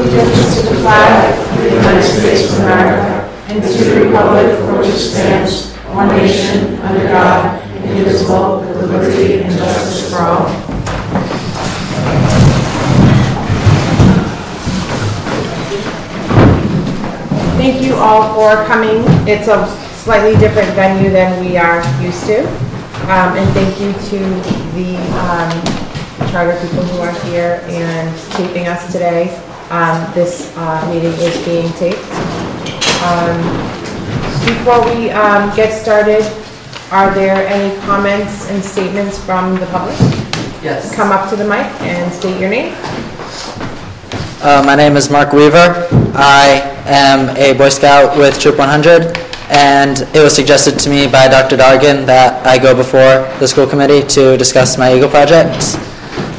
allegiance to the flag of the United States of America and to the republic for which it stands, one nation, under God, indivisible, with liberty and justice for all. Thank you all for coming. It's a slightly different venue than we are used to. And thank you to the charter people who are here and taping us today. This meeting is being taped. Before we get started, are there any comments and statements from the public? Yes. Come up to the mic and state your name. My name is Mark Weaver. I am a Boy Scout with Troop 100, and it was suggested to me by Dr. Dargan that I go before the school committee to discuss my Eagle projects.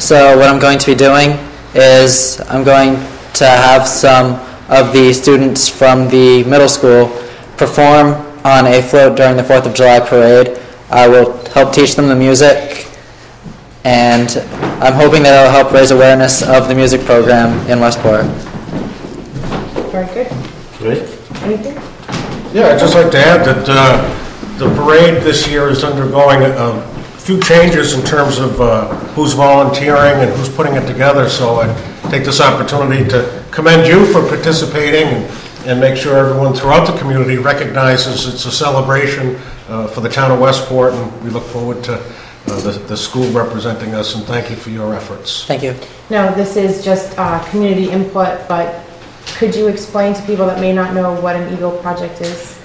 So what I'm going to be doing is I'm going to have some of the students from the middle school perform on a float during the 4th of July parade. I will help teach them the music, and I'm hoping that it'll help raise awareness of the music program in Westport. Very good. Great. Anything? Yeah, I'd just like to add that the parade this year is undergoing a few changes in terms of who's volunteering and who's putting it together. So I take this opportunity to commend you for participating and make sure everyone throughout the community recognizes it's a celebration for the town of Westport, and we look forward to the school representing us, and thank you for your efforts. Thank you. No, this is just community input, but could you explain to people that may not know what an Eagle project is?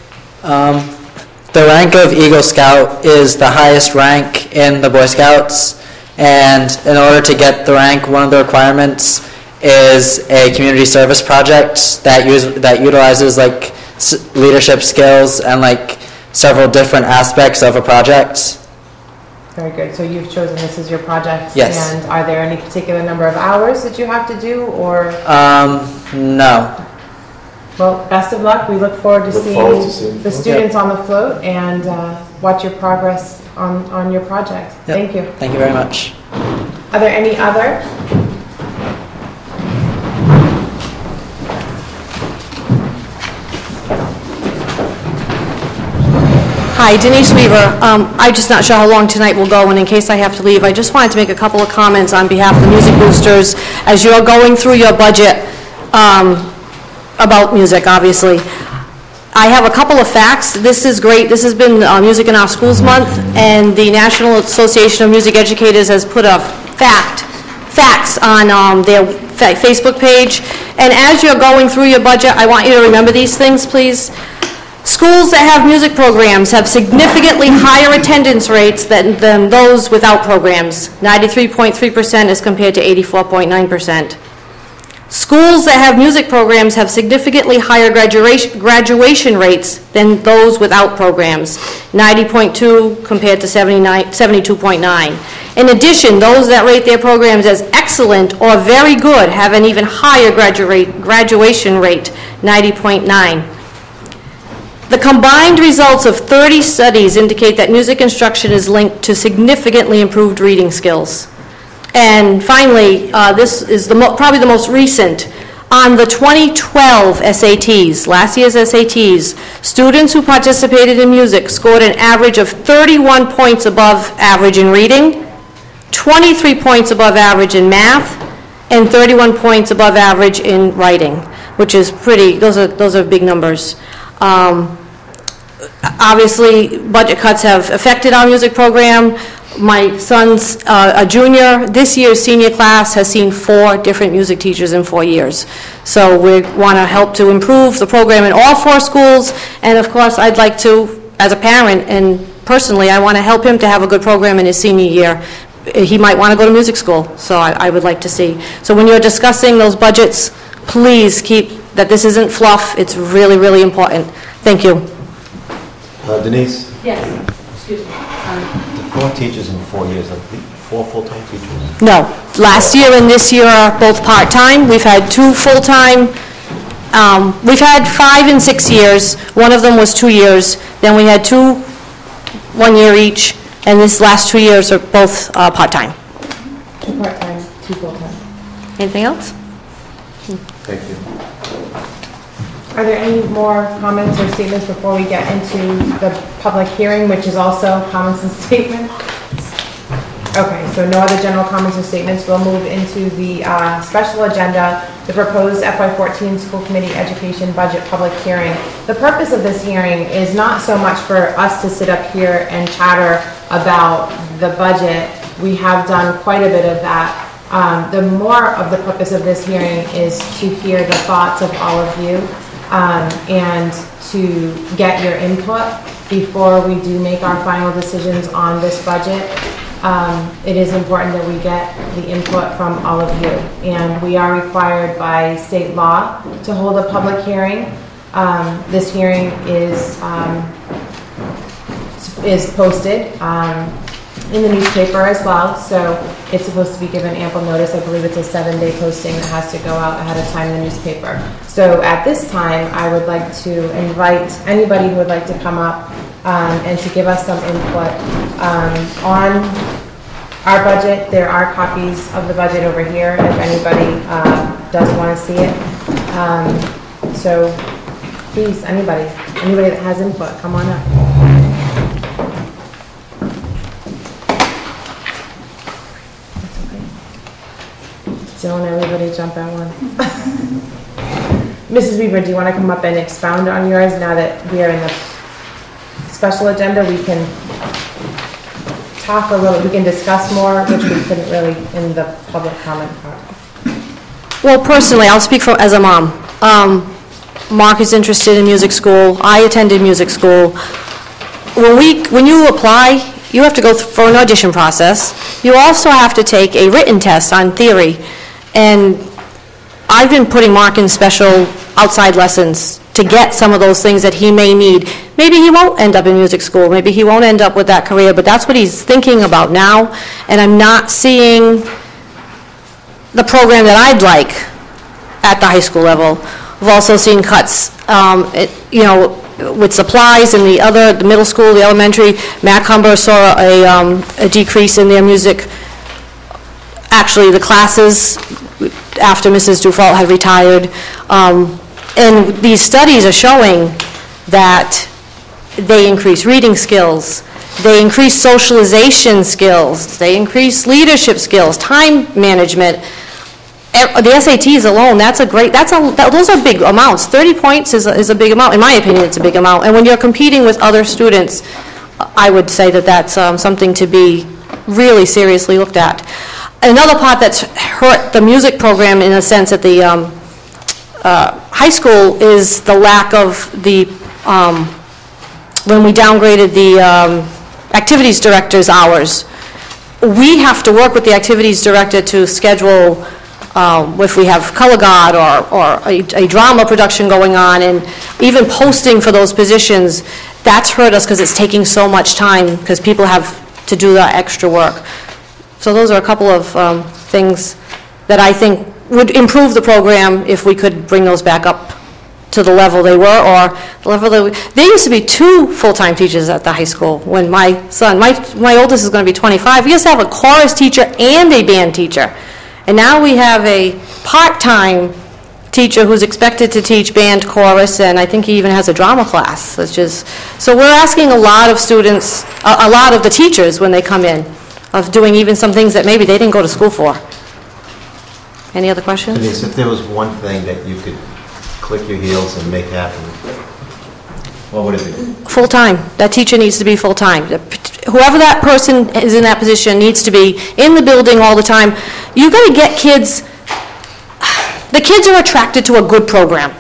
The rank of Eagle Scout is the highest rank in the Boy Scouts, and in order to get the rank, one of the requirements is a community service project that utilizes like leadership skills and like several different aspects of a project. Very good. So you've chosen this as your project? Yes. And are there any particular number of hours that you have to do, or? No. Well, best of luck. We look forward to seeing the students on the float and watch your progress on your project. Yep. Thank you. Thank you very much. Are there any other? Hi, Denise Weaver. I'm just not sure how long tonight will go, and in case I have to leave, I just wanted to make a couple of comments on behalf of the Music Boosters as you're going through your budget about music, obviously. I have a couple of facts. This is great. This has been Music in Our Schools Month, and the National Association of Music Educators has put a facts on their Facebook page. And as you're going through your budget, I want you to remember these things, please. Schools that have music programs have significantly higher attendance rates than those without programs, 93.3% as compared to 84.9%. Schools that have music programs have significantly higher graduation rates than those without programs, 90.2 compared to 72.9. In addition, those that rate their programs as excellent or very good have an even higher graduation rate, 90.9. The combined results of 30 studies indicate that music instruction is linked to significantly improved reading skills. And finally, this is probably the most recent. On the 2012 SATs, last year's SATs, students who participated in music scored an average of 31 points above average in reading, 23 points above average in math, and 31 points above average in writing, which is pretty, those are big numbers. Obviously, budget cuts have affected our music program. My son's a junior. This year's senior class has seen 4 different music teachers in 4 years. So we want to help to improve the program in all 4 schools. And of course, I'd like to, as a parent and personally, I want to help him to have a good program in his senior year. He might want to go to music school, so I would like to see. So when you're discussing those budgets, please keep that this isn't fluff. It's really, really important. Thank you. Denise? Yes. Excuse me. 4 teachers in 4 years. 4 full-time teachers? No. Last year and this year are both part-time. We've had 2 full-time. We've had 5 and 6 years. One of them was 2 years. Then we had 2 1 year each. And this last 2 years are both part-time. 2 part-time, 2 full-time. Anything else? Thank you. Are there any more comments or statements before we get into the public hearing, which is also comments and statements? Okay, so no other general comments or statements. We'll move into the special agenda, the proposed FY14 school committee education budget public hearing. The purpose of this hearing is not so much for us to sit up here and chatter about the budget. We have done quite a bit of that. The more of the purpose of this hearing is to hear the thoughts of all of you and to get your input before we do make our final decisions on this budget. It is important that we get the input from all of you, and we are required by state law to hold a public hearing. This hearing is posted in the newspaper as well, so it's supposed to be given ample notice. I believe it's a 7-day posting that has to go out ahead of time in the newspaper. So at this time, I would like to invite anybody who would like to come up and to give us some input on our budget. There are copies of the budget over here if anybody does want to see it. So please, anybody that has input, come on up. Don't everybody jump at once. Mrs. Weaver, do you want to come up and expound on yours now that we are in the special agenda? We can talk a little, we can discuss more, which we couldn't really in the public comment part. Well, personally, I'll speak as a mom. Mark is interested in music school. I attended music school. When you apply, you have to go for an audition process. You also have to take a written test on theory. And I've been putting Mark in special outside lessons to get some of those things that he may need. Maybe he won't end up in music school. Maybe he won't end up with that career, but that's what he's thinking about now. And I'm not seeing the program that I'd like at the high school level. We've also seen cuts, with supplies in the middle school, the elementary. Macomber saw a decrease in their music. Actually, the classes after Mrs. Dufault had retired. And these studies are showing that they increase reading skills, they increase socialization skills, they increase leadership skills, time management. The SATs alone, those are big amounts. 30 points is a big amount. In my opinion, it's a big amount. And when you're competing with other students, I would say that that's something to be really seriously looked at. Another part that's hurt the music program in a sense at the high school is the lack of when we downgraded the activities director's hours. We have to work with the activities director to schedule if we have color guard or a drama production going on, and even posting for those positions. That's hurt us because it's taking so much time because people have to do the extra work. So those are a couple of things that I think would improve the program if we could bring those back up to the level they were, or the level there used to be 2 full-time teachers at the high school. When my son, my oldest is going to be 25, we used to have a chorus teacher and a band teacher. And now we have a part-time teacher who's expected to teach band, chorus, and I think he even has a drama class. So we're asking a lot of students, a lot of the teachers when they come in, of doing even some things that maybe they didn't go to school for. Any other questions? Denise, if there was one thing that you could click your heels and make happen, what would it be? Full-time. That teacher needs to be full-time. Whoever that person is in that position needs to be in the building all the time. You've got to get kids, the kids are attracted to a good program.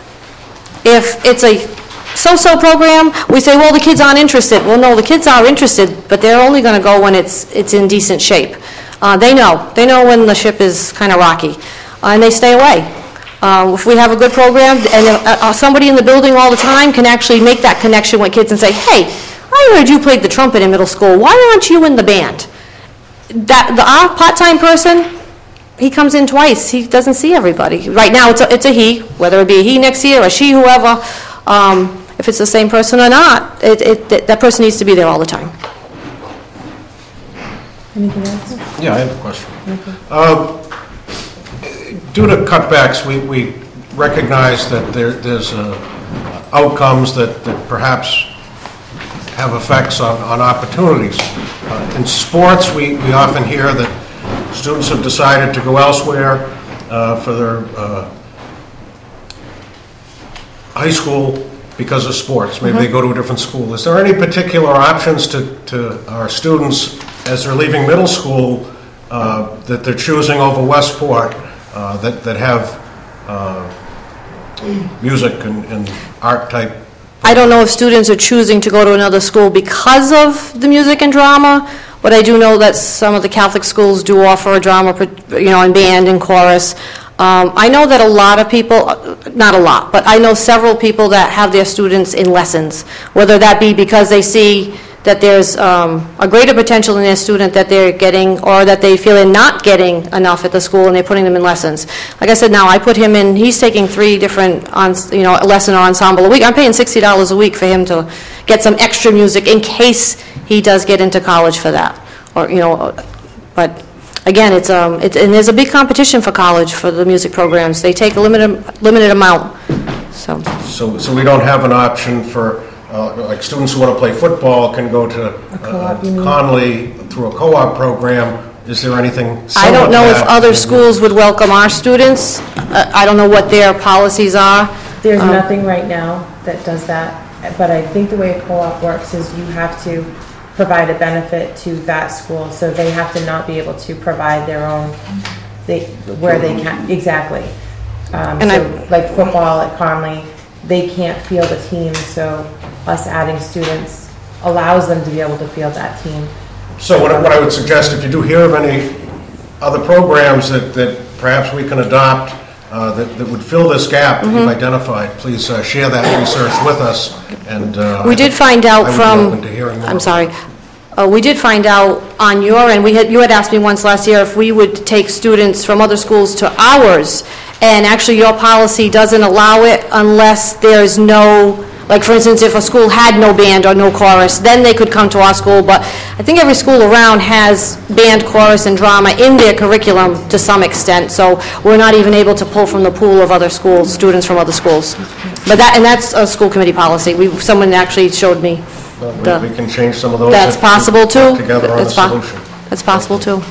If it's a so-so program, we say, well, the kids aren't interested. Well, no, the kids are interested, but they're only going to go when it's in decent shape. They know when the ship is kind of rocky, and they stay away. If we have a good program, and somebody in the building all the time can actually make that connection with kids and say, hey, I heard you played the trumpet in middle school. Why aren't you in the band? Our part-time person, he comes in twice. He doesn't see everybody. Right now, it's a he, whether it be a he next year or she, whoever. If it's the same person or not, that person needs to be there all the time. Anything else? Yeah, I have a question. due to cutbacks, we recognize that there's outcomes that perhaps have effects on opportunities. In sports, we often hear that students have decided to go elsewhere for their high school because of sports. Maybe they go to a different school. Is there any particular options to our students as they're leaving middle school that they're choosing over Westport that have music and art type? I don't know if students are choosing to go to another school because of the music and drama, but I do know that some of the Catholic schools do offer a drama, and band and chorus. I know that a lot of people, not a lot, but I know several people that have their students in lessons, whether that be because they see that there's a greater potential in their student that they're getting, or that they feel they're not getting enough at the school and they're putting them in lessons. Like I said, now I put him in, he's taking 3 different, lesson or ensemble a week. I'm paying $60 a week for him to get some extra music in case he does get into college for that. Or, but again, and there's a big competition for college for the music programs. They take a limited amount, so. So we don't have an option for, like students who want to play football can go to Conley through a co-op program. Is there anything I don't know if other schools would welcome our students. I don't know what their policies are. There's nothing right now that does that, but I think the way a co-op works is you have to provide a benefit to that school, so they have to not be able to provide their own, where they can, exactly. Like football at Conley, they can't field a team, so us adding students allows them to be able to field that team. So what I would suggest, if you do hear of any other programs that perhaps we can adopt that would fill this gap that you've identified, please share that research with us. And we did find out we did find out on your end, you had asked me once last year if we would take students from other schools to ours, and actually your policy doesn't allow it unless there's no, like for instance, if a school had no band or no chorus, then they could come to our school, but I think every school around has band, chorus, and drama in their curriculum to some extent, so we're not even able to pull from the pool of other schools, students from other schools. But that's a school committee policy. Someone actually showed me. We can change some of those. That's possible too. Together on a solution. That's possible too.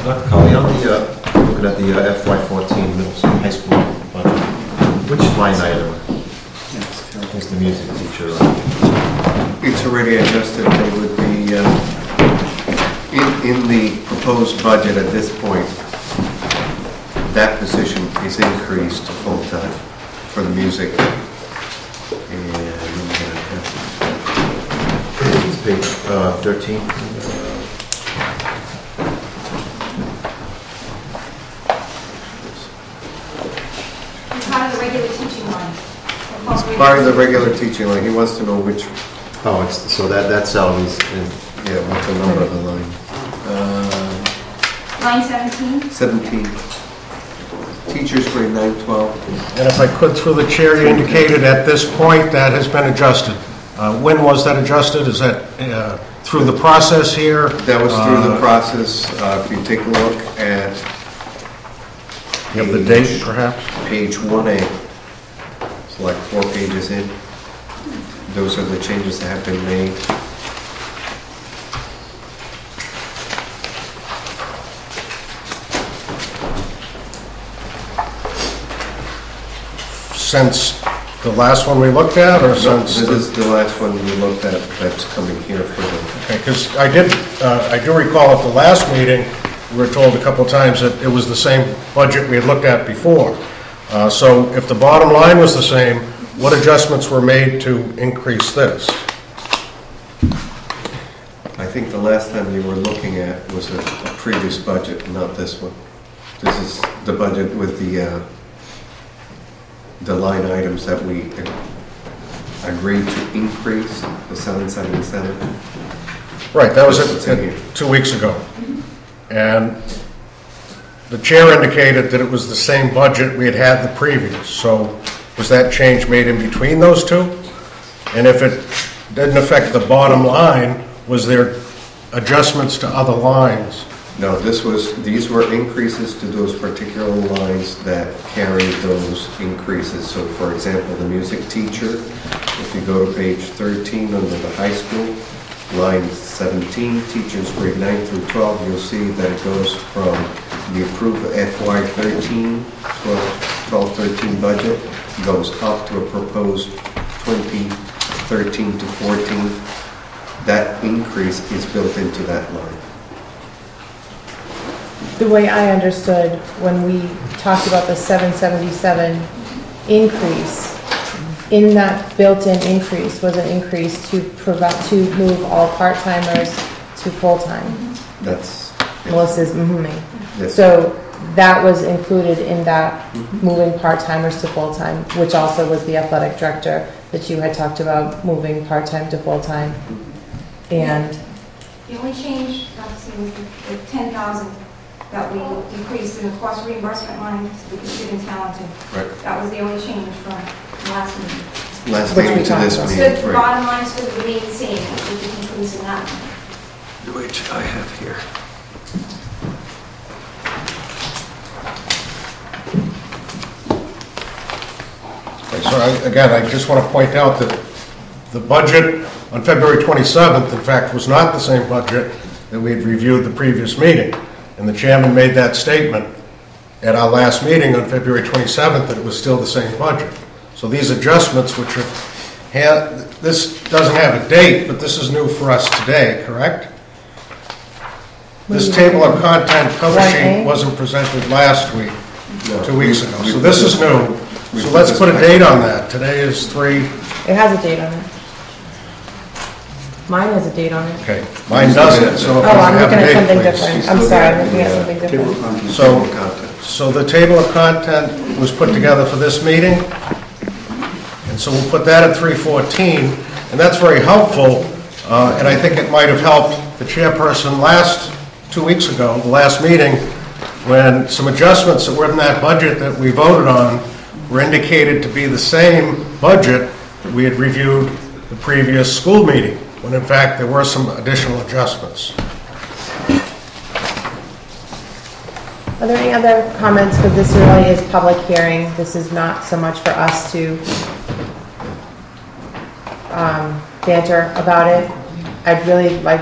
Dr. Colley, looking at the FY14 middle school, high school budget, which line item is the music teacher on? It's already adjusted. They would be in the proposed budget at this point. That position is increased to full-time for the music. And it's page 13. Part of the regular teaching line. Part of the regular teaching line. He wants to know which. Oh, so that salary's in. Yeah, what's the number of the line? Line 17? 17. Teachers grade 9, 12. And if I could, through the chair, you indicated at this point that has been adjusted. When was that adjusted? Is that through the process here? That was through the process. If you take a look at you have the date, perhaps? Page 1A. It's like 4 pages in. Those are the changes that have been made. Since the last one we looked at, or since? This is the last one we looked at that's coming here for the... Okay, because I do recall at the last meeting, we were told a couple of times that it was the same budget we had looked at before. So if the bottom line was the same, what adjustments were made to increase this? I think the last time you were looking at was a previous budget, not this one. This is the budget with the line items that we agreed to increase, the 777. Right, that was it 2 weeks ago. And the chair indicated that it was the same budget we had had the previous. So was that change made in between those two? And if it didn't affect the bottom line, was there adjustments to other lines. No, these were increases to those particular lines that carried those increases. So for example, the music teacher, if you go to page 13 under the high school, line 17, teachers grade 9 through 12, you'll see that it goes from the approved FY13, 12-13 budget, goes up to a proposed 2013 to 14. That increase is built into that line. The way I understood when we talked about the 777 increase, in that built-in increase was an increase to move all part-timers to full-time. That's... Melissa's me. Yes. So that was included in that moving part-timers to full-time, which also was the athletic director that you had talked about moving part-time to full-time. And The only change, obviously, was the 10,000 that we decreased in the cost reimbursement line with the student talented. Right. That was the only change from last meeting. Last Which meeting we to talked this about. So meeting. the bottom line is going to remain the same, with the increase in that one. Which I have here. So again, I just want to point out that the budget on February 27th, in fact, was not the same budget that we had reviewed the previous meeting. And the chairman made that statement at our last meeting on February 27th that it was still the same budget. So these adjustments, which are, this doesn't have a date, but this is new for us today, correct? This table of content cover sheet wasn't presented last week, 2 weeks ago. So this is new. So let's put a date on that. Today is 3. it has a date on it. Mine has a date on it. Okay, mine doesn't, so if Oh, you I'm have a looking at date, something please. different. I'm sorry, I'm looking at something different. So the table of content was put together for this meeting, and so we'll put that at 3:14, and that's very helpful, and I think it might have helped the chairperson 2 weeks ago, the last meeting, when some adjustments that were in that budget that we voted on were indicated to be the same budget that we had reviewed the previous school meeting, when in fact there were some additional adjustments. Are there any other comments? Because this really is public hearing. This is not so much for us to banter about it. I'd really like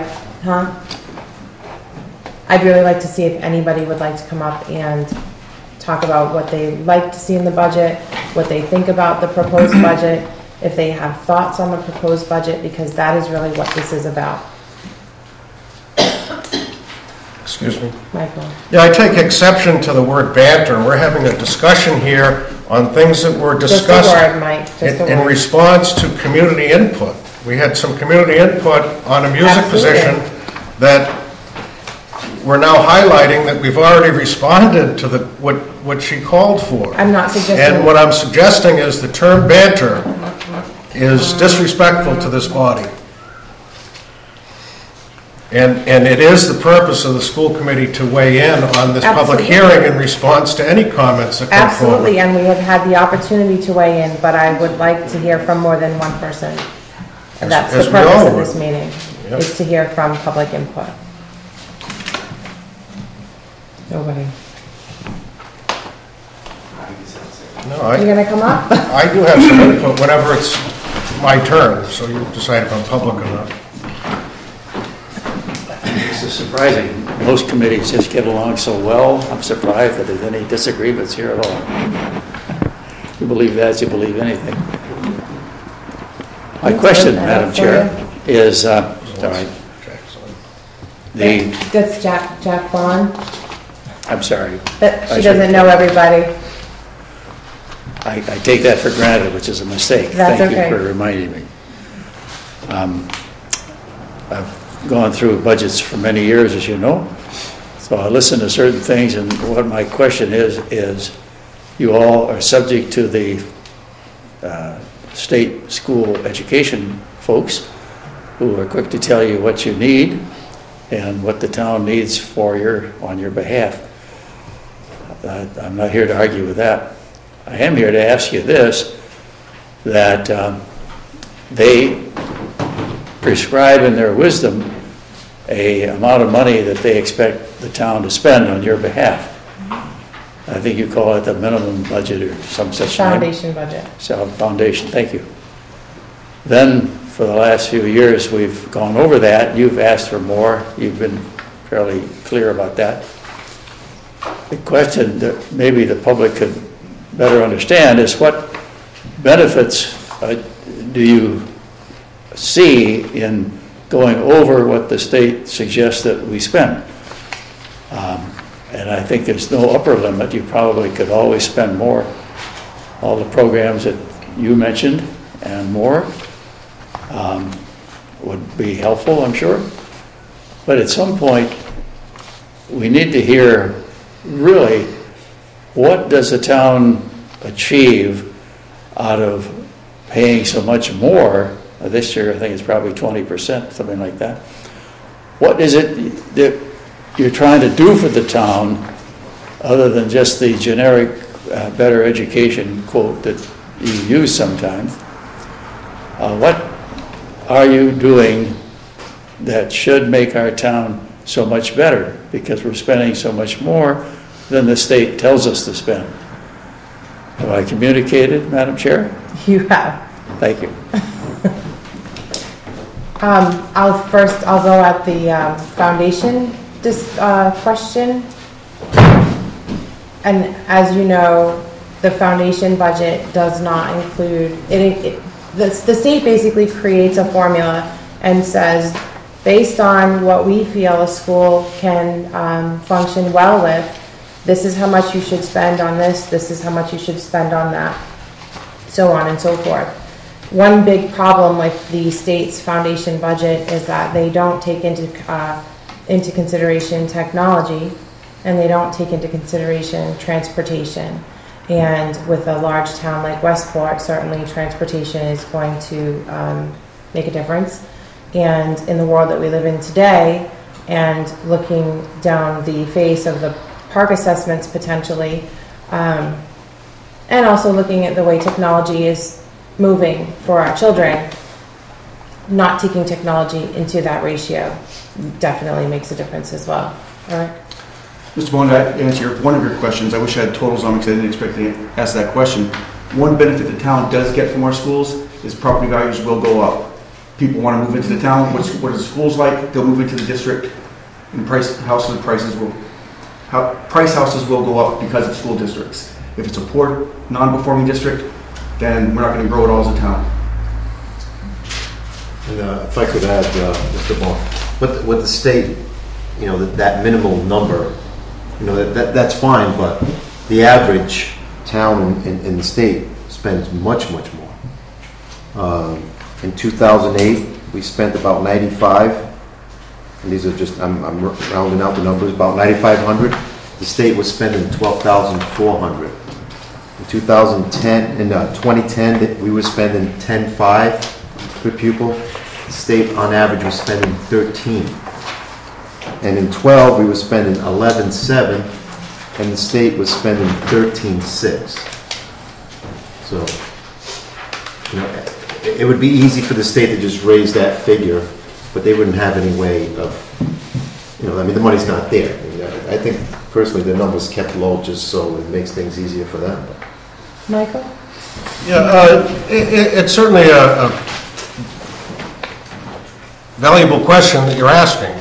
to see if anybody would like to come up and talk about what they like to see in the budget, what they think about the proposed budget, if they have thoughts on the proposed budget, because that is really what this is about. Excuse me? Michael. Yeah, I take exception to the word banter. We're having a discussion here on things that were discussed Just the word, Mike. Just the in word. response to community input. We had some community input on a music Absolutely. position that we're now highlighting that we've already responded to what she called for. I'm not suggesting. And what I'm suggesting is the term banter is disrespectful to this body. And it is the purpose of the school committee to weigh in on this public Absolutely. hearing in response to any comments that come forward. Absolutely, and we have had the opportunity to weigh in, but I would like to hear from more than one person. And that's As the we all purpose of would. this meeting, Yep. is to hear from public input. Nobody. No, Are you gonna come up? I do have some input whenever it's my turn, so you decide if I'm public or not. This is surprising. Most committees just get along so well. I'm surprised that there's any disagreements here at all. You believe that, you believe anything. My question, Madam Chair, is, sorry, That's Jack Bond, I'm sorry. but I she should- doesn't know everybody. I take that for granted, which is a mistake. That's Thank okay. you for reminding me. I've gone through budgets for many years, as you know, so I listen to certain things, and what my question is you all are subject to the state school education folks who are quick to tell you what you need and what the town needs on your behalf. I'm not here to argue with that. I am here to ask you this, that they prescribe in their wisdom a amount of money that they expect the town to spend on your behalf. I think you call it the minimum budget or some such name. Foundation budget. So, foundation, thank you. Then, for the last few years, we've gone over that. You've asked for more. You've been fairly clear about that. The question that maybe the public could better understand is what benefits do you see in going over what the state suggests that we spend? And I think there's no upper limit. You probably could always spend more. All the programs that you mentioned and more would be helpful, I'm sure. But at some point, we need to hear really what does the town achieve out of paying so much more. This year, I think it's probably 20%, something like that. What is it that you're trying to do for the town other than just the generic better education quote that you use sometimes? What are you doing that should make our town so much better because we're spending so much more than the state tells us to spend? Have I communicated, Madam Chair? You have. Thank you. I'll go at the foundation question. And as you know, the foundation budget does not include, the state basically creates a formula and says, based on what we feel a school can function well with, this is how much you should spend on this is how much you should spend on that, so on and so forth. One big problem with the state's foundation budget is that they don't take into consideration technology, and they don't take into consideration transportation. And with a large town like Westport, certainly transportation is going to make a difference. And in the world that we live in today, and looking down the face of the park assessments potentially, and also looking at the way technology is moving for our children, not taking technology into that ratio definitely makes a difference as well. Eric? Mr. Bond, to answer one of your questions, I wish I had totals on because I didn't expect to ask that question. One benefit the town does get from our schools is property values will go up. People want to move into the town. What are the schools like? They'll move into the district, and price houses will go up because of school districts. If it's a poor, non-performing district, then we're not going to grow at all as a town. And if I could add, Mr. Bond, what the state, that minimal number, that's fine, but the average town in the state spends much, much more. In 2008, we spent about 95, and these are just, I'm rounding out the numbers, about 9,500. The state was spending 12,400. In 2010, we were spending 10.5 per pupil. The state, on average, was spending 13. And in 12, we were spending 11.7, and the state was spending 13.6. So, it would be easy for the state to just raise that figure, but they wouldn't have any way of, the money's not there. I think personally the number's kept low just so it makes things easier for them. Michael? Yeah, it's certainly a valuable question that you're asking.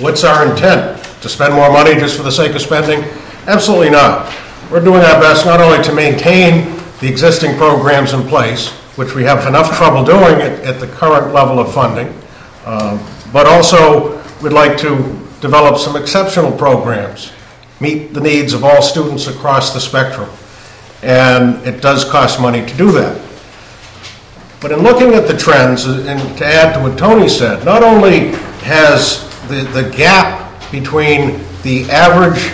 What's our intent? To spend more money just for the sake of spending? Absolutely not. We're doing our best not only to maintain the existing programs in place, which we have enough trouble doing at the current level of funding, but also we'd like to develop some exceptional programs, meet the needs of all students across the spectrum. And it does cost money to do that. But in looking at the trends, and to add to what Tony said, not only has the gap between the average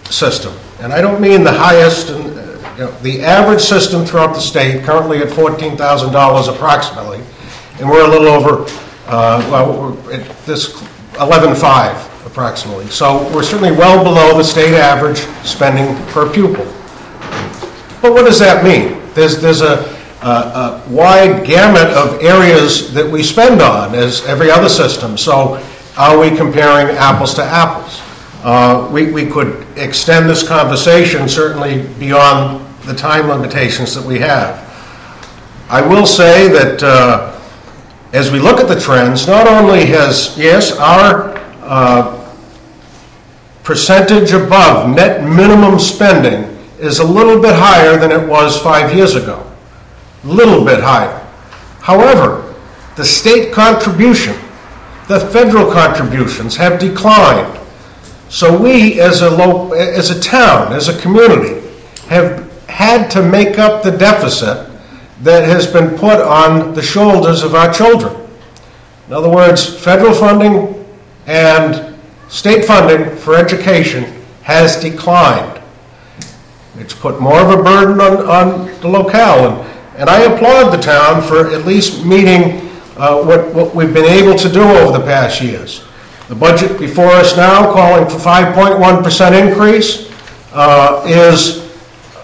system, and I don't mean the highest, the average system throughout the state, currently at $14,000 approximately, and we're a little over, this 11.5 approximately. So we're certainly well below the state average spending per pupil. But what does that mean? There's a wide gamut of areas that we spend on, as every other system. So are we comparing apples to apples? We could extend this conversation certainly beyond the time limitations that we have. I will say that as we look at the trends, not only has, yes, our percentage above net minimum spending is a little bit higher than it was 5 years ago. A little bit higher. However, the state contribution, the federal contributions have declined. So we, as a town, as a community, have had to make up the deficit that has been put on the shoulders of our children. In other words, federal funding and state funding for education has declined. It's put more of a burden on the locale, and I applaud the town for at least meeting what we've been able to do over the past years. The budget before us now, calling for 5.1% increase, is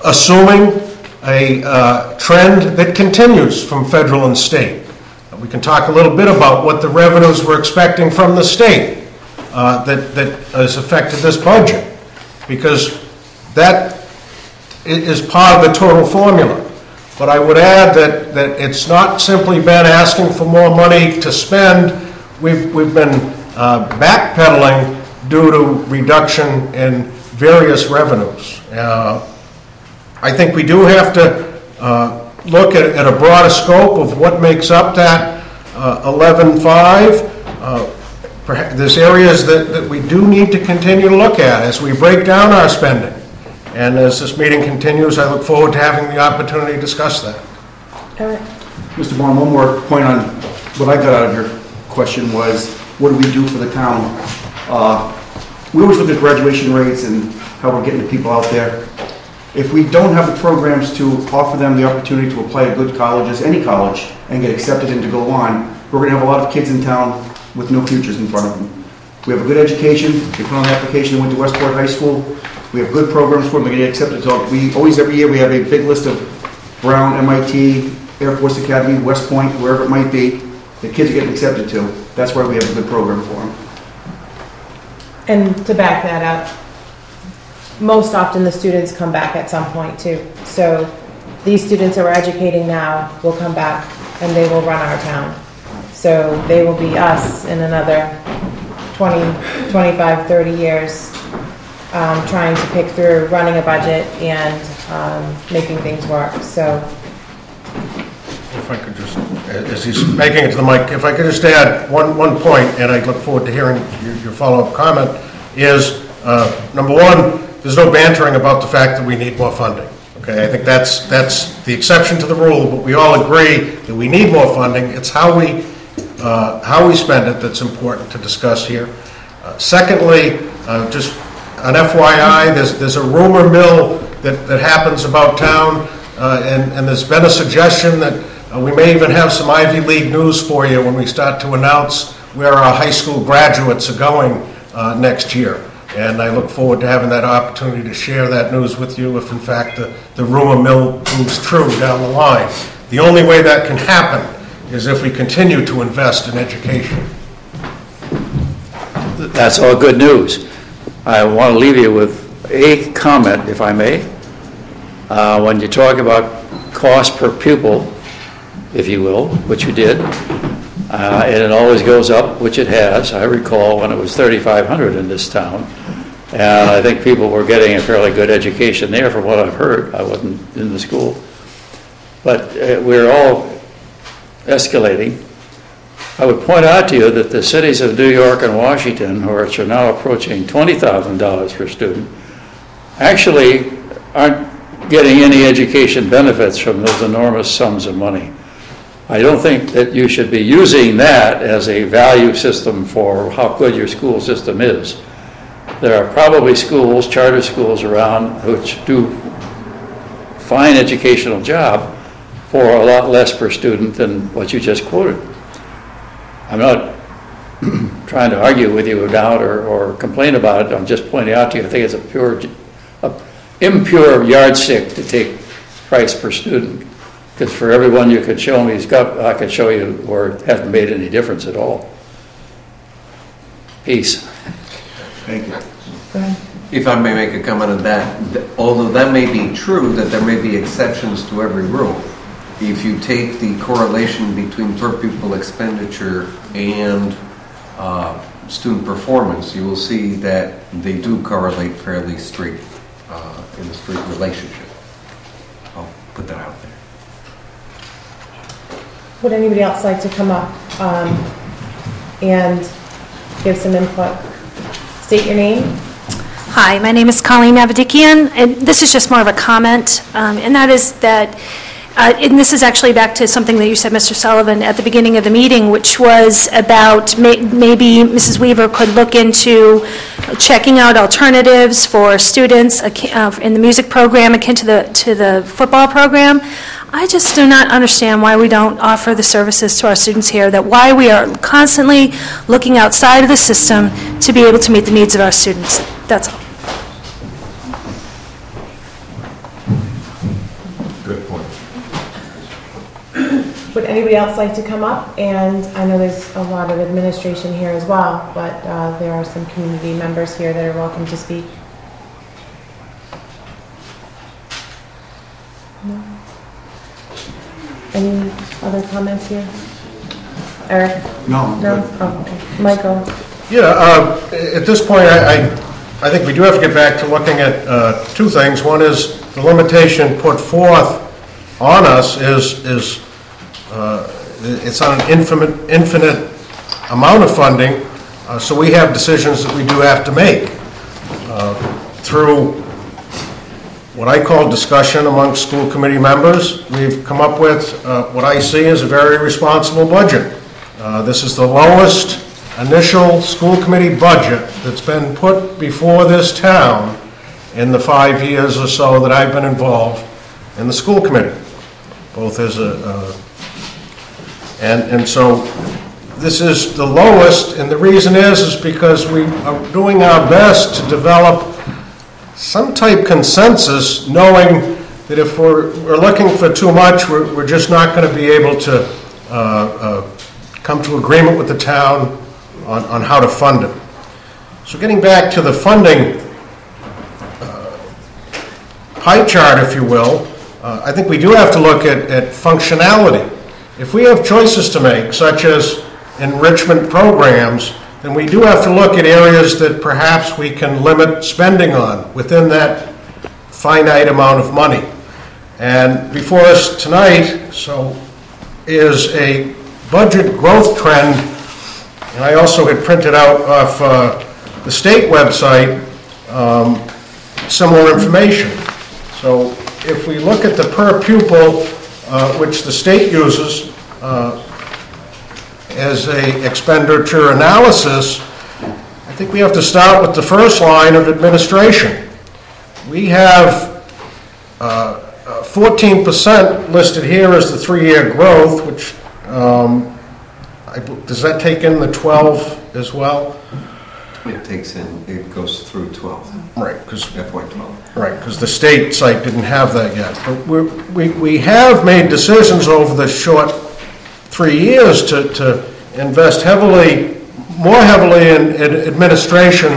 assuming a trend that continues from federal and state. We can talk a little bit about what the revenues we're expecting from the state that has affected this budget, because that is part of the total formula. But I would add that it's not simply been asking for more money to spend. We've been backpedaling due to reduction in various revenues. I think we do have to look at a broader scope of what makes up that 11.5. There's areas that we do need to continue to look at as we break down our spending. And as this meeting continues, I look forward to having the opportunity to discuss that. Mr. Baum, one more point on what I got out of your question was, what do we do for the town? We always look at graduation rates and how we're getting the people out there. If we don't have the programs to offer them the opportunity to apply to good colleges, any college, and get accepted and to go on, we're going to have a lot of kids in town with no futures in front of them. We have a good education. They put on an application and went to Westport High School. We have good programs for them to get accepted. So we always, every year, we have a big list of Brown, MIT, Air Force Academy, West Point, wherever it might be, the kids are getting accepted to. That's why we have a good program for them. And to back that up, most often the students come back at some point too. So these students that we're educating now will come back and they will run our town. So they will be us in another 20, 25, 30 years, trying to pick through, running a budget and making things work. So if I could just, as he's making it to the mic, if I could just add one point, and I look forward to hearing your follow-up comment, is number one, there's no bantering about the fact that we need more funding. Okay, I think that's the exception to the rule, but we all agree that we need more funding. It's how we spend it that's important to discuss here. Secondly, just an FYI, there's a rumor mill that happens about town, and there's been a suggestion that we may even have some Ivy League news for you when we start to announce where our high school graduates are going next year. And I look forward to having that opportunity to share that news with you if, in fact, the rumor mill proves true down the line. The only way that can happen is if we continue to invest in education. That's all good news. I want to leave you with a comment, if I may. When you talk about cost per pupil, if you will, which you did, and it always goes up, which it has. I recall when it was $3,500 in this town, and I think people were getting a fairly good education there from what I've heard. I wasn't in the school. But we're all escalating. I would point out to you that the cities of New York and Washington, which are now approaching $20,000 per student, actually aren't getting any education benefits from those enormous sums of money. I don't think that you should be using that as a value system for how good your school system is. There are probably schools, charter schools around, which do fine educational job for a lot less per student than what you just quoted. I'm not trying to argue with you about or complain about it. I'm just pointing out to you, I think it's a impure yardstick to take price per student. Because for everyone you could show me, I could show you where it hasn't made any difference at all. Peace. Thank you. Go ahead. If I may make a comment on that, although that may be true, that there may be exceptions to every rule. If you take the correlation between per pupil expenditure and student performance, you will see that they do correlate fairly straight, in a straight relationship. I'll put that out there. Would anybody else like to come up and give some input? State your name. Hi, my name is Colleen Avedikian, and this is just more of a comment, and that is that, and this is actually back to something that you said, Mr. Sullivan, at the beginning of the meeting, which was about maybe Mrs. Weaver could look into checking out alternatives for students in the music program akin to the football program. I just do not understand why we don't offer the services to our students here, that why we are constantly looking outside of the system to be able to meet the needs of our students. That's all. Good point. Would anybody else like to come up? And I know there's a lot of administration here as well, but there are some community members here that are welcome to speak. No? Any other comments here? Eric? No. No? Oh, okay. Michael? Yeah, at this point, I think we do have to get back to looking at two things. One is the limitation put forth on us is it's on an infinite amount of funding, so we have decisions that we do have to make through what I call discussion among school committee members. We've come up with what I see as a very responsible budget. This is the lowest initial school committee budget that's been put before this town in the 5 years or so that I've been involved in the school committee, both as and so this is the lowest, and the reason is because we are doing our best to develop some type consensus, knowing that if we're looking for too much, we're just not going to be able to come to agreement with the town on how to fund it. So getting back to the funding pie chart, if you will, I think we do have to look at functionality. If we have choices to make, such as enrichment programs, then we do have to look at areas that perhaps we can limit spending on within that finite amount of money. And before us tonight, so is a budget growth trend, and I also had printed out off the state website similar information. So if we look at the per pupil, which the state uses as a expenditure analysis, I think we have to start with the first line of administration. We have 14% listed here as the 3-year growth, which does that take in the 12 as well? It goes through 12. Right, because FY12. Right, because the state site didn't have that yet. But we have made decisions over the short 3 years to invest more heavily in administration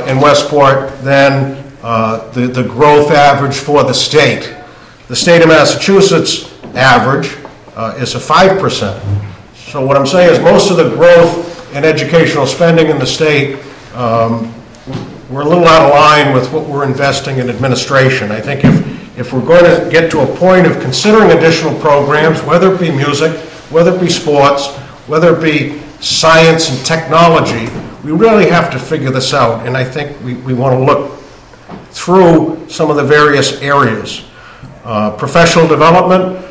in Westport than the growth average for the state. The state of Massachusetts average is a 5%. So what I'm saying is most of the growth in educational spending in the state, we're a little out of line with what we're investing in administration. I think if we're going to get to a point of considering additional programs, whether it be music, whether it be sports, whether it be science and technology, we really have to figure this out. And I think we want to look through some of the various areas. Professional development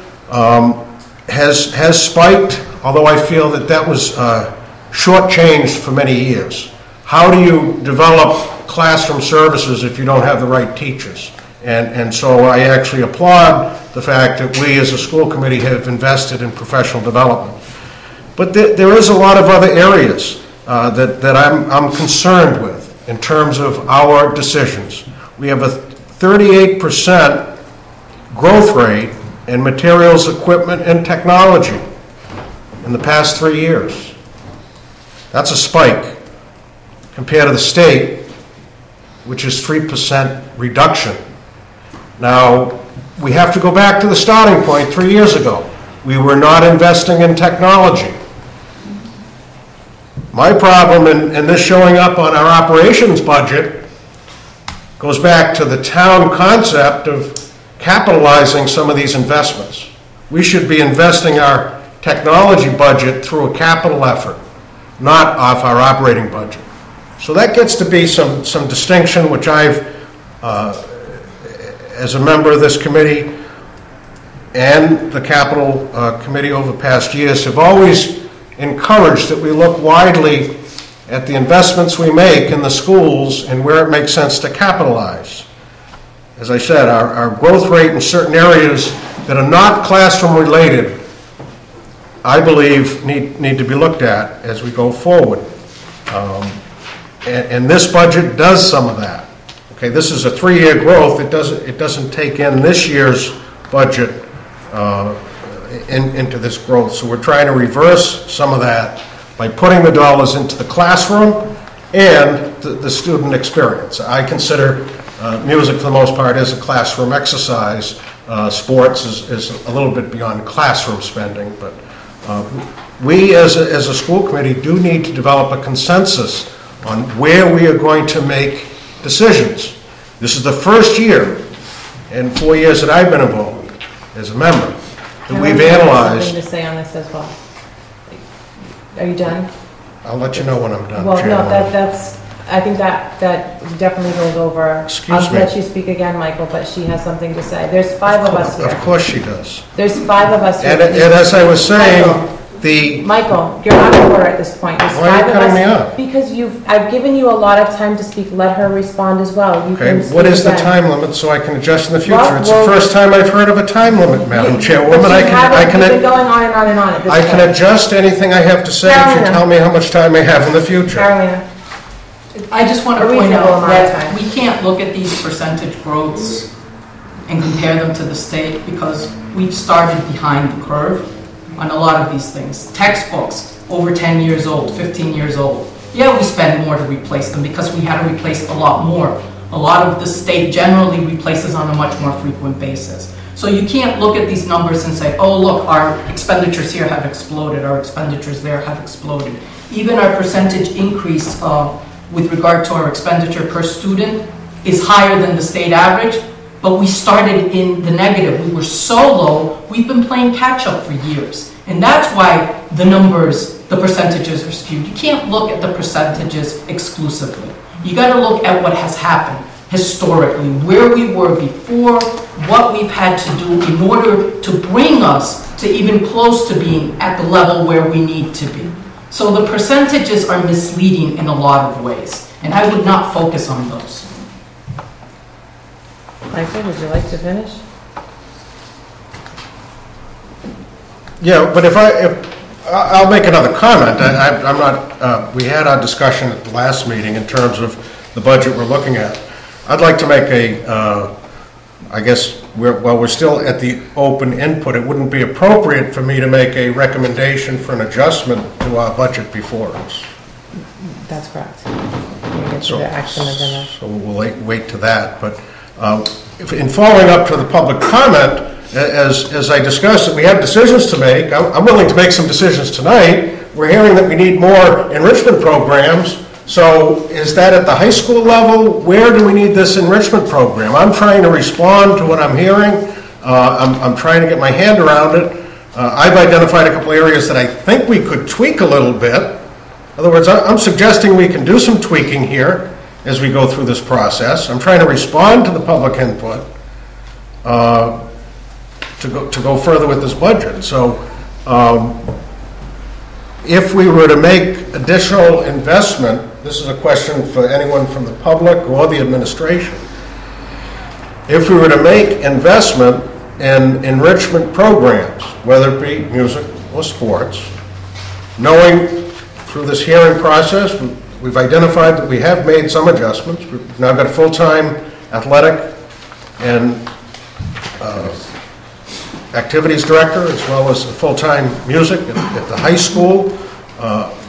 has spiked, although I feel that was shortchanged for many years. How do you develop classroom services if you don't have the right teachers? And so I actually applaud the fact that we as a school committee have invested in professional development. But there is a lot of other areas that I'm concerned with in terms of our decisions. We have a 38% growth rate in materials, equipment, and technology in the past 3 years. That's a spike. compared to the state, which is 3% reduction. Now, we have to go back to the starting point 3 years ago. We were not investing in technology. My problem in this showing up on our operations budget goes back to the town concept of capitalizing some of these investments. We should be investing our technology budget through a capital effort, not off our operating budget. So that gets to be some distinction, which I've, as a member of this committee and the capital committee over past years, have always encouraged that we look widely at the investments we make in the schools and where it makes sense to capitalize. As I said, our growth rate in certain areas that are not classroom related, I believe need to be looked at as we go forward. And this budget does some of that. Okay, this is a 3-year growth. It doesn't take in this year's budget into this growth. So we're trying to reverse some of that by putting the dollars into the classroom and the student experience. I consider music, for the most part, as a classroom exercise. Sports is a little bit beyond classroom spending, but we as a school committee do need to develop a consensus on where we are going to make decisions. This is the first year in 4 years that I've been involved as a member that we've analyzed. Something to say on this as well. Are you done? I'll let you know when I'm done. Well, Chairman. no, that's. I think that definitely goes over. Excuse me. I'll let you speak again, Michael, but she has something to say. There's 5 of us here. Of course she does. There's 5 of us here. And as I was saying, Michael, you're out of order at this point. There's Why are you 5 of cutting us. me off? Because I've given you a lot of time to speak. Let her respond as well. You Okay, can speak what is the again. time limit so I can adjust in the future? Well, It's the first time I've heard of a time limit, Madam Chairwoman. But I you've been can going on and on and on at this I point. can adjust anything I have to say if you Carolina. tell me how much time I have in the future. Carolina. I just want to A point reasonable out amount of that time. we can't look at these percentage growths and compare them to the state because we've started behind the curve on a lot of these things. Textbooks, over 10 years old, 15 years old. Yeah, we spend more to replace them because we had to replace a lot more. A lot of the state generally replaces on a much more frequent basis. So you can't look at these numbers and say, oh, look, our expenditures here have exploded, our expenditures there have exploded. Even our percentage increase with regard to our expenditure per student is higher than the state average, but we started in the negative. We were so low, we've been playing catch up for years. And that's why the numbers, the percentages are skewed. You can't look at the percentages exclusively. You got to look at what has happened historically, where we were before, what we've had to do in order to bring us to even close to being at the level where we need to be. So the percentages are misleading in a lot of ways, and I would not focus on those. Michael, would you like to finish? Yeah, but if I'll make another comment. I'm not. We had our discussion at the last meeting in terms of the budget we're looking at. I'd like to make I guess while we're still at the open input, it wouldn't be appropriate for me to make a recommendation for an adjustment to our budget before us. That's correct. We'll get to the action agenda. So we'll wait to that. But in following up to the public comment, as I discussed, we have decisions to make. I'm willing to make some decisions tonight. We're hearing that we need more enrichment programs. So is that at the high school level? Where do we need this enrichment program? I'm trying to respond to what I'm hearing. I'm trying to get my hand around it. I've identified a couple areas that I think we could tweak a little bit. In other words, I'm suggesting we can do some tweaking here as we go through this process. I'm trying to respond to the public input to go further with this budget. So if we were to make additional investment, this is a question for anyone from the public or the administration. If we were to make investment in enrichment programs, whether it be music or sports, knowing through this hearing process, we've identified that we have made some adjustments. We've now got a full-time athletic and activities director, as well as a full-time music at the high school.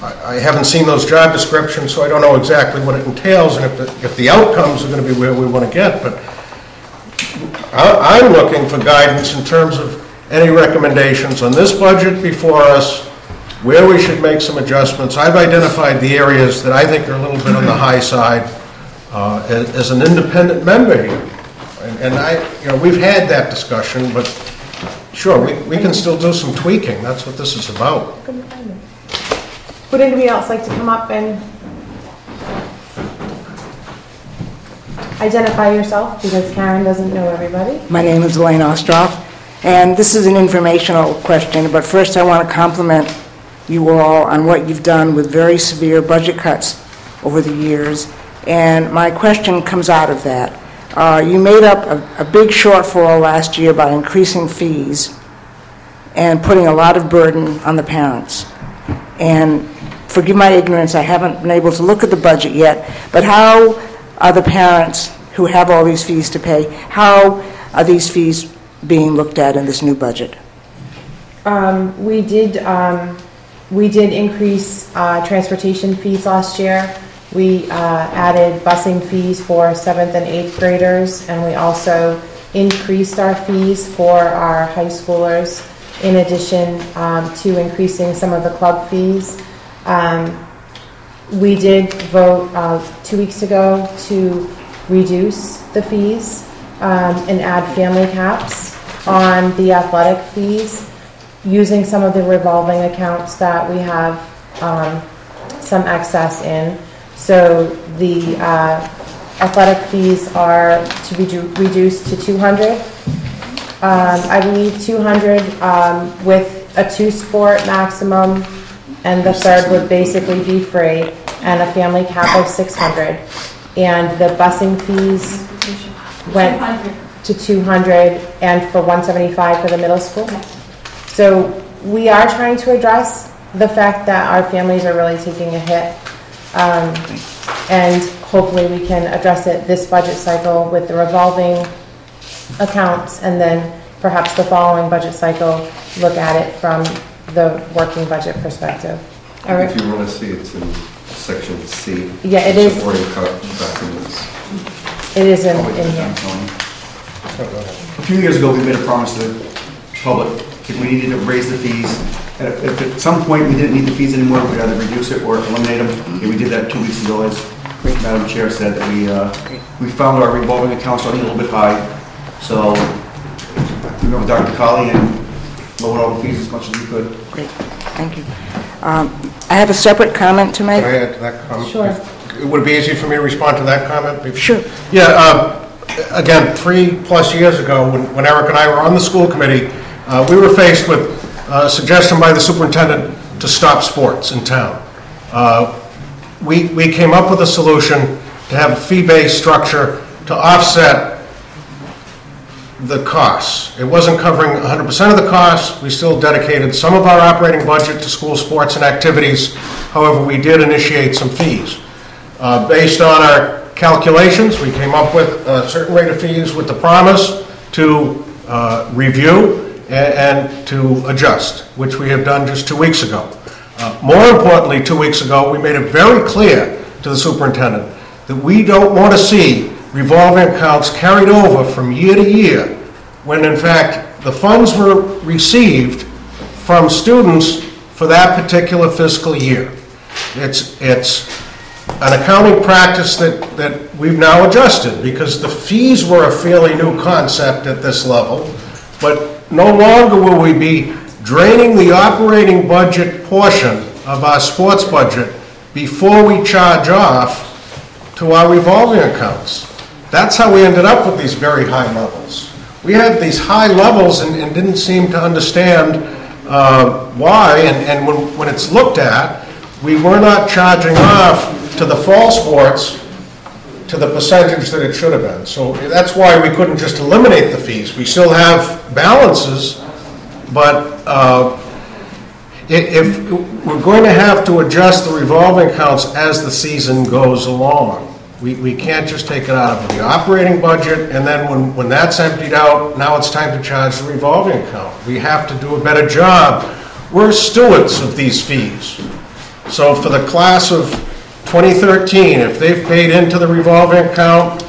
I haven't seen those job descriptions, so I don't know exactly what it entails and if the outcomes are going to be where we want to get. But I'm looking for guidance in terms of any recommendations on this budget before us, where we should make some adjustments. I've identified the areas that I think are a little bit on the high side as an independent member here. And we've had that discussion, but sure, we can still do some tweaking. That's what this is about. Would anybody else like to come up and identify yourself, because Karen doesn't know everybody? My name is Elaine Ostroff, and this is an informational question, but first I want to compliment you all on what you've done with very severe budget cuts over the years, and my question comes out of that. You made up a big shortfall last year by increasing fees and putting a lot of burden on the parents. And forgive my ignorance, I haven't been able to look at the budget yet, but how are the parents who have all these fees to pay, how are these fees being looked at in this new budget? We did increase transportation fees last year. We added busing fees for 7th and 8th graders, and we also increased our fees for our high schoolers, in addition to increasing some of the club fees. We did vote 2 weeks ago to reduce the fees and add family caps on the athletic fees, using some of the revolving accounts that we have some excess in. So the athletic fees are to be reduced to $200. I believe $200 with a 2-sport maximum, and the third would basically be free, and a family cap of $600. And the busing fees went to $200 and for $175 for the middle school. So we are trying to address the fact that our families are really taking a hit. And hopefully we can address it this budget cycle with the revolving accounts, and then perhaps the following budget cycle look at it from the working budget perspective. Eric? If you want to see, it's in section C. Yeah, it is. Supporting documents. It is in here. A few years ago, we made a promise to the public if we needed to raise the fees. If at some point we didn't need the fees anymore, we'd either reduce it or eliminate them. And we did that 2 weeks ago, as Madam Chair said, that we found our revolving accounts running a little bit high. So we went with Dr. Colley and lowered all the fees as much as we could. Great, thank you. I have a separate comment to make. Can I add to that comment? Sure. Would it be easy for me to respond to that comment? Sure. Yeah, again, 3+ years ago, when Eric and I were on the school committee, we were faced with a suggestion by the superintendent to stop sports in town. We came up with a solution to have a fee-based structure to offset the costs. It wasn't covering 100% of the costs. We still dedicated some of our operating budget to school sports and activities. However, we did initiate some fees. Based on our calculations, we came up with a certain rate of fees with the promise to review and to adjust, which we have done just 2 weeks ago. More importantly, 2 weeks ago, we made it very clear to the superintendent that we don't want to see revolving accounts carried over from year to year when, in fact, the funds were received from students for that particular fiscal year. It's an accounting practice that we've now adjusted, because the fees were a fairly new concept at this level, but no longer will we be draining the operating budget portion of our sports budget before we charge off to our revolving accounts. That's how we ended up with these very high levels. We had these high levels and didn't seem to understand why, and when it's looked at, we were not charging off to the fall sports to the percentage that it should have been. So that's why we couldn't just eliminate the fees. We still have balances, but if we're going to have to adjust the revolving accounts as the season goes along. We can't just take it out of the operating budget, and then when that's emptied out, now it's time to charge the revolving account. We have to do a better job. We're stewards of these fees. So for the class of 2013, if they've paid into the revolving account,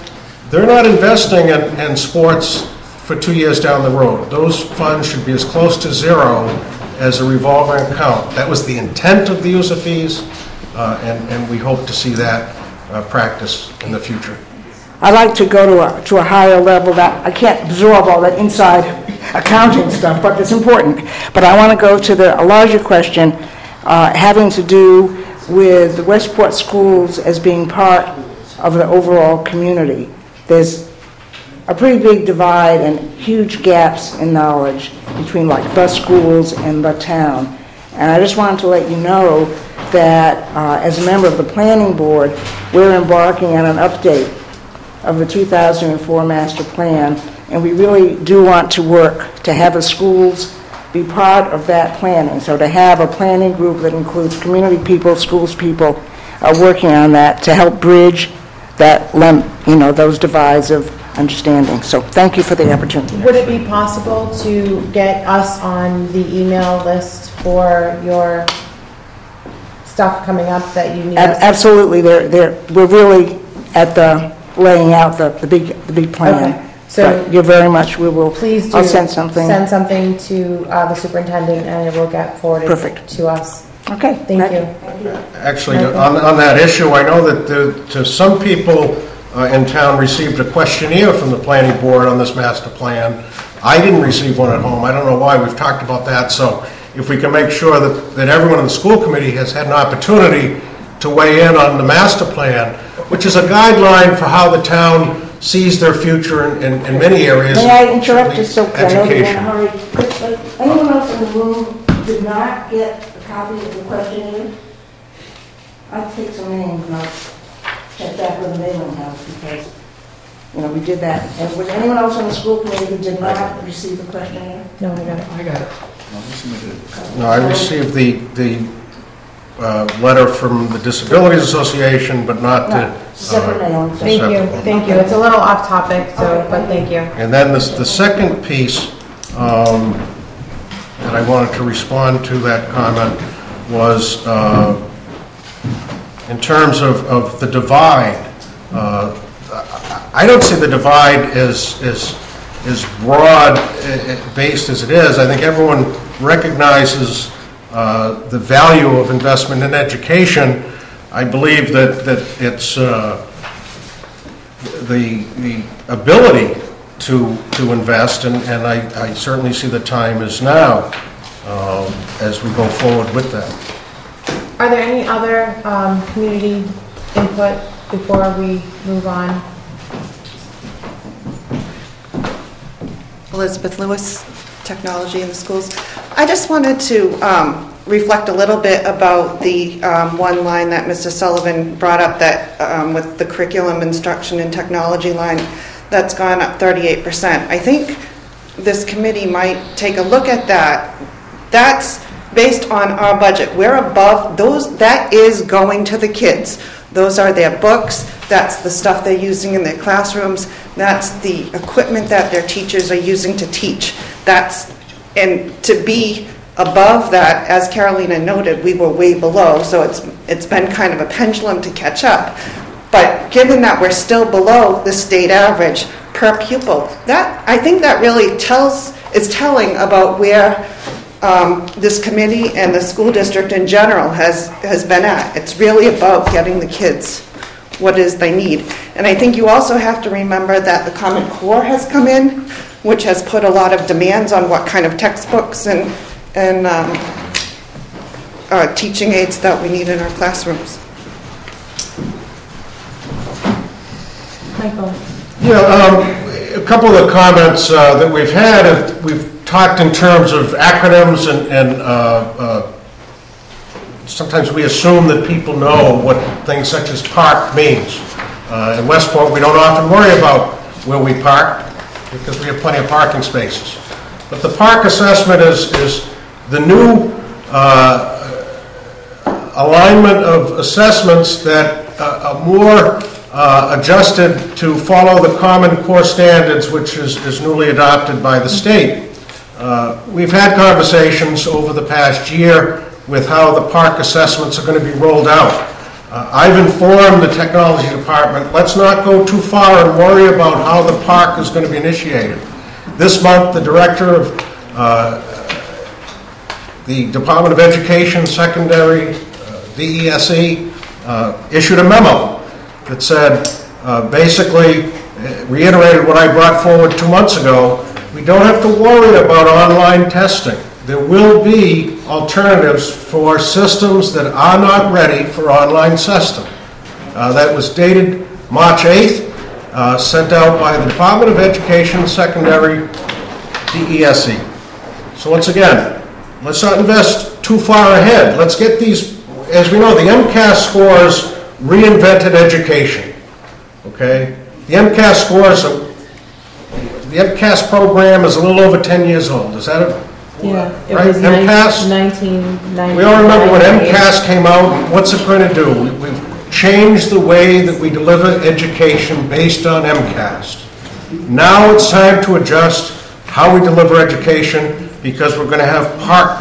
they're not investing in sports for 2 years down the road. Those funds should be as close to zero as a revolving account. That was the intent of the user fees, and we hope to see that practice in the future. I'd like to go to a higher level. That I can't absorb all that inside accounting stuff, but it's important. But I want to go to a larger question having to do with the Westport schools as being part of the overall community. There's a pretty big divide and huge gaps in knowledge between like the schools and the town. And I just wanted to let you know that as a member of the planning board, we're embarking on an update of the 2004 master plan, and we really do want to work to have the schools be part of that planning. So to have a planning group that includes community people, schools people, working on that to help bridge that, those divides of understanding. So thank you for the opportunity. Would it be possible to get us on the email list for your stuff coming up that you need? Absolutely. We're really at the laying out the big plan. Okay. So but you're very much. We will. Please do. I'll send something. Send something to the superintendent, and it will get forwarded to us. Okay. Thank you. Actually, on that issue, I know that to some people in town received a questionnaire from the planning board on this master plan. I didn't receive one at home. I don't know why. We've talked about that. So if we can make sure that everyone in the school committee has had an opportunity to weigh in on the master plan, which is a guideline for how the town sees their future in many areas. May I interrupt just so I know you're in a education. hurry quickly? Anyone else in the room did not get a copy of the questionnaire? I'll take some names and I'll check that with the mailing house because, we did that. And was anyone else on the school committee who did not receive the questionnaire? No, I got it. No, I received the letter from the Disabilities Association, but not the... Separate mailing. Thank you. It's a little off topic, but thank you. And then the second piece that I wanted to respond to that comment was in terms of the divide. I don't see the divide as broad based as it is. I think everyone recognizes the value of investment in education. I believe that it's the ability to invest, and I certainly see the time is now as we go forward with that. Are there any other community input before we move on? Elizabeth Lewis, Technology in the Schools. I just wanted to reflect a little bit about the one line that Mr. Sullivan brought up, that with the curriculum instruction and technology line that's gone up 38%. I think this committee might take a look at that. That's based on our budget. We're above those. That is going to the kids. Those are their books. That's the stuff they're using in their classrooms. That's the equipment that their teachers are using to teach. And to be above that, as Carolina noted, we were way below, so it's been kind of a pendulum to catch up. But given that we're still below the state average per pupil, I think that really is telling about where this committee and the school district in general has been at. It's really about getting the kids what it is they need. And I think you also have to remember that the Common Core has come in, which has put a lot of demands on what kind of textbooks and teaching aids that we need in our classrooms. Michael. Yeah, a couple of the comments that we've had, we've talked in terms of acronyms and sometimes we assume that people know what things such as park means. In Westport, we don't often worry about where we park because we have plenty of parking spaces. But the park assessment is the new alignment of assessments that are more adjusted to follow the Common Core standards, which is newly adopted by the state. We've had conversations over the past year with how the park assessments are going to be rolled out. I've informed the technology department, let's not go too far and worry about how the park is going to be initiated. This month, the director of the Department of Education, Secondary, DESE, issued a memo that said, basically, reiterated what I brought forward 2 months ago. We don't have to worry about online testing. There will be alternatives for systems that are not ready for online testing. That was dated March 8th, sent out by the Department of Education, Secondary, DESE. So once again, let's not invest too far ahead. Let's get these, as we know, the MCAS scores reinvented education. Okay? The MCAS scores, the MCAS program is a little over 10 years old. Is that it? Yeah, it right? was MCAS? 1990. We all remember when MCAS came out, what's it going to do? We've changed the way that we deliver education based on MCAS. Now it's time to adjust how we deliver education because we're going to have park,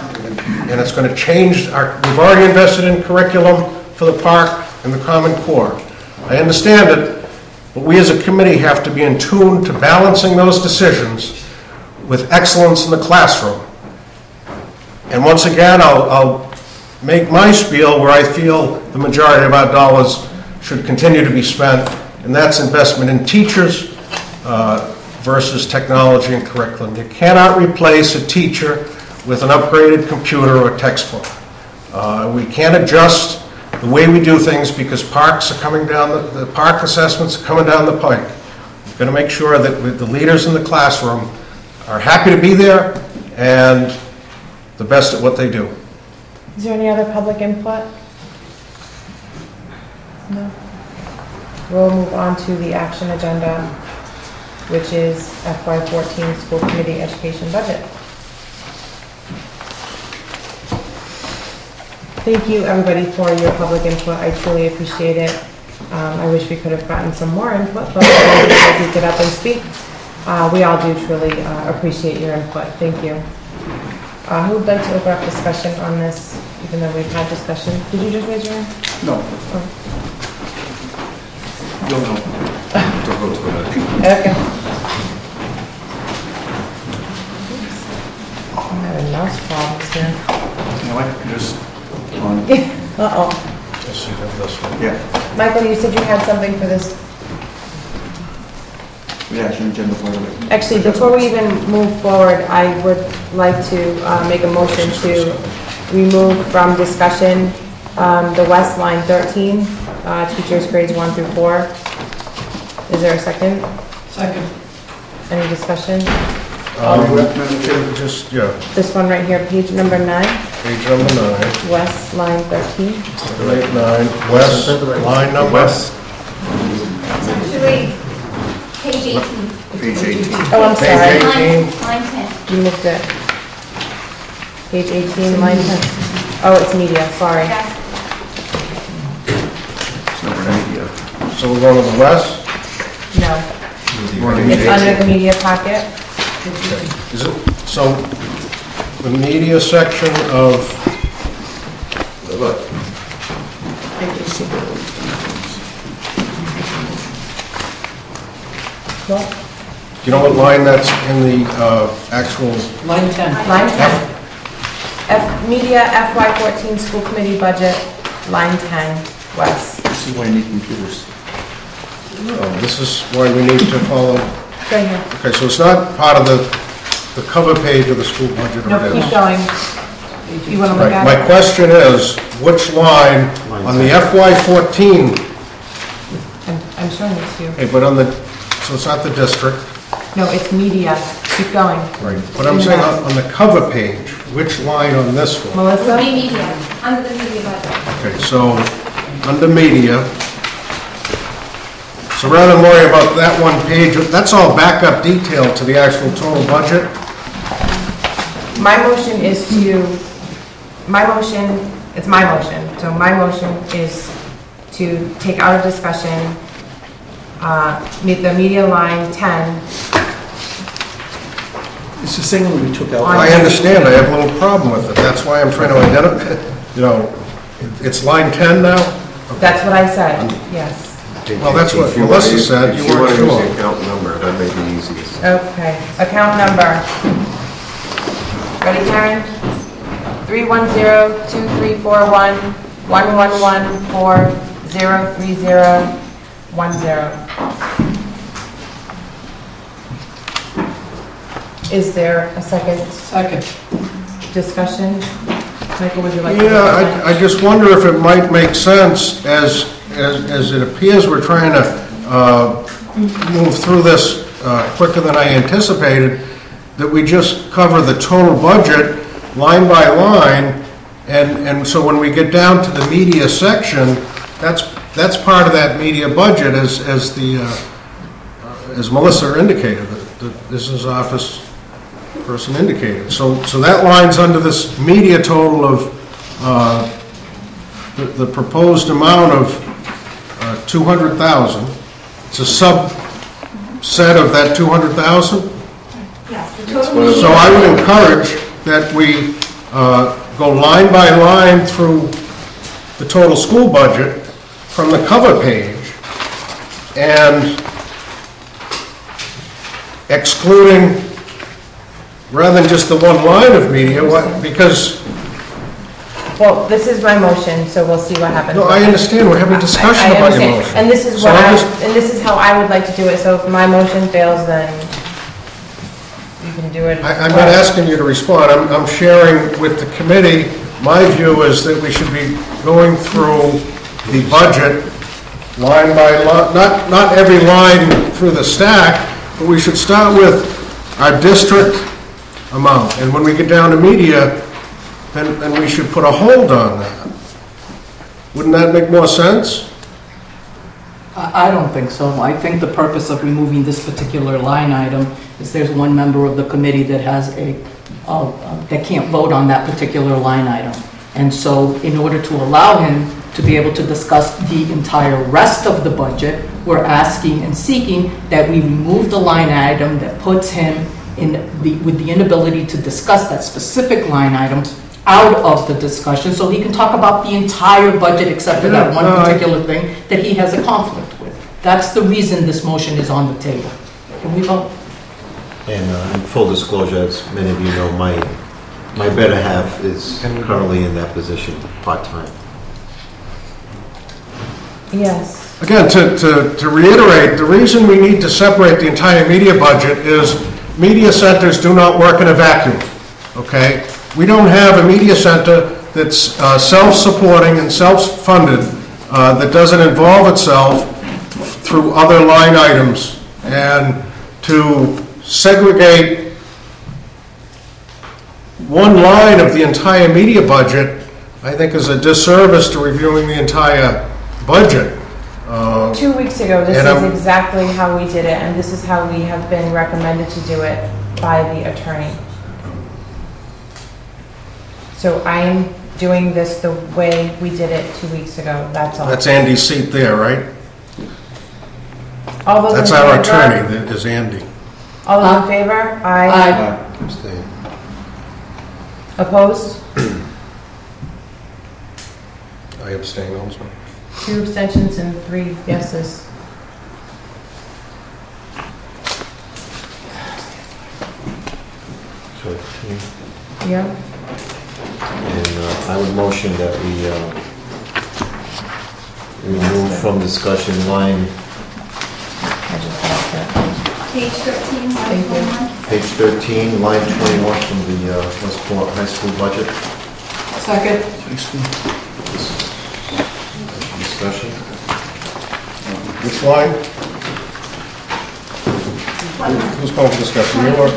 and it's going to change our, we've already invested in curriculum for the park and the Common Core. I understand it, but we as a committee have to be in tune to balancing those decisions with excellence in the classroom. And once again, I'll make my spiel where I feel the majority of our dollars should continue to be spent, and that's investment in teachers versus technology and curriculum. You cannot replace a teacher with an upgraded computer or a textbook. We can't adjust the way we do things because parks are coming down, the park assessments are coming down the pike. We're going to make sure that the leaders in the classroom are happy to be there and the best at what they do. Is there any other public input? No. We'll move on to the action agenda, which is FY14 School Committee Education Budget. Thank you, everybody, for your public input. I truly appreciate it. I wish we could have gotten some more input, but I did get up and speak. We all do truly appreciate your input. Thank you. Who would like to open up discussion on this, even though we've had discussion? Did you just raise your hand? No. Oh. You'll know. Don't go to the Okay. I'm having mouse problems here. You know, I could just on. Uh-oh. Let's see this one. Yeah. Michael, you said you had something for this. The action agenda for it. Actually, before we even move forward, I would like to make a motion to remove from discussion the West line 13, teachers grades 1 through 4. Is there a second? Second. Any discussion? Just, yeah, This one right here, page number 9, page number 9, West line 13. 9, West, line number. West. Actually, page 18. Page 18. Oh, I'm sorry. Page 18. Line 10. You moved it. Page 18, line 10. Oh, it's media, sorry. Yeah. It's number 90. So we're going to the west? No. It's under the media packet. Is it, so the media section of, look, do you know what line that's in the actual? Line 10. Line 10. Media FY14 School Committee Budget, line 10, West. This is why you need computers. This is why we need to follow. Right here. Okay, so it's not part of the cover page of the school budget, or No, it keep is? going. You want to look Right, at my it? question is, which line on the FY14, I'm showing it to you. okay, but on the, so it's not the district, No, it's media. Keep going. right? But I'm saying on the cover page, which line on this one? Melissa? Would be media, under the media budget. Okay, so under media, so rather than worry about that one page, that's all backup detail to the actual total budget. My motion is to, it's my motion. So my motion is to take out of discussion the media line 10. It's the same one we took out. I understand, I have a little problem with it, that's why I'm trying to identify. you know, it's line 10 now? That's what I said, yes. Well, that's what If you Melissa wanna- said, you If you want weren't to use sure. the account number, that may be easiest. Okay, account number. Ready, Karen? 310-234-111-403010. Is there a second Second. discussion? Michael, would you like to? Yeah, I just wonder if it might make sense, as it appears we're trying to move through this quicker than I anticipated, that we just cover the total budget line by line, and so when we get down to the media section, that's part of that media budget, as Melissa indicated, the business office person indicated. So that line's under this media total of the proposed amount of 200,000. It's a subset of that 200,000. Yes, the total. So I would encourage that we go line by line through the total school budget from the cover page, and excluding, rather than just the one line of media, because... Well, this is my motion, so we'll see what happens. No, I understand, we're having a discussion about your understand. motion. And this is So and this is how I would like to do it, so if my motion fails, then you can do it. I'm not asking you to respond, I'm sharing with the committee, my view is that we should be going through the budget line by line, not every line through the stack, but we should start with our district amount, and when we get down to media, then we should put a hold on that. Wouldn't that make more sense? I don't think so. I think the purpose of removing this particular line item is there's one member of the committee that has that can't vote on that particular line item. And so in order to allow him to be able to discuss the entire rest of the budget, we're asking and seeking that we remove the line item that puts him with the inability to discuss that specific line item out of the discussion, so he can talk about the entire budget except for that one particular thing that he has a conflict with. That's the reason this motion is on the table. Can we vote? And in full disclosure, as many of you know, my better half is currently in that position, part-time. Yes. Again, to reiterate, the reason we need to separate the entire media budget is media centers do not work in a vacuum, okay? We don't have a media center that's self-supporting and self-funded, that doesn't involve itself through other line items. And to segregate one line of the entire media budget, I think is a disservice to reviewing the entire budget. 2 weeks ago, this is exactly how we did it, and this is how we have been recommended to do it by the attorney. So I'm doing this the way we did it 2 weeks ago, that's all. That's Andy's seat there, right? All those That's in our favor? attorney, that is Andy. All those in favor? Aye. Abstain. Opposed? I abstain also. 2 abstentions and 3 yeses. So, Yeah. and I would motion that we remove from discussion line I just lost it. Page 13, line Thank you. 21. page 13, line 21 from the Westport High School budget. Second. Discussion. Which line? Who's calling for discussion, you or?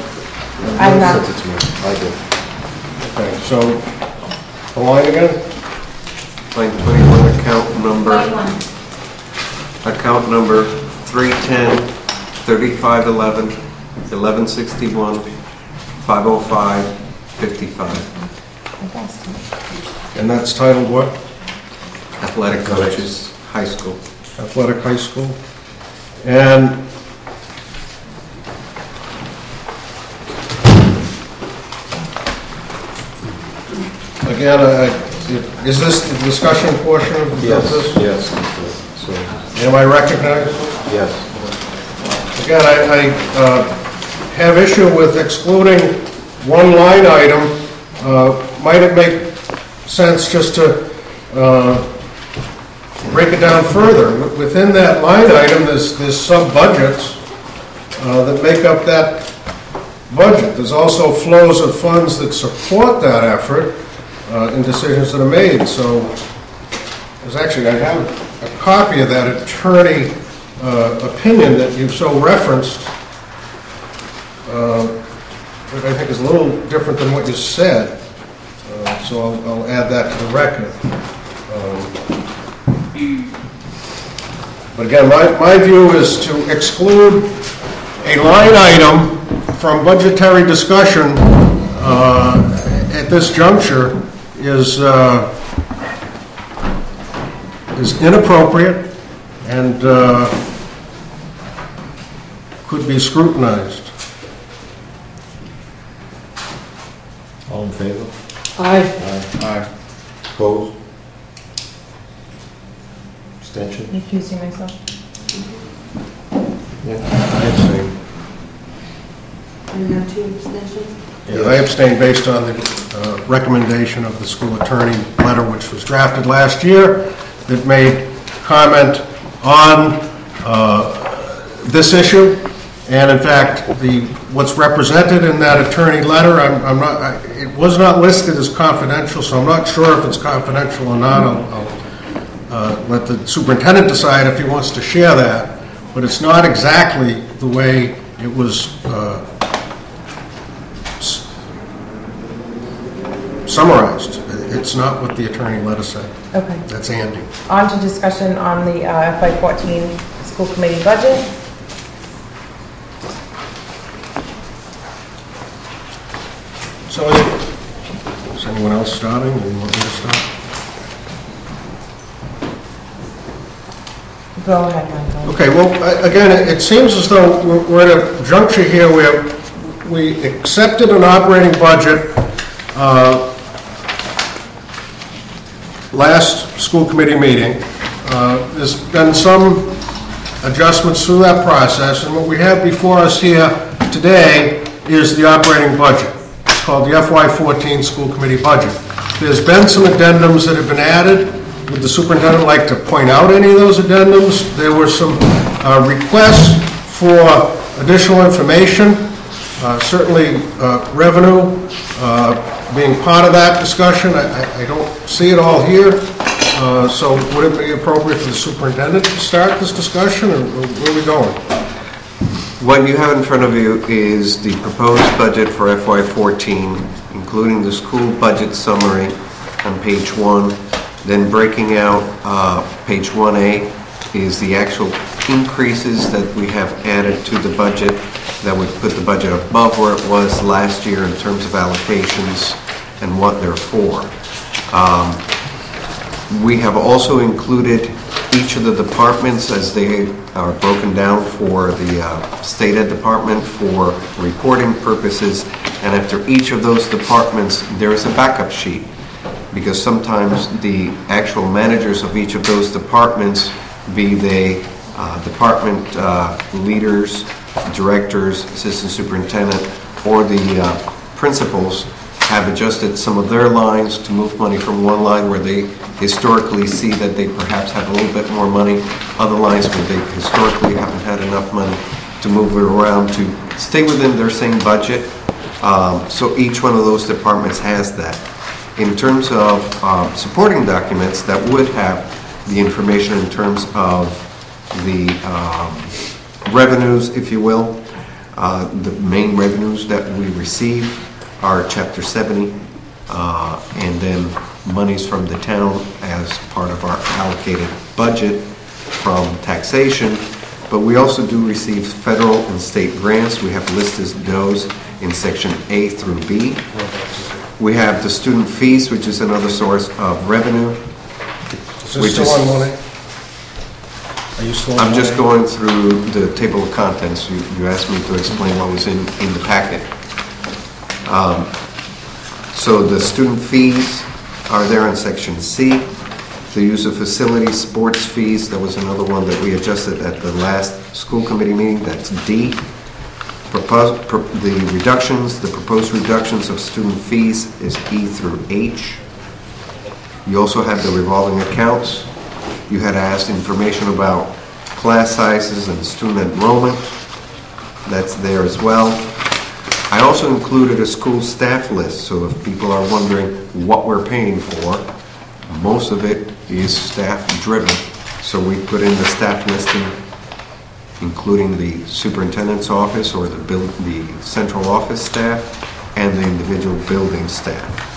I'm not. Sent it to me. I did. Okay, so, the line again? Line 21, account number 310, 3511, 1161, 505, 55. And that's titled what? Athletic coaches, high school. Athletic high school. And again, Is this the discussion portion of this? Yes. So, Am I recognized? yes. Again, I have issue with excluding one line item. Might it make sense just to break it down further? Within that line item, there's sub-budgets that make up that budget. There's also flows of funds that support that effort in decisions that are made. So there's actually, I have a copy of that attorney opinion that you've so referenced, that I think is a little different than what you said. So I'll add that to the record. But again, my view is to exclude a line item from budgetary discussion at this juncture is inappropriate and could be scrutinized. All in favor? Aye. Aye. Opposed? Abstention? Recusing myself. I abstain. You have 2 abstentions? Yeah, I abstain based on the recommendation of the school attorney letter, which was drafted last year, that made comment on this issue. And in fact, what's represented in that attorney letter, it was not listed as confidential, so I'm not sure if it's confidential or not. I'll let the superintendent decide if he wants to share that. But it's not exactly the way it was summarized. It's not what the attorney letter said. Okay. That's Andy. On to discussion on the FY14 school committee budget. So is anyone else starting? Or you want me to start? Go ahead, Michael. Okay, well, again, it seems as though we're at a juncture here where we accepted an operating budget last school committee meeting. There's been some adjustments through that process, and what we have before us here today is the operating budget. It's called the FY14 school committee budget. There's been some addendums that have been added. Would the superintendent like to point out any of those addendums? There were some requests for additional information, certainly revenue being part of that discussion. I don't see it all here. So would it be appropriate for the superintendent to start this discussion, or where are we going? What you have in front of you is the proposed budget for FY14, including the school budget summary on page 1. Then breaking out page 1A is the actual increases that we have added to the budget that would put the budget above where it was last year in terms of allocations and what they're for. We have also included each of the departments as they are broken down for the state ed department for reporting purposes, and after each of those departments there is a backup sheet, because sometimes the actual managers of each of those departments, be they department leaders, directors, assistant superintendent, or the principals, have adjusted some of their lines to move money from one line where they historically see that they perhaps have a little bit more money, other lines where they historically haven't had enough money to move it around to stay within their same budget. So each one of those departments has that. In terms of supporting documents that would have the information in terms of the revenues, if you will, the main revenues that we receive are Chapter 70, and then monies from the town as part of our allocated budget from taxation. But we also do receive federal and state grants. We have listed those in section A through B. We have the student fees, which is another source of revenue. Is this still on 1A? Are you still on I'm just 1A? going through the table of contents. You asked me to explain what was in the packet. So the student fees, are there in section C. The use of facilities, sports fees, that was another one that we adjusted at the last school committee meeting, that's D. The proposed reductions of student fees is E through H. You also have the revolving accounts. You had asked information about class sizes and student enrollment. That's there as well. I also included a school staff list, so if people are wondering what we're paying for, most of it is staff driven. So we put in the staff listing, including the superintendent's office or the central office staff and the individual building staff.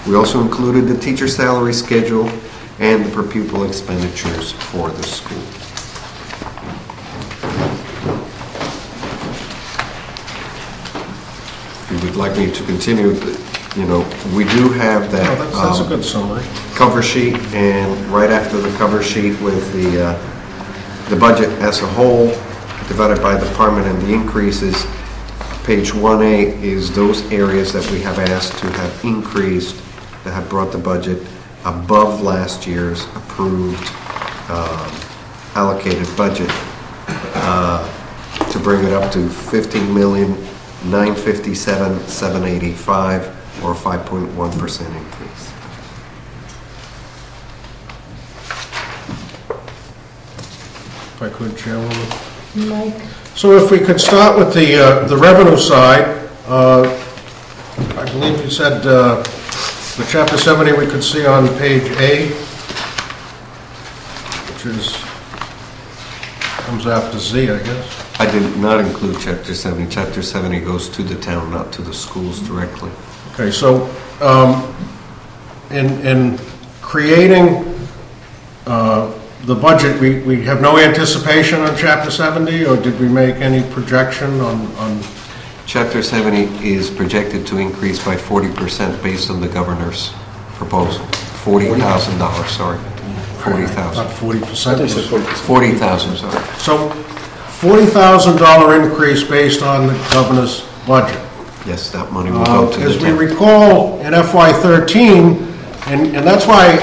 We also included the teacher salary schedule and the per pupil expenditures for the school. If you would like me to continue, we do have that That's a good summary. cover sheet, and right after the cover sheet with the budget as a whole, divided by department and the increases, page 1A is those areas that we have asked to have increased, that have brought the budget above last year's approved allocated budget to bring it up to $15,957,785, or 5.1% increase. If I could, Chairwoman. Mike? So if we could start with the revenue side, I believe you said the Chapter 70 we could see on page A, which comes after Z, I guess. I did not include Chapter 70. Chapter 70 goes to the town, not to the schools directly. Okay, so in creating the budget, we have no anticipation on Chapter 70, or did we make any projection on Chapter 70 is projected to increase by 40% based on the governor's proposal. $40,000, sorry. 40,000. Not 40%? 40,000, sorry. So $40,000 increase based on the governor's budget. Yes, that money will go to the As we town. recall in FY13, and that's why,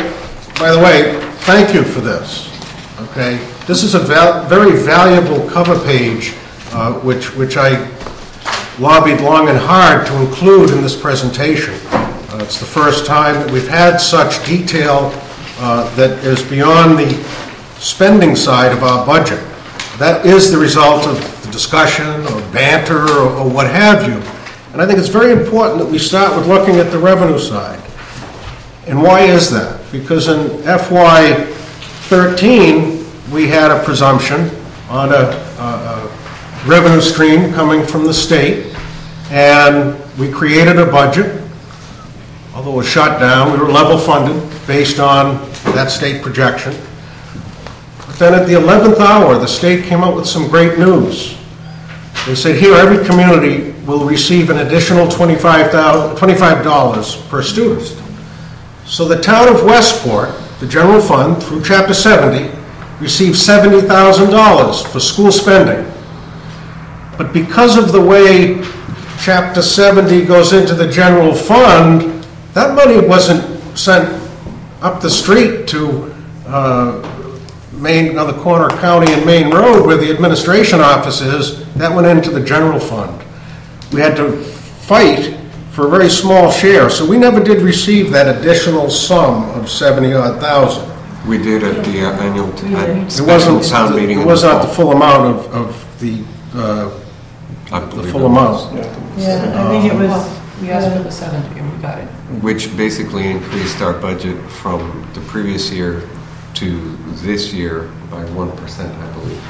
by the way, thank you for this, okay? This is a very valuable cover page, which I lobbied long and hard to include in this presentation. It's the first time that we've had such detail that is beyond the spending side of our budget. That is the result of the discussion or banter or what have you. And I think it's very important that we start with looking at the revenue side. And why is that? Because in FY13, we had a presumption on a revenue stream coming from the state, and we created a budget. Although it was shut down, we were level funded based on that state projection. But then at the 11th hour, the state came out with some great news. They said, here, every community will receive an additional $25 per student. So the town of Westport, the general fund, through Chapter 70, received $70,000 for school spending. But because of the way Chapter 70 goes into the general fund, that money wasn't sent up the street to on the corner of County and Main Road where the administration office is. That went into the general fund. We had to fight for a very small share, so we never did receive that additional sum of $70,000. We did at the annual It wasn't town meeting. It was not the full amount of the full amount. Yeah, I think it was, We asked for the 70 and we got it. Which basically increased our budget from the previous year to this year by 1%, I believe.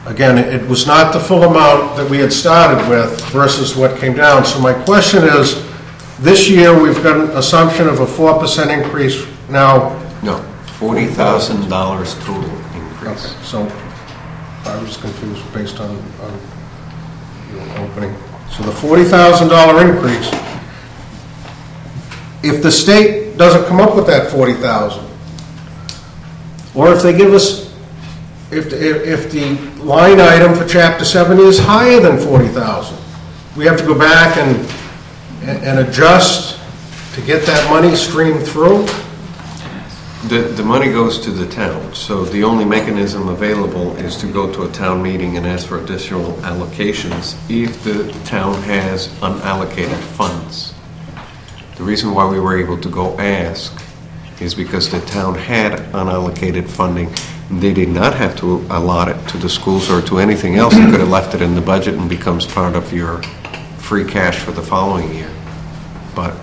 Again, it was not the full amount that we had started with versus what came down. So my question is, this year we've got an assumption of a 4% increase now. No, $40,000 total increase. Okay, so I was confused based on your opening. So the $40,000 increase, if the state doesn't come up with that $40,000, or if they give us, if the line item for Chapter 70 is higher than $40,000, we have to go back and and adjust to get that money streamed through? The money goes to the town, so the only mechanism available is to go to a town meeting and ask for additional allocations if the town has unallocated funds. The reason why we were able to go ask is because the town had unallocated funding. They did not have to allot it to the schools or to anything else. They could have left it in the budget and becomes part of your free cash for the following year. But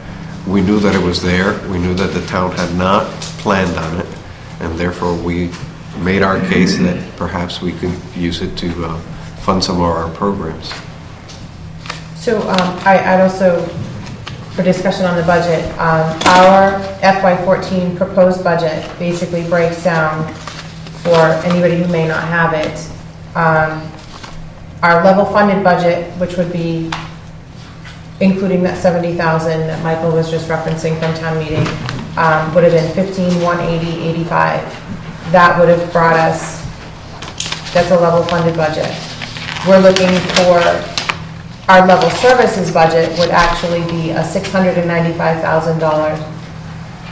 we knew that it was there. We knew that the town had not planned on it, and therefore we made our case that perhaps we could use it to fund some of our programs. So I'd also, for discussion on the budget, our FY14 proposed budget basically breaks down, for anybody who may not have it, our level funded budget, which would be including that 70,000 that Michael was just referencing from town meeting, would have been 15,180.85. That would have brought us, that's a level funded budget. We're looking for, our level services budget would actually be a $695,000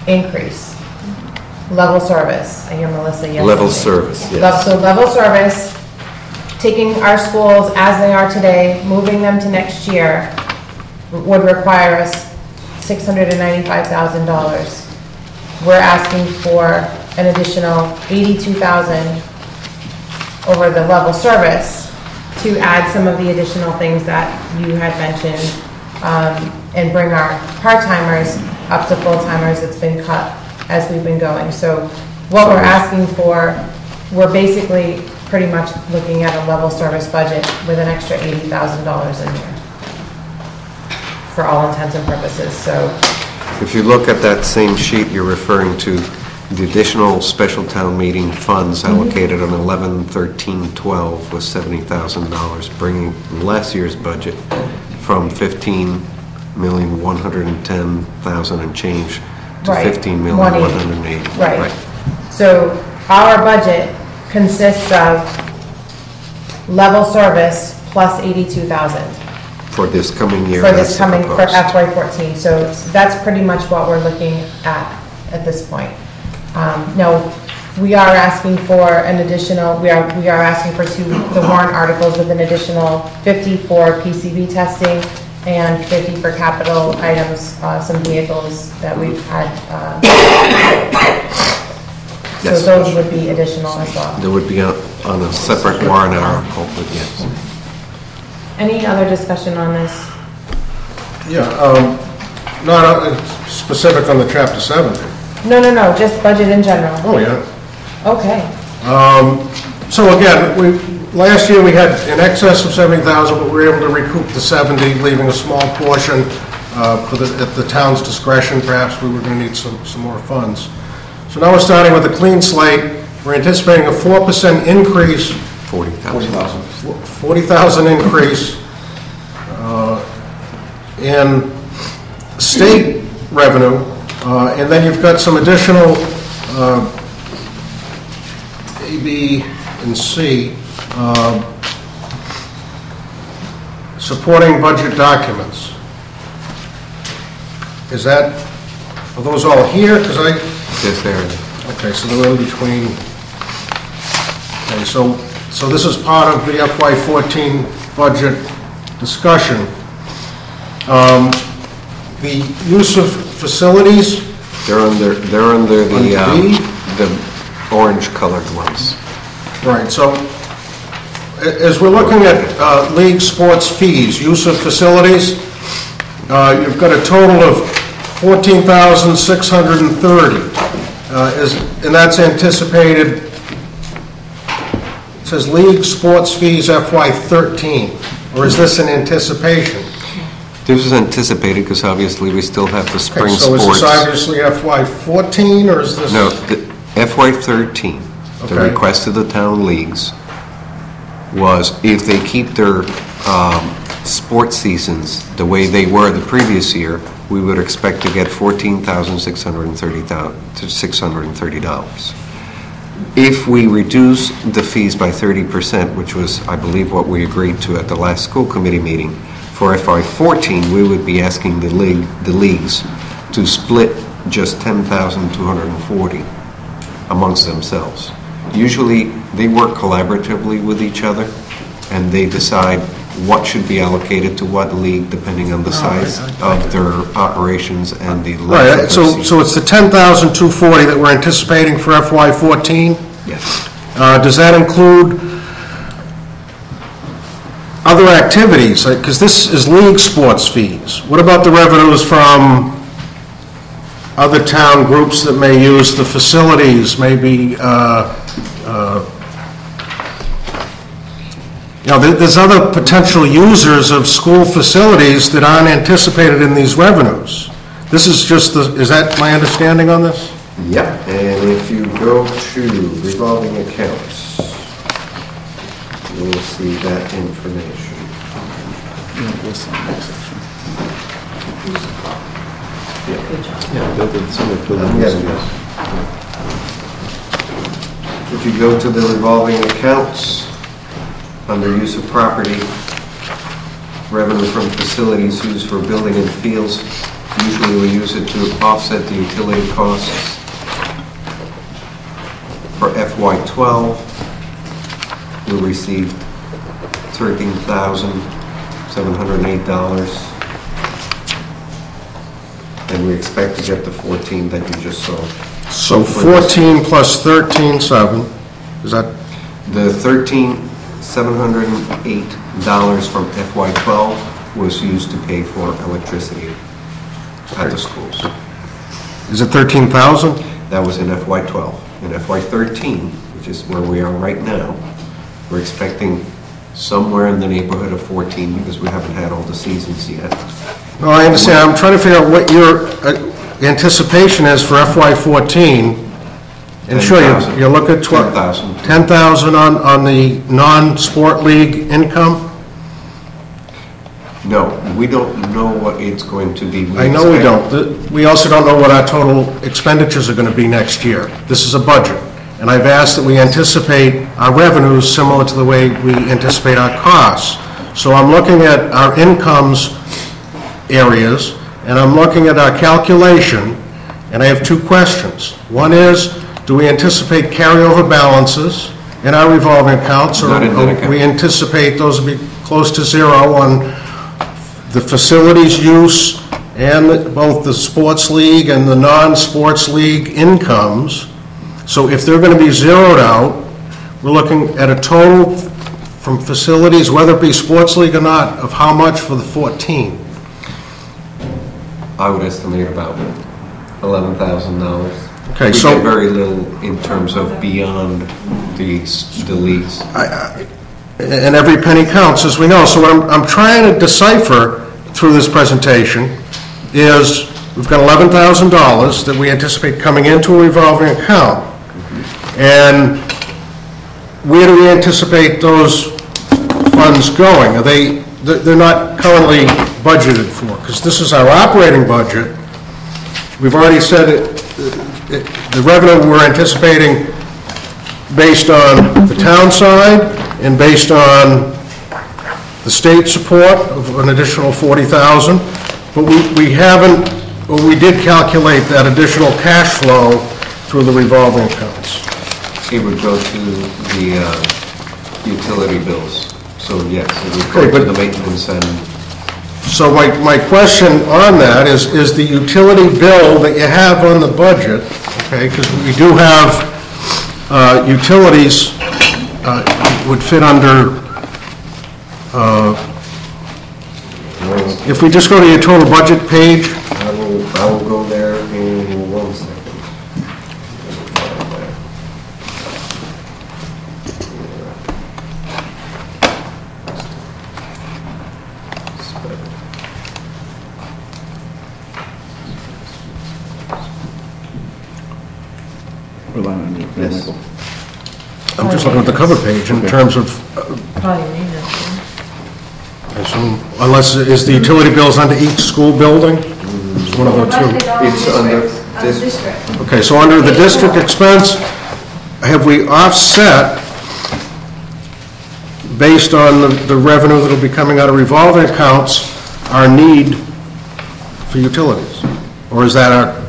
increase. Level service, I hear Melissa, yes. Level service, yes. So level service, taking our schools as they are today, moving them to next year, would require us $695,000. We're asking for an additional $82,000 over the level service to add some of the additional things that you had mentioned, and bring our part-timers up to full-timers. It's been cut as we've been going. So what we're asking for, we're basically pretty much looking at a level service budget with an extra $80,000 in here, for all intents and purposes. So If you look at that same sheet, you're referring to the additional special town meeting funds allocated on 11/13/12 was $70,000, bringing last year's budget from $15,110,000 and change to Right. $15,180,000. Right. So our budget consists of level service plus $82,000. For this coming year. For this that's coming, for proposed. FY14. So that's pretty much what we're looking at this point. Now, we are asking for an additional, we are asking for the warrant articles with an additional 50 for PCB testing and 50 for capital items, some vehicles that we've had. So Yes. those would be additional as well. There would be on a separate warrant article, but yes. Any other discussion on this? Yeah, not specific on the Chapter 7. No, just budget in general. Oh, yeah. Okay. So again, last year we had in excess of 70,000, but we were able to recoup the 70, leaving a small portion at the town's discretion. Perhaps we were going to need some more funds. So now we're starting with a clean slate. We're anticipating a 4% increase. 40,000. 40,000 increase in state revenue, and then you've got some additional A, B, and C supporting budget documents. Are those all here? Because Yes, there. okay, so they're in between. Okay, so this is part of the FY14 budget discussion. The use of facilities. They're under the orange colored ones. Right, so as we're looking at league sports fees, use of facilities, you've got a total of $14,630, and that's anticipated. It says league sports fees FY13, or is this an anticipation? This is anticipated because obviously we still have the spring Okay, so sports. is this obviously FY14, or is this? No, the FY13, the Okay. request of the town leagues was if they keep their sports seasons the way they were the previous year, we would expect to get $14,630. If we reduce the fees by 30%, which was, I believe, what we agreed to at the last school committee meeting, For FY14, we would be asking the leagues to split just $10,240 amongst themselves. Usually, they work collaboratively with each other, and they decide what should be allocated to what league, depending on the size of their operations and the length of Right, so it's the $10,240 that we're anticipating for FY14? Yes. Does that include other activities? Because this is league sports fees. What about the revenues from other town groups that may use the facilities, maybe, there's other potential users of school facilities that aren't anticipated in these revenues. This is just is that my understanding on this? Yep, and if you go to revolving accounts, you will see that information. If you go to the revolving accounts, under use of property, revenue from facilities used for building and fields, usually we use it to offset the utility costs. For FY12, we received $13,708, and we expect to get the 14 that you just saw. So 14 plus 13.7, is that? The $13,708 from FY12 was used to pay for electricity at the schools. Is it 13,000? That was in FY12. In FY13, which is where we are right now, we're expecting somewhere in the neighborhood of 14 because we haven't had all the seasons yet. No, I understand. I'm trying to figure out what your anticipation is for FY14. And sure, you look at 10,000. 10,000 on the non-sport league income? No, we don't know what it's going to be. I know we don't. We also don't know what our total expenditures are going to be next year. This is a budget. And I've asked that we anticipate our revenues similar to the way we anticipate our costs. So I'm looking at our incomes areas, and I'm looking at our calculation, and I have two questions. One is, do we anticipate carryover balances in our revolving accounts, or we anticipate those will be close to zero on the facilities use and both the sports league and the non-sports league incomes? So if they're going to be zeroed out, we're looking at a total from facilities, whether it be sports league or not, of how much for the 14? I would estimate about $11,000. Okay, we so get very little in terms of beyond the leagues. And every penny counts, as we know. So what I'm trying to decipher through this presentation is we've got $11,000 that we anticipate coming into a revolving account. And where do we anticipate those funds going? They're not currently budgeted for, because this is our operating budget. We've already said the revenue we're anticipating based on the town side and based on the state support of an additional $40,000, but we haven't, or we did calculate that additional cash flow through the revolving accounts. It would go to the utility bills. So yes, it would go to the maintenance and... So my question on that is the utility bill that you have on the budget, okay, because we do have utilities would fit under, if we just go to your total budget page. I will go there in 1 second. Yes. I'm just looking at the cover page in terms of, I assume, unless, is the utility bills under each school building? It's one of the two. It's under this. Okay, so under the district expense, have we offset based on the revenue that'll be coming out of revolving accounts, our need for utilities? Or is that our...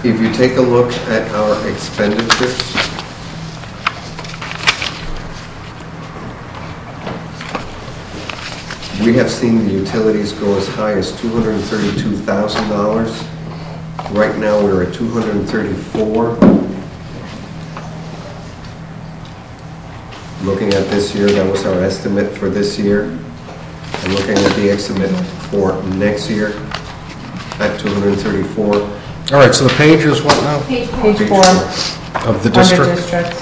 If you take a look at our expenditures, we have seen the utilities go as high as $232,000. Right now, we're at $234,000. Looking at this year, that was our estimate for this year. And looking at the estimate for next year at $234,000. All right, so the page is what now? Page 4 of the district. Under districts.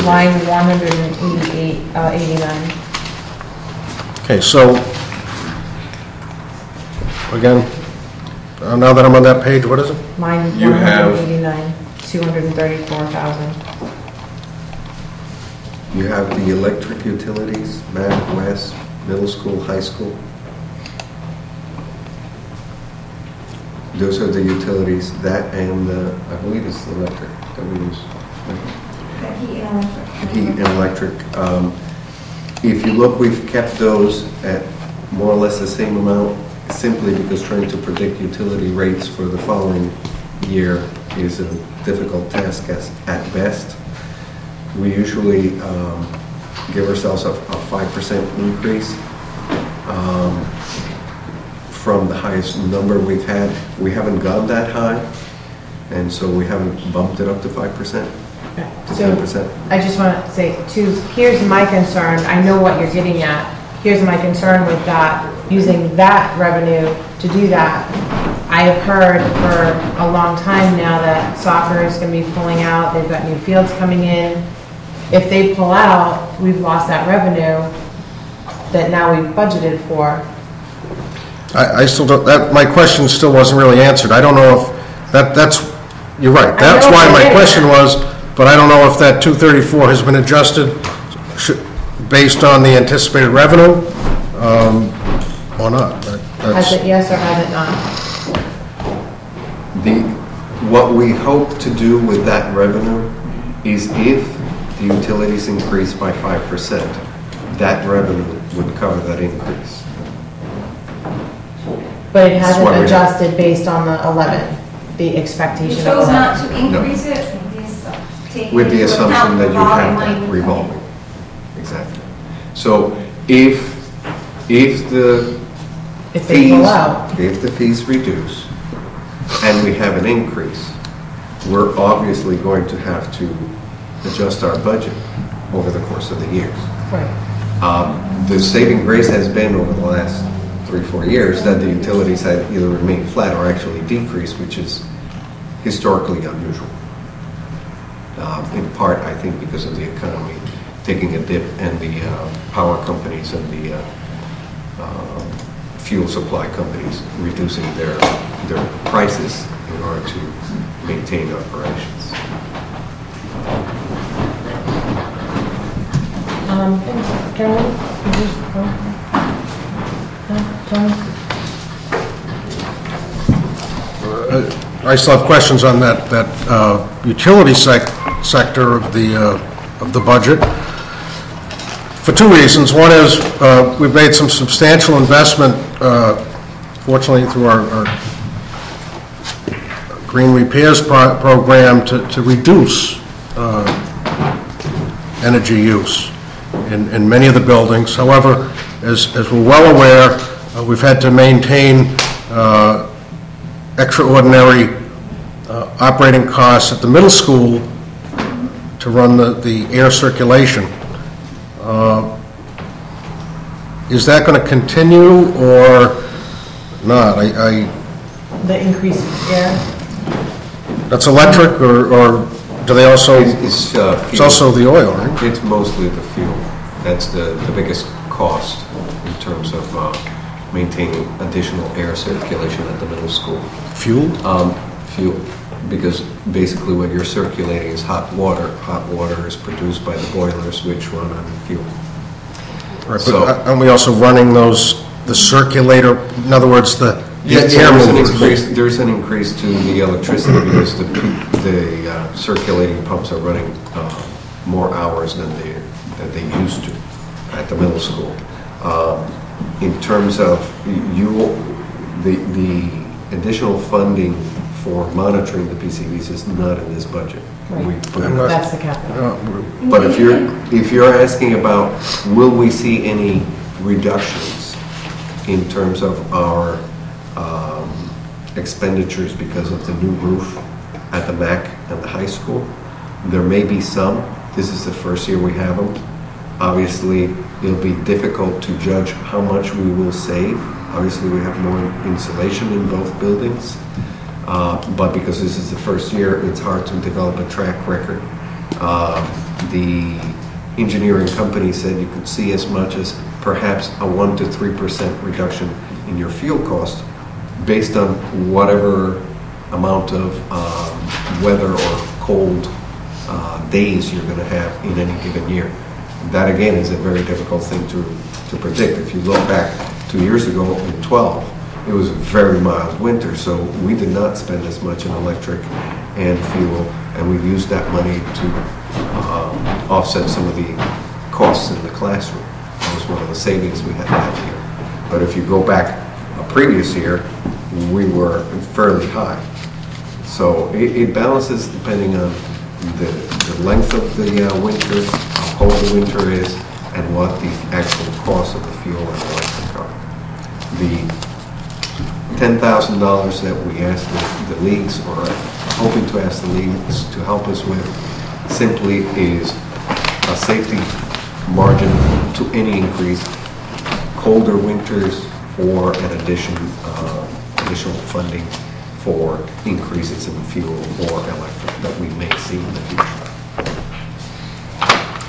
Line 189. Okay, so again, now that I'm on that page, what is it? Line You have- 189, 234,000. You have the electric utilities, Mac, West, middle school, high school. Those are the utilities, that and I believe it's the electric that we use. Heat and electric. Heat and electric. If you look, we've kept those at more or less the same amount, simply because trying to predict utility rates for the following year is a difficult task at best. We usually give ourselves a 5% increase from the highest number we've had. We haven't gone that high, and so we haven't bumped it up to 5%. To So 10%. I just want to say, too, here's my concern. I know what you're getting at. Here's my concern with that, using that revenue to do that. I have heard for a long time now that soccer is going to be pulling out. They've got new fields coming in. If they pull out, we've lost that revenue that now we've budgeted for. I still don't, my question still wasn't really answered. I don't know if, that's, you're right. That's why my question was, but I don't know if that 234 has been adjusted based on the anticipated revenue or not. Has it yes or has it not? What we hope to do with that revenue is if the utilities increase by 5%, that revenue would cover that increase. But it hasn't adjusted based on the 11, the expectation You of chose 11. not to increase it With the assumption that you have that revolving. Exactly. So if the If they pull out. if the fees reduce and we have an increase, we're obviously going to have to adjust our budget over the course of the years. Right. The saving grace has been over the last 3-4 years that the utilities have either remained flat or actually decreased, which is historically unusual. In part, I think, because of the economy taking a dip and the power companies and the fuel supply companies reducing their prices in order to maintain operations. Carolyn, I still have questions on that utility sector of the budget for two reasons. One is we've made some substantial investment, fortunately through our green repairs program to reduce energy use in many of the buildings. However, as we're well aware, we've had to maintain extraordinary operating costs at the middle school to run the air circulation. Is that going to continue or not? the increased air? That's electric, or do they also? It's also the oil, right? It's mostly the fuel. That's the biggest cost in terms of maintaining additional air circulation at the middle school. Fuel? Fuel, because basically what you're circulating is hot water. Hot water is produced by the boilers, which run on fuel. Right, but aren't we also running the circulator, in other words, the Yes, there's an increase to the electricity because the circulating pumps are running more hours than they used to at the middle school. In terms of the additional funding for monitoring the PCVs is not in this budget. Right. That's the capital. But if you're asking about will we see any reductions in terms of our expenditures because of the new roof at the MAC and the high school, there may be some. This is the first year we have them. Obviously, it'll be difficult to judge how much we will save. Obviously, we have more insulation in both buildings. But because this is the first year, it's hard to develop a track record. The engineering company said you could see as much as perhaps a 1% to 3% reduction in your fuel cost based on whatever amount of weather or cold days you're going to have in any given year. That again is a very difficult thing to predict. If you look back 2 years ago in 12, it was a very mild winter, so we did not spend as much in electric and fuel, and we used that money to offset some of the costs in the classroom. That was one of the savings we had that year. But if you go back a previous year, we were fairly high. So it balances depending on the length of the winter, how cold the winter is, and what the actual cost of the fuel and electric are. The $10,000 that we asked the leagues, or hoping to ask the leagues to help us with, simply is a safety margin to any increase, colder winters, or an additional funding for increases in fuel or electric that we may see in the future.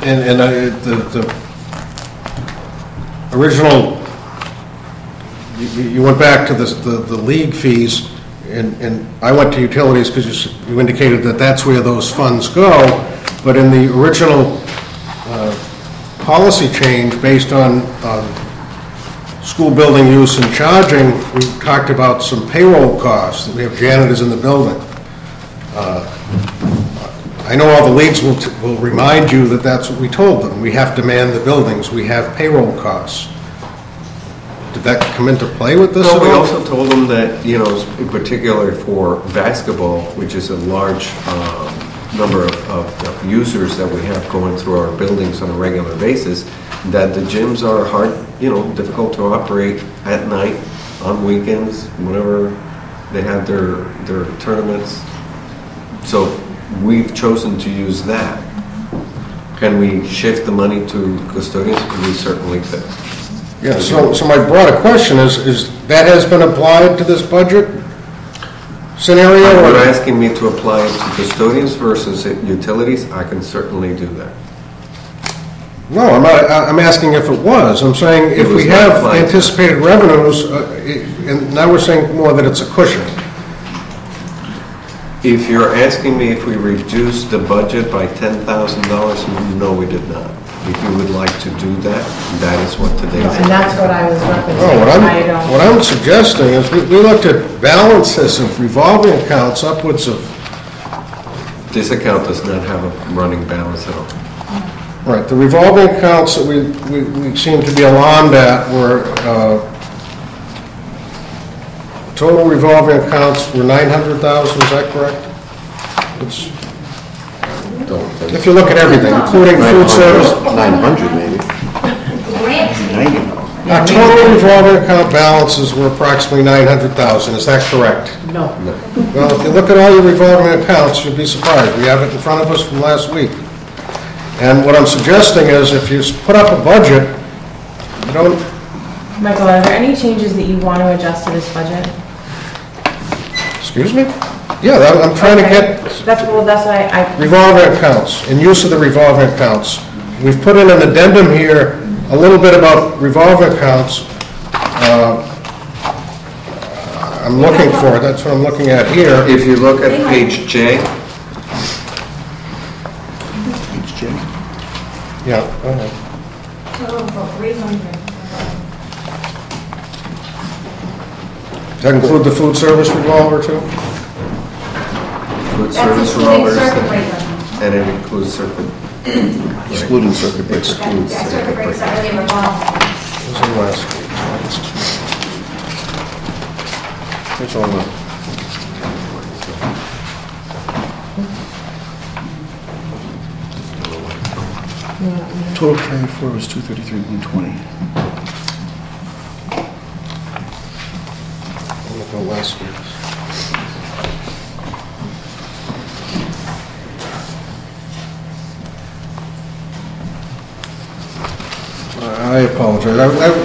And the original, you went back to the league fees, and I went to utilities because you indicated that that's where those funds go, but in the original policy change based on school building use and charging, we talked about some payroll costs. We have janitors in the building. I know all the leagues will remind you that that's what we told them. We have to man the buildings. We have payroll costs. Did that come into play with this? No, we also told them that, in particular for basketball, which is a large number of users that we have going through our buildings on a regular basis, that the gyms are hard, difficult to operate at night, on weekends, whenever they have their tournaments. So we've chosen to use that. Can we shift the money to custodians? We certainly could. Yeah, so my broader question is that has been applied to this budget scenario? If you're asking me to apply it to custodians versus utilities, I can certainly do that. No, I'm not. I'm asking if it was. I'm saying if we have anticipated revenues, and now we're saying more that it's a cushion. If you're asking me if we reduced the budget by $10,000, no, we did not. If you would like to do that, that is what today's... And that's what I was referencing. No, what I'm suggesting is we looked at balances of revolving accounts upwards of... This account does not have a running balance at all. Right, the revolving accounts that we seem to be alarmed at were... total revolving accounts were $900,000, is that correct? If you look at everything, including food service... 900 maybe. Our total revolving account balances were approximately $900,000, is that correct? No. Well, if you look at all your revolving accounts, you'll be surprised. We have it in front of us from last week. And what I'm suggesting is if you put up a budget, you don't... Michael, are there any changes that you want to adjust to this budget? Excuse me? Yeah, I'm trying to get... That's why I... Revolving accounts, in use of the revolving accounts. We've put in an addendum here, a little bit about revolving accounts. I'm looking for it, that's what I'm looking at here. If you look at page J. Page J? Yeah, go ahead. Total for 300. Does that include the food service revolver too? Food That's service including revolvers, circuit breaker. and it includes circuit. Excluding circuit breaker. Excludes Yeah, circuit circuit breaker's breaker. not really a revolver. What's in last week? It's all the... Total carried forward was 233, 120. Look at last week's. I apologize.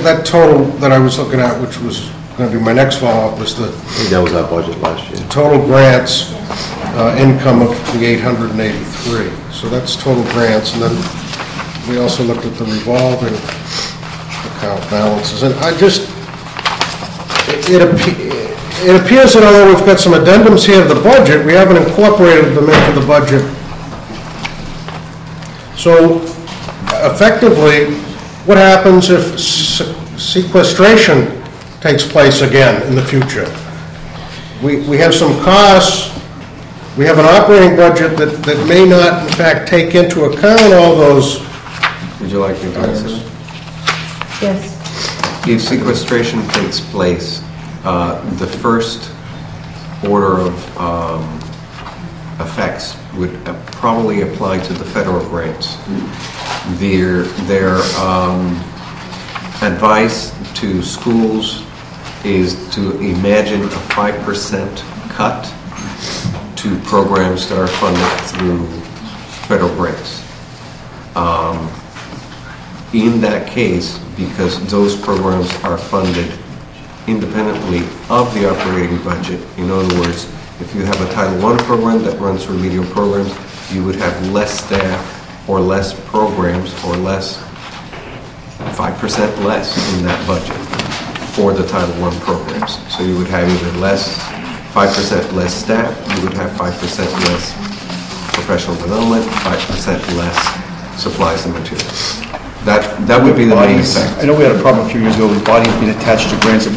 That total that I was looking at, which was going to be my next follow-up, was the I think that was our budget last year. total grants income of the 883. So that's total grants, and then we also looked at the revolving account balances. And I just, it appears that although we've got some addendums here to the budget, we haven't incorporated them into the budget. So effectively, what happens if sequestration takes place again in the future? We have some costs, we have an operating budget that may not in fact take into account all those. Would you like me to answer? Yes. If sequestration takes place, the first order of effects would probably apply to the federal grants. Their advice to schools is to imagine a 5% cut to programs that are funded through federal grants. In that case, because those programs are funded independently of the operating budget, in other words, if you have a Title I program that runs remedial programs, you would have less staff or less programs or less, 5% less in that budget for the Title I programs. So you would have either 5% less staff, you would have 5% less professional development, 5% less supplies and materials. That would be the main effect. I know we had a problem a few years ago with bodies being attached to grants that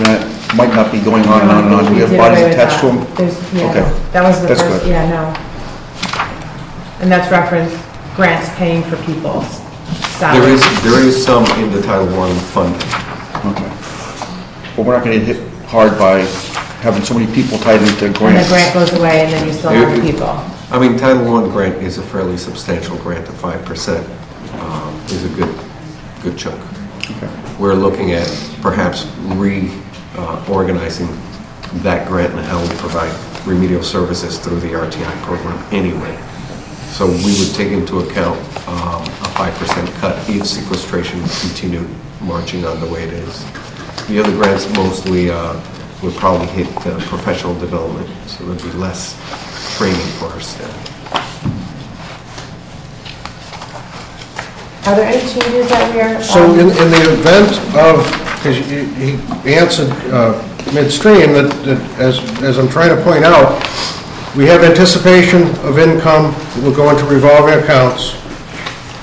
might not be going on and on and on. Do we have bodies attached to them? Okay. That was the That's first, good. yeah, no. And that's reference grants paying for people's salaries. There is some in the Title I funding. Okay. But we're not going to get hit hard by having so many people tied into grants. And the grant goes away and then you still have people. I mean, Title I grant is a fairly substantial grant of 5%. Is a good chunk. Okay. We're looking at perhaps reorganizing that grant and how we provide remedial services through the RTI program anyway. So we would take into account a 5% cut if sequestration continued marching on the way it is. The other grants mostly would probably hit professional development, so there would be less training for our staff. Are there any changes that we are? So in the event of, because he answered midstream, that as I'm trying to point out, we have anticipation of income that will go into revolving accounts.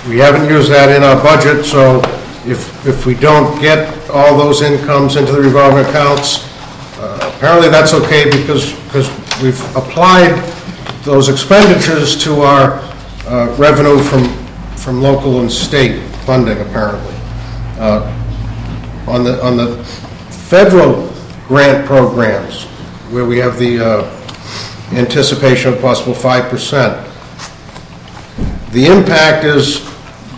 We haven't used that in our budget, so if we don't get all those incomes into the revolving accounts, apparently that's okay because we've applied those expenditures to our revenue from local and state funding, apparently. On the federal grant programs, where we have the anticipation of possible 5%, the impact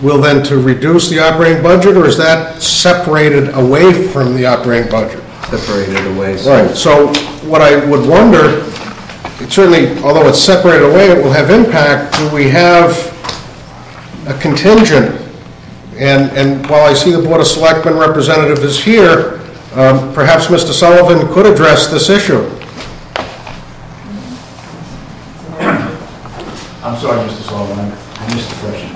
will then to reduce the operating budget, or is that separated away from the operating budget? Separated away. Right, so what I would wonder, it certainly, although it's separated away, it will have impact. Do we have a contingent? And while I see the Board of Selectmen representative is here, perhaps Mr. Sullivan could address this issue. I'm sorry, Mr. Sullivan, I missed the question.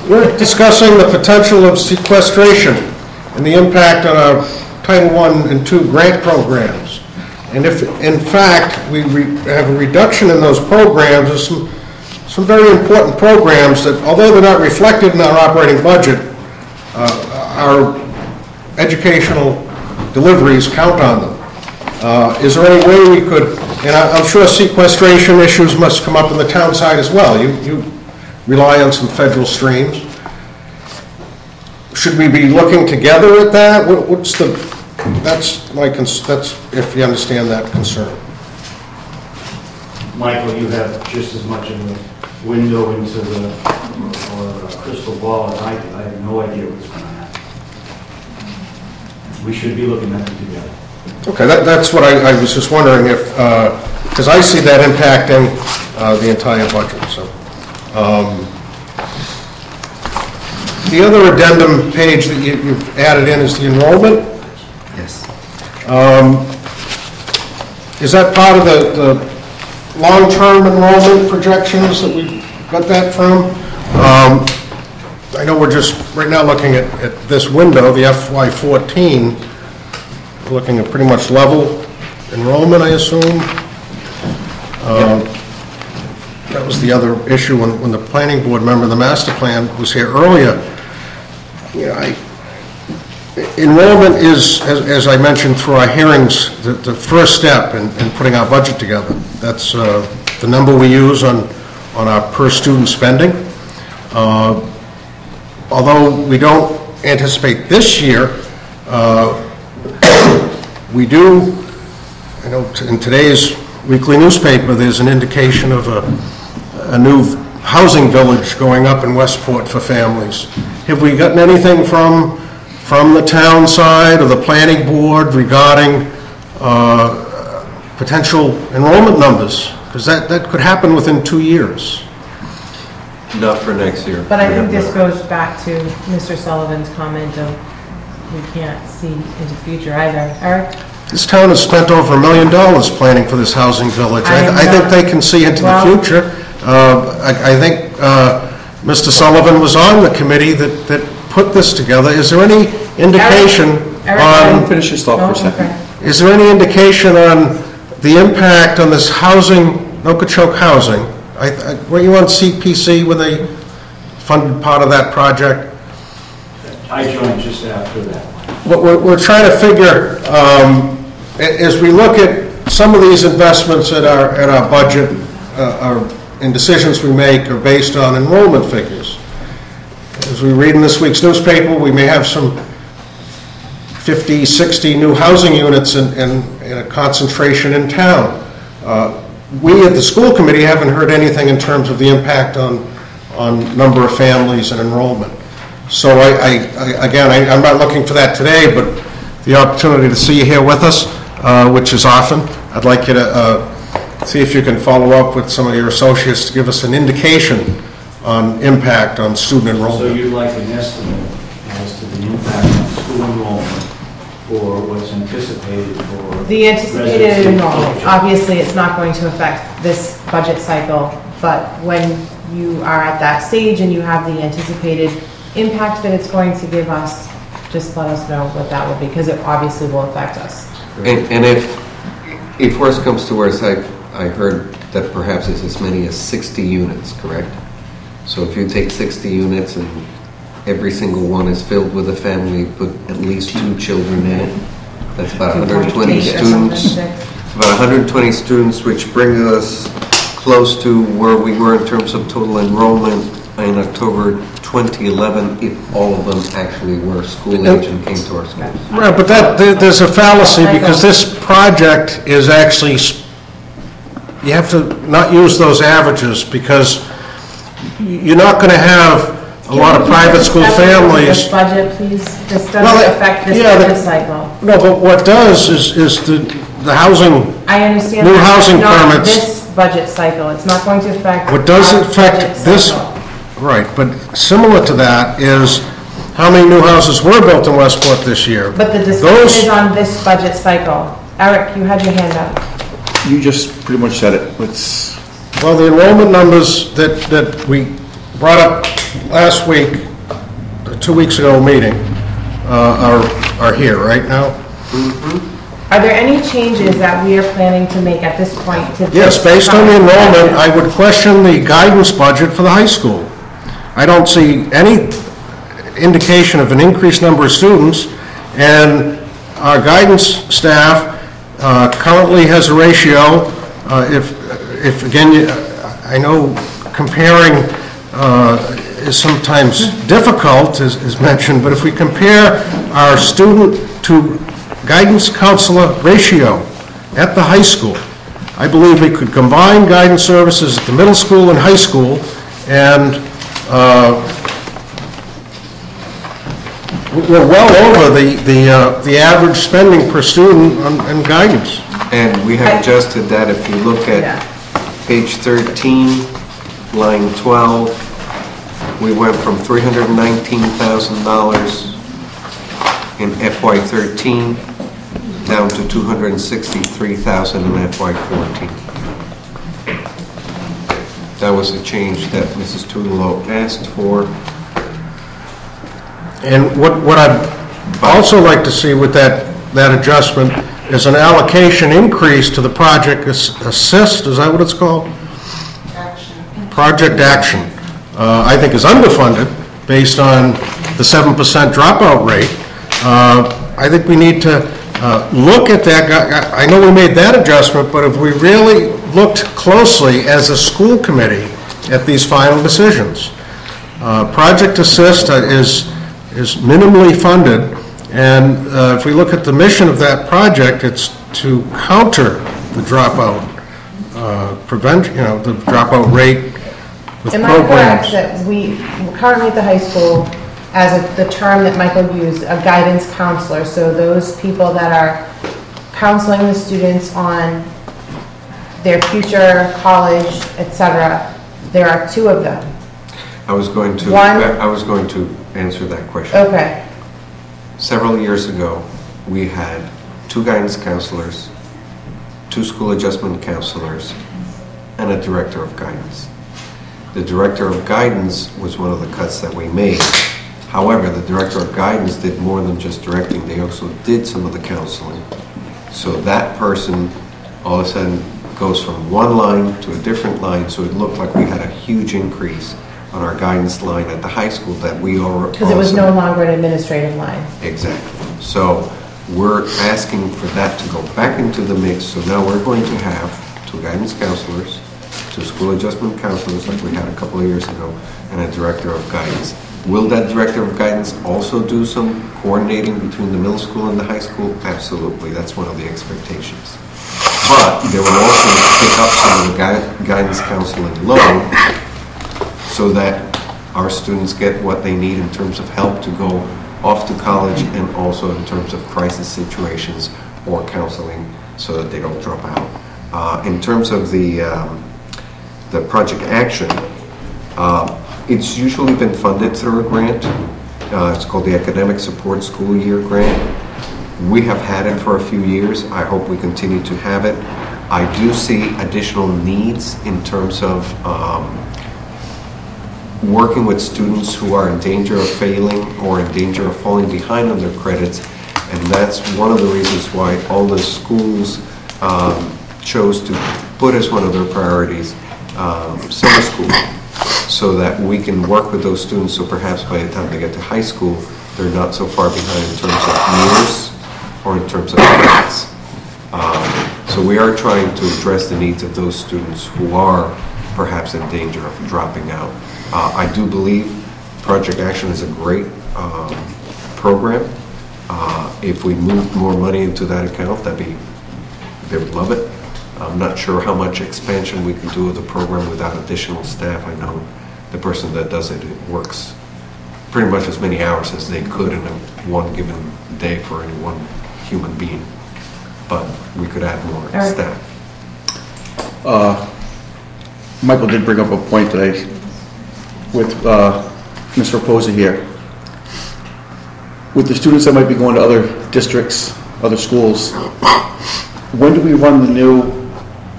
We're discussing the potential of sequestration and the impact on our Title I and II grant programs. And if, in fact, we have a reduction in those programs, there's some very important programs that, although they're not reflected in our operating budget, are educational deliveries, count on them. Is there any way we could, and I'm sure sequestration issues must come up on the town side as well. You rely on some federal streams. Should we be looking together at that? That's if you understand that concern. Michael, you have just as much of a window into the, or a crystal ball as I do. I have no idea what's going to happen. We should be looking at them together. Okay, that's what I was just wondering if, because I see that impacting the entire budget. So, the other addendum page that you've added in is the enrollment. Yes. Is that part of the long-term enrollment projections that we got that from? I know we're just right now looking at this window, the FY14. Looking at pretty much level enrollment, I assume. That was the other issue when the planning board member of the master plan was here earlier. Enrollment is, as I mentioned through our hearings, the first step in putting our budget together. That's the number we use on our per student spending. Although we don't anticipate this year, we do, I know in today's weekly newspaper there's an indication of a new housing village going up in Westport for families. Have we gotten anything from the town side or the planning board regarding potential enrollment numbers? Because that could happen within 2 years. Not for next year. But I think this goes back to Mr. Sullivan's comment of we can't see into the future either. Eric? This town has spent over $1 million planning for this housing village. I think they can see into the future. I think Mr. Sullivan was on the committee that put this together. Is there any indication on... Finish your thought for a second. Is there any indication on the impact on this housing, Nokichoke housing? Were you on CPC when they funded part of that project? I joined just after that. We're trying to figure, as we look at some of these investments at our budget, and decisions we make are based on enrollment figures. As we read in this week's newspaper, we may have some 50, 60 new housing units in a concentration in town. We at the school committee haven't heard anything in terms of the impact on number of families and enrollment. So I'm not looking for that today, but the opportunity to see you here with us, which is often. I'd like you to see if you can follow up with some of your associates to give us an indication on impact on student enrollment. So you'd like an estimate as to the impact on school enrollment or what's anticipated for... The anticipated enrollment, obviously it's not going to affect this budget cycle, but when you are at that stage and you have the anticipated impact that it's going to give us, just let us know what that will be, because it obviously will affect us. And if worse comes to worse, I heard that perhaps it's as many as 60 units, correct? So if you take 60 units and every single one is filled with a family, put at least 2 children in it, that's about 120 students. About 120 students, which brings us close to where we were in terms of total enrollment in October 2011, if all of them actually were school age and came to our schools. Right, but there's a fallacy, because this project is actually, you have to not use those averages, because you're not going to have a lot of private school families. This budget, please. This doesn't affect this budget cycle. No, but what does is the housing. I understand. New housing permits. This budget cycle. It's not going to affect. What does affect this? Right, but similar to that is how many new houses were built in Westport this year. But the discussion is on this budget cycle. Eric, you had your hand up. You just pretty much said it. Well, the enrollment numbers that we brought up last week, the 2 weeks ago meeting, are here right now. Mm-hmm. Are there any changes that we are planning to make at this point? Yes, based on the enrollment, I would question the guidance budget for the high school. I don't see any indication of an increased number of students, and our guidance staff currently has a ratio, if again, I know comparing is sometimes difficult, as mentioned, but if we compare our student to guidance counselor ratio at the high school, I believe we could combine guidance services at the middle school and high school, and we're well over the average spending per student on guidance. And we have adjusted that. If you look at page 13, line 12, we went from $319,000 in FY13 down to $263,000 in FY14. That was a change that Mrs. Tudelo asked for. And what I'd also like to see with that adjustment is an allocation increase to the Project Assist, is that what it's called? Project Action, I think is underfunded based on the 7% dropout rate. I think we need to look at that. I know we made that adjustment, but if we really looked closely as a school committee at these final decisions, Project Assist is minimally funded, and if we look at the mission of that project, it's to counter the dropout, prevent, the dropout rate with Am programs. I correct that we currently at the high school, as the term that Michael used, a guidance counselor, so those people that are counseling the students on their future, college, etc., there are two of them. I was going to answer that question. Okay. Several years ago, we had 2 guidance counselors, 2 school adjustment counselors, and a director of guidance. The director of guidance was one of the cuts that we made. However, the director of guidance did more than just directing. They also did some of the counseling. So that person all of a sudden goes from one line to a different line, so it looked like we had a huge increase on our guidance line at the high school that we are. Because it was no longer an administrative line. Exactly. So we're asking for that to go back into the mix. So now we're going to have 2 guidance counselors, 2 school adjustment counselors like we had a couple of years ago, and a director of guidance. Will that director of guidance also do some coordinating between the middle school and the high school? Absolutely. That's one of the expectations. But they will also pick up some of the guidance counseling load so that our students get what they need in terms of help to go off to college, and also in terms of crisis situations or counseling so that they don't drop out. In terms of the Project Action, it's usually been funded through a grant. It's called the Academic Support School Year Grant. We have had it for a few years. I hope we continue to have it. I do see additional needs in terms of working with students who are in danger of failing or in danger of falling behind on their credits, and that's one of the reasons why all the schools chose to put as one of their priorities summer school, so that we can work with those students, so perhaps by the time they get to high school, they're not so far behind in terms of years or in terms of credits. So we are trying to address the needs of those students who are perhaps in danger of dropping out. I do believe Project Action is a great program. If we moved more money into that account, they would love it. I'm not sure how much expansion we can do of the program without additional staff. I know the person that does it, works pretty much as many hours as they could in one given day for any one human being. But we could add more staff. Michael did bring up a point today with Mr. Reposa here. With the students that might be going to other districts, other schools, when do we run the new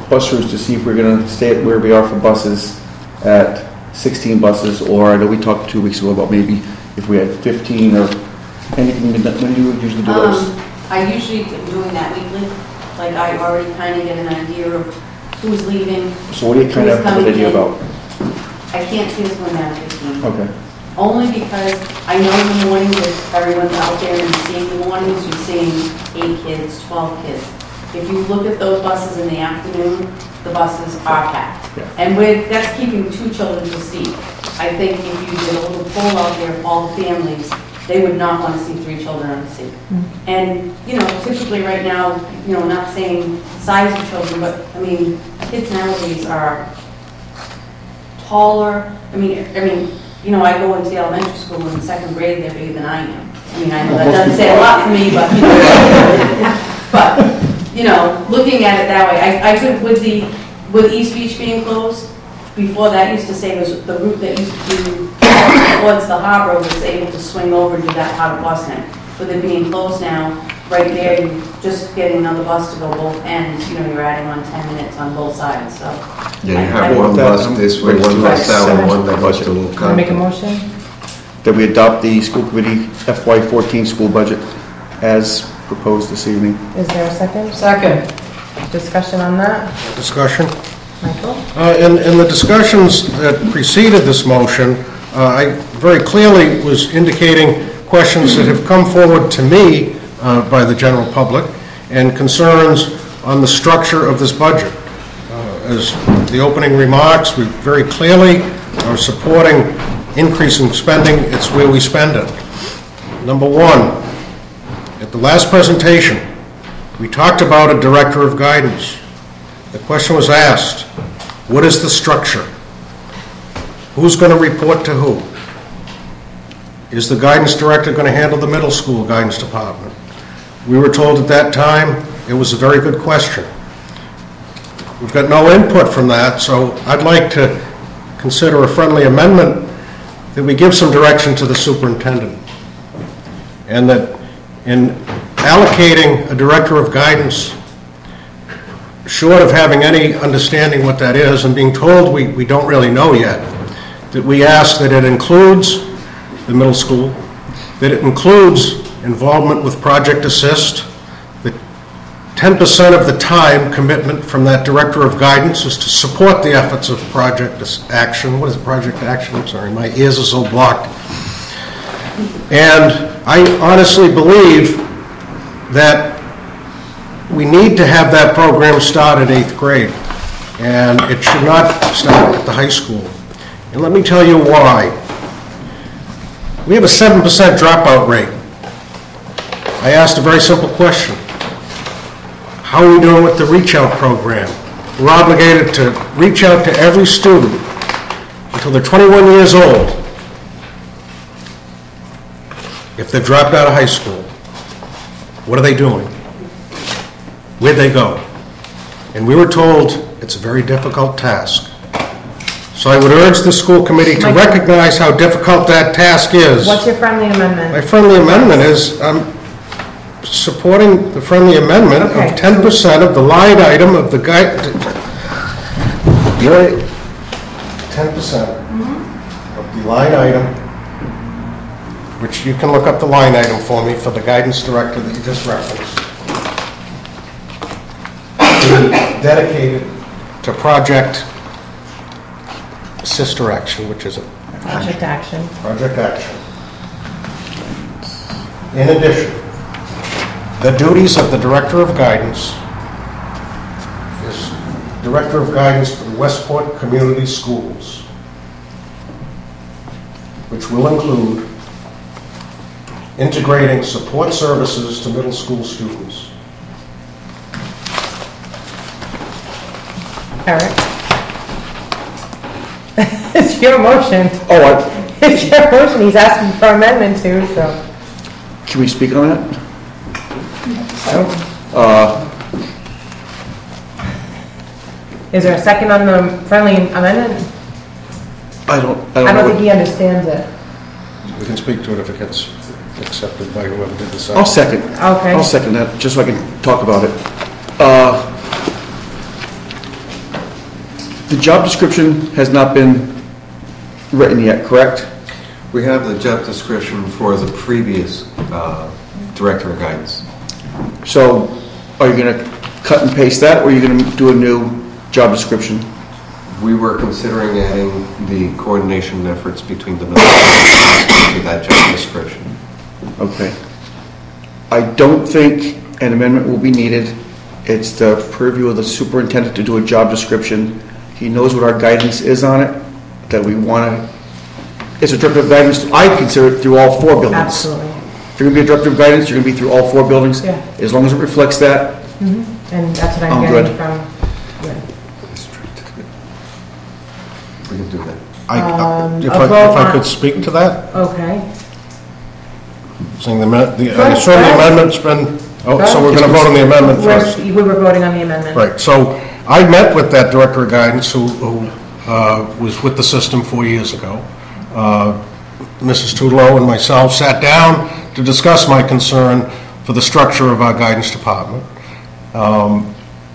bus routes to see if we're going to stay at where we are for buses at 16 buses, or I know we talked 2 weeks ago about maybe if we had 15 or anything. When do you usually do those? I usually am doing that weekly. Like I already kind of get an idea of who's leaving. So what do you kind of have an idea about? I can't see us going down to 15. Okay. Only because I know in the mornings, if everyone's out there and seeing the mornings, you're seeing 8 kids, 12 kids. If you look at those buses in the afternoon, the buses are packed. And that's keeping 2 children per seat. I think if you did a little poll out there of all the families, they would not want to see 3 children on the seat. And, typically right now, not saying size of children, but, kids nowadays are taller. I go into the elementary school in 2nd grade, they're bigger than I am. I know that doesn't say a lot for me, but, looking at it that way, I could, with East Beach being closed, before that used to say was the route that used to be towards the harbor was able to swing over and do that part of Boston. With it being closed now, right there, you're just getting another bus to go both ends. You're adding on 10 minutes on both sides. So Yeah, you have one bus this way, one bus that way, one that bus to Will Can I make a motion? That we adopt the school committee FY14 school budget as proposed this evening. Is there a second? Second. Discussion on that? Discussion? Michael? In the discussions that preceded this motion, I very clearly was indicating questions that have come forward to me by the general public and concerns on the structure of this budget. As the opening remarks, we very clearly are supporting increasing spending. It's where we spend it. Number one, at the last presentation, we talked about a director of guidance. The question was asked, what is the structure? Who's going to report to who? Is the guidance director going to handle the middle school guidance department? We were told at that time it was a very good question. We've got no input from that, so I'd like to consider a friendly amendment that we give some direction to the superintendent, and that in allocating a director of guidance, short of having any understanding what that is and being told we don't really know yet, that we ask that it includes the middle school, that it includes involvement with Project Assist, that 10% of the time commitment from that director of guidance is to support the efforts of Project Action. What is Project Action? I'm sorry, my ears are so blocked. And I honestly believe that we need to have that program start at 8th grade, and it should not start at the high school. And let me tell you why. We have a 7% dropout rate. I asked a very simple question. How are we doing with the Reach Out program? We're obligated to reach out to every student until they're 21 years old if they've dropped out of high school. What are they doing? Where'd they go? And we were told it's a very difficult task. So I would urge the school committee to recognize how difficult that task is. What's your friendly amendment? My friendly amendment is I'm supporting the friendly amendment of 10% of the line item of the guide. 10% of the line item, which you can look up the line item for me for the guidance director that you just referenced, dedicated to Project Sister Action, which is a Project Action. Project Action. In addition, the duties of the Director of Guidance is Director of Guidance for the Westport Community Schools, which will include integrating support services to middle school students. Eric? It's your motion. Oh, It's your motion. He's asking for amendment too, so. can we speak on that? Is there a second on the friendly amendment? I don't I know. don't think he understands it. We can speak to it if it gets accepted by whoever did the I'll second. Okay. I'll second that, just so I can talk about it. The job description has not been written yet, correct? We have the job description for the previous director of guidance. So are you going to cut and paste that, or are you going to do a new job description? We were considering adding the coordination efforts between the middle schools to that job description. Okay. I don't think an amendment will be needed. It's the purview of the superintendent to do a job description. He knows what our guidance is on it, that we want to, it's a directive of guidance, I consider it through all 4 buildings. Absolutely. If you're going to be a directive of guidance, you're going to be through all 4 buildings. Yeah. As long as it reflects that, And that's what I'm I'm getting good. from, yeah. We can do that. If a vote I on- could speak to that? Okay. Saying I Sure, assume the sure. amendment's been, so we're going to vote on the amendment first. We were voting on the amendment. Right, so I met with that director of guidance who was with the system 4 years ago. Mrs. Tudlow and myself sat down to discuss my concern for the structure of our guidance department.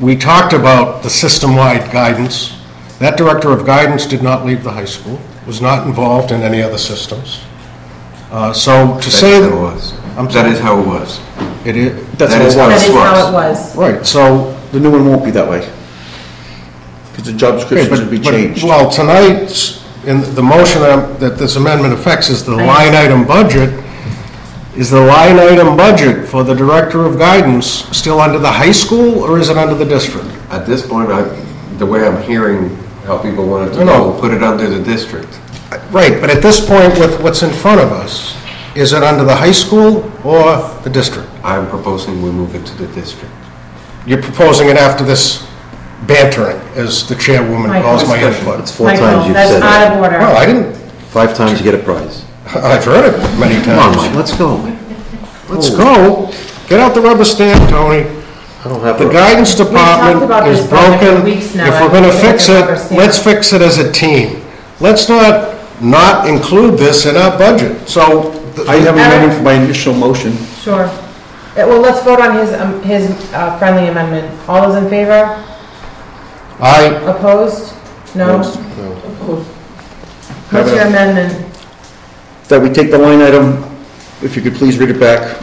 We talked about the system-wide guidance. That director of guidance did not leave the high school, was not involved in any other systems. So to say that... That is how it was. I'm That sorry? is how it was. It is... that's That how is it how was. That is how it was. Right, so... The new one won't be that way. Because the job description should be changed. Well, tonight's, in the motion that this amendment affects is the line item budget. Is the line item budget for the director of guidance still under the high school, or is it under the district? At this point, the way I'm hearing how people want it to No. go, put it under the district. Right, but at this point, with what's in front of us, is it under the high school or the district? I'm proposing we move it to the district. You're proposing it after this bantering, as the chairwoman calls my input. It's 4 Michael, times you've that's said out that. of order. Well, I didn't, 5 times you get a prize. I've heard it many Come on, times. Mike, let's go. Let's go. Get out the rubber stamp, Tony. I don't have The a... guidance talked department about is this budget for broken. weeks now. If we're going to I think fix it's it, rubber stamp. let's fix it as a team. Let's not include this in our budget. So, I have an amendment for my initial motion. Sure. Well, let's vote on his friendly amendment. All those in favor? Opposed? No? What's your amendment? That we take the line item, if you could please read it back.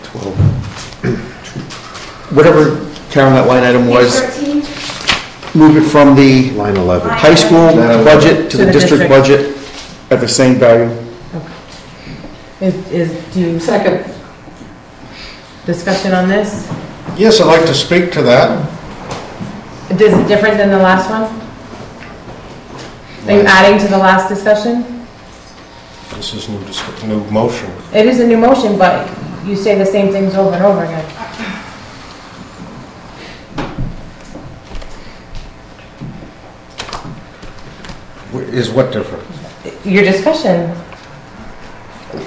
12. Whatever, Karen, that line item was, Page 13? move it from the Line 11. high school budget to the district budget at the same value. Do you... Second. Discussion on this? yes, I'd like to speak to that. Is it different than the last one? Are you adding to the last discussion? This is new motion. It is a new motion, but you say the same things over and over again. Is what different? Your discussion.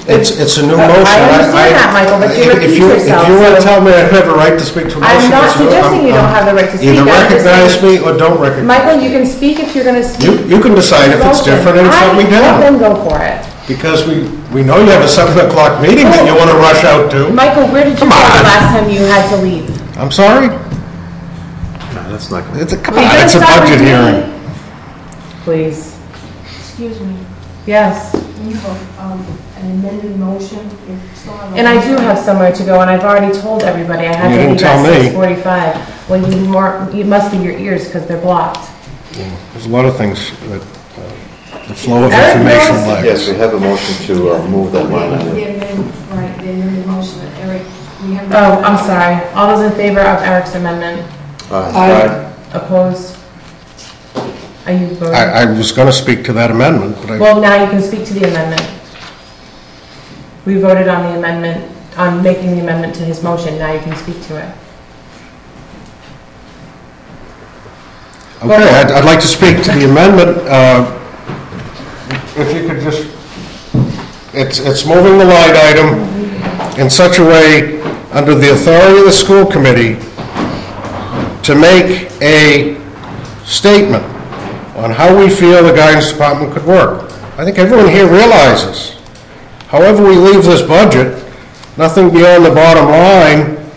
It's a new I motion. understand that, Michael, but you repeat yourself, If you want to so- tell me I have a right to speak to a motion... I'm not it's- suggesting you don't have the right to speak. Either I'm just recognize saying- me or don't recognize me. Michael, you can speak if you're going to speak. You can decide if it's different and shut me Let them down. go for it. Because we know you have a 7 o'clock meeting that you want to rush out to. Michael, where did you go the last time you had to leave? I'm sorry? No, that's not going to... Come Will you on, it's a stop budget repeating? hearing. Please. Excuse me, Yes. when you have an amended motion, you still have... And I do have somewhere to go, and I've already told everybody I had You to didn't leave tell at me. 6:45. Well, you must be your ears because they're blocked. There's a lot of things that the flow of Eric information knows- lacks. Yes, we have a motion to move that line item. The amendment, right, the amended motion that Eric, we have... Oh, I'm sorry. All those in favor of Eric's amendment? Aye. Opposed? Are you voting? I was going to speak to that amendment, but Well, now you can speak to the amendment. We voted on the amendment, on making the amendment to his motion. Now you can speak to it. okay, I'd like to speak to the amendment. If you could just, it's moving the line item in such a way, under the authority of the school committee, to make a statement on how we feel the guidance department could work. I think everyone here realizes, however we leave this budget, nothing beyond the bottom line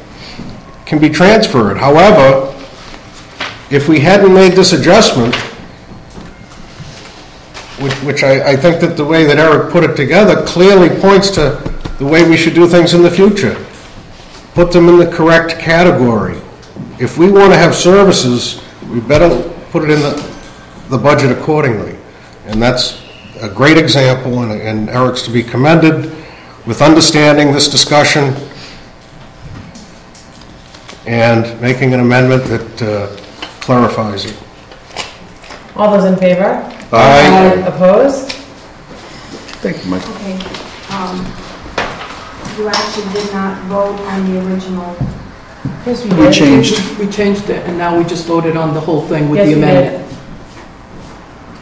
can be transferred. However, if we hadn't made this adjustment, which I think that the way that Eric put it together clearly points to the way we should do things in the future. Put them in the correct category. If we want to have services, we better put it in the budget accordingly. And that's a great example, and Eric's to be commended with understanding this discussion and making an amendment that clarifies it. All those in favor? Aye. Opposed? Thank you, Mike. Okay, you actually did not vote on the original. Yes, we We did. changed. We changed it, and now we just voted on the whole thing with Yes, the we amendment.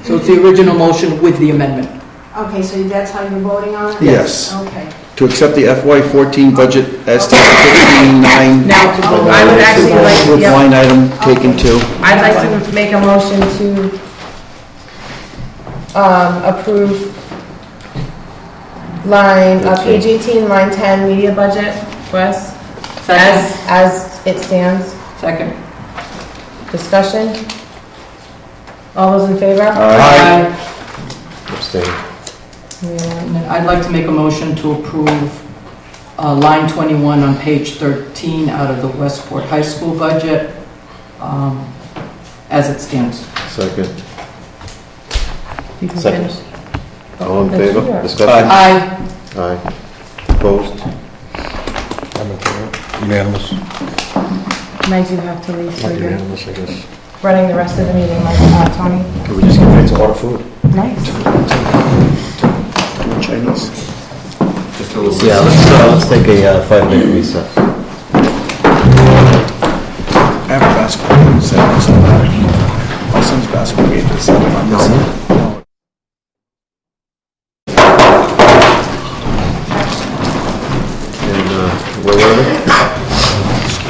So it's the original motion with the amendment. Okay, so that's how you're voting on it? Yes. Okay. To accept the FY14 budget as stated, 15.9. Now, I would actually like, With yep. line item taken to. I'd like to make a motion to approve page 18, line 10, media budget, Wes, as it stands. Second. Discussion? All those in favor? Aye. Abstain. And then I'd like to make a motion to approve line 21 on page 13 out of the Westport High School budget as it stands. Second. You can Second. finish. All in That's favor? yours. Discussion? Aye. Aye. Opposed? I'm in favor. Unanimous. Might you have to leave, so Not you're unanimous, I guess. running the rest of the meeting, Tony? Can we just get back to order food? Nice. Chinese. Just a little. Yeah, let's take a 5-minute recess. After basketball game, 7 Saturday. My son's basketball game is 7. I'm missing it. And where were we?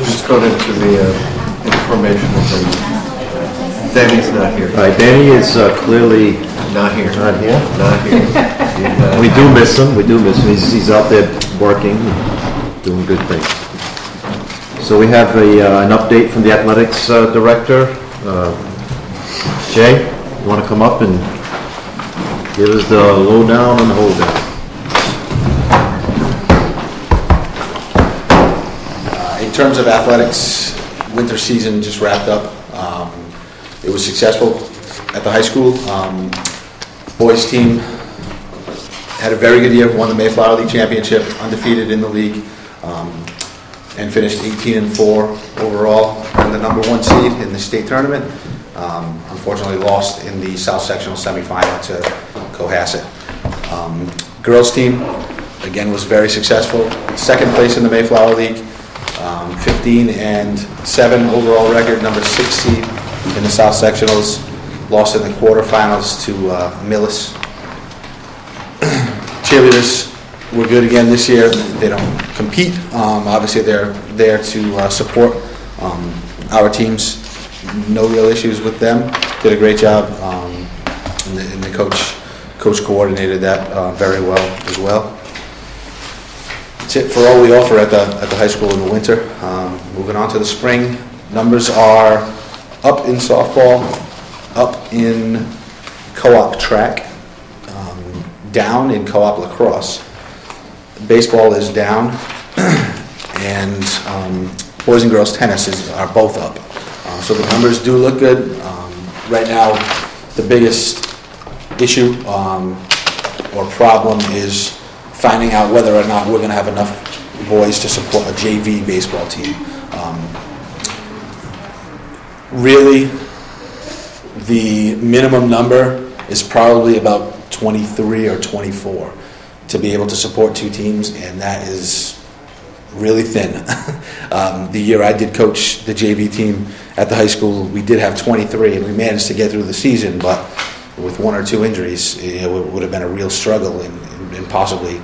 Just go into the informational thing. Danny's not here. All right, Danny is clearly Not here. not here. Not here. We do miss him. We do miss him. He's out there working, doing good things. So we have an update from the athletics director. Jay, you want to come up and give us the lowdown on the hold down? In terms of athletics, winter season just wrapped up. It was successful at the high school. Boys team had a very good year, won the Mayflower League Championship, undefeated in the league, and finished 18-4 overall, and the #1 seed in the state tournament. Unfortunately lost in the South Sectional semifinal to Cohasset. Girls team, again, was very successful. Second place in the Mayflower League, 15-7 overall record, #6 seed in the South Sectionals. Lost in the quarterfinals to Millis. Cheerleaders were good again this year. They don't compete. Obviously, they're there to support our teams. No real issues with them. Did a great job, and the coach coordinated that very well as well. That's it for all we offer at the high school in the winter. Moving on to the spring, numbers are up in softball, up in co-op track, down in co-op lacrosse. Baseball is down, and boys and girls tennis are both up. So the numbers do look good. Right now, the biggest issue or problem is finding out whether or not we're going to have enough boys to support a JV baseball team. Really, the minimum number is probably about 23 or 24 to be able to support two teams, and that is really thin. The year I did coach the JV team at the high school, we did have 23, and we managed to get through the season, but with 1 or 2 injuries, it would have been a real struggle and possibly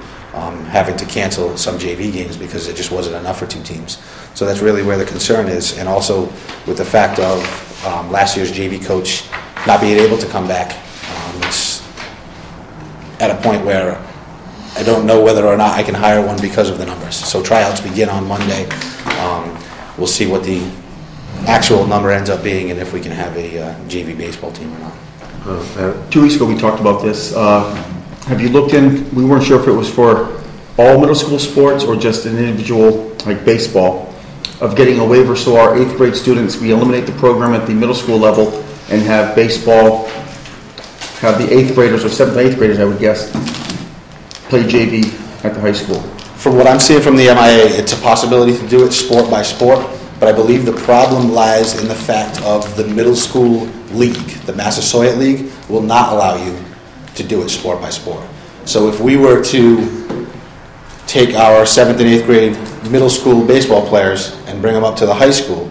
having to cancel some JV games because it just wasn't enough for 2 teams. So that's really where the concern is, and also with the fact of last year's JV coach not being able to come back. It's at a point where I don't know whether or not I can hire one because of the numbers. So tryouts begin on Monday. We'll see what the actual number ends up being and if we can have a JV baseball team or not. 2 weeks ago, we talked about this. Have you looked in, we weren't sure if it was for all middle school sports or just an individual, like baseball, of getting a waiver so our 8th grade students, we eliminate the program at the middle school level and have baseball, have the 8th graders, or 7th and 8th graders, I would guess, play JV at the high school? From what I'm seeing from the MIA, it's a possibility to do it sport by sport, but I believe the problem lies in the fact of the middle school league. The Massasoit League will not allow you to do it sport by sport. So if we were to take our 7th and 8th grade middle school baseball players and bring them up to the high school,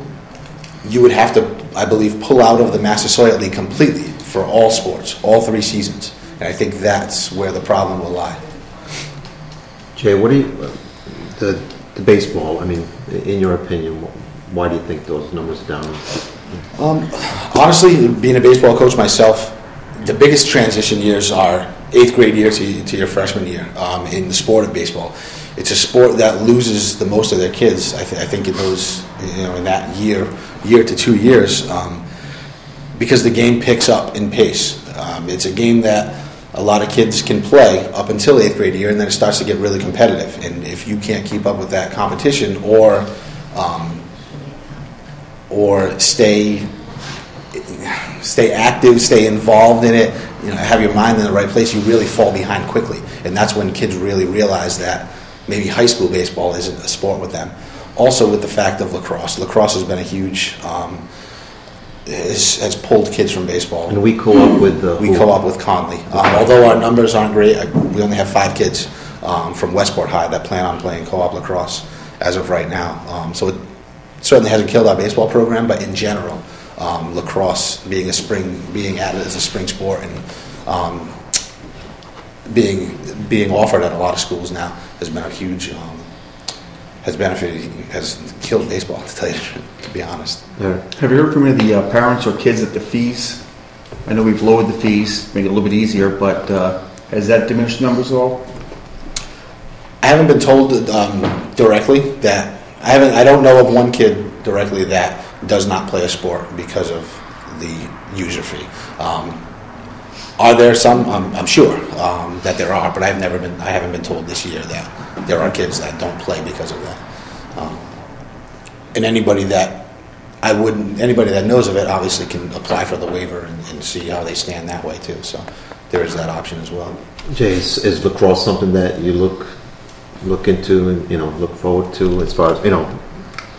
you would have to, I believe, pull out of the Massasoit League completely for all sports, all 3 seasons. And I think that's where the problem will lie. Jay, what do you, the baseball, I mean, in your opinion, why do you think those numbers are down? Honestly, being a baseball coach myself, the biggest transition years are 8th grade year to your freshman year in the sport of baseball. It's a sport that loses the most of their kids. I think in those, in that year to 2 years, because the game picks up in pace. It's a game that a lot of kids can play up until 8th grade year, and then it starts to get really competitive. And if you can't keep up with that competition, or stay active, stay involved in it, have your mind in the right place, you really fall behind quickly. And that's when kids really realize that maybe high school baseball isn't a sport with them. Also with the fact of lacrosse. Lacrosse has been a huge, has pulled kids from baseball. And we co-op with We co-op with Conley. Although our numbers aren't great, we only have 5 kids from Westport High that plan on playing co-op lacrosse as of right now. So it certainly hasn't killed our baseball program, but in general, lacrosse being added as a spring sport and being offered at a lot of schools now has been a huge, has killed baseball, to tell you, to be honest. Have you heard from any of the parents or kids that the fees, I know we've lowered the fees, make it a little bit easier, but has that diminished numbers at all? I haven't been told directly that, I don't know of one kid directly that does not play a sport because of the user fee. Are there some? I'm sure that there are, but I haven't been told this year that there are kids that don't play because of that. And anybody that knows of it obviously can apply for the waiver and see how they stand that way too. So there is that option as well. Jay, is lacrosse something that you look into and look forward to, as far as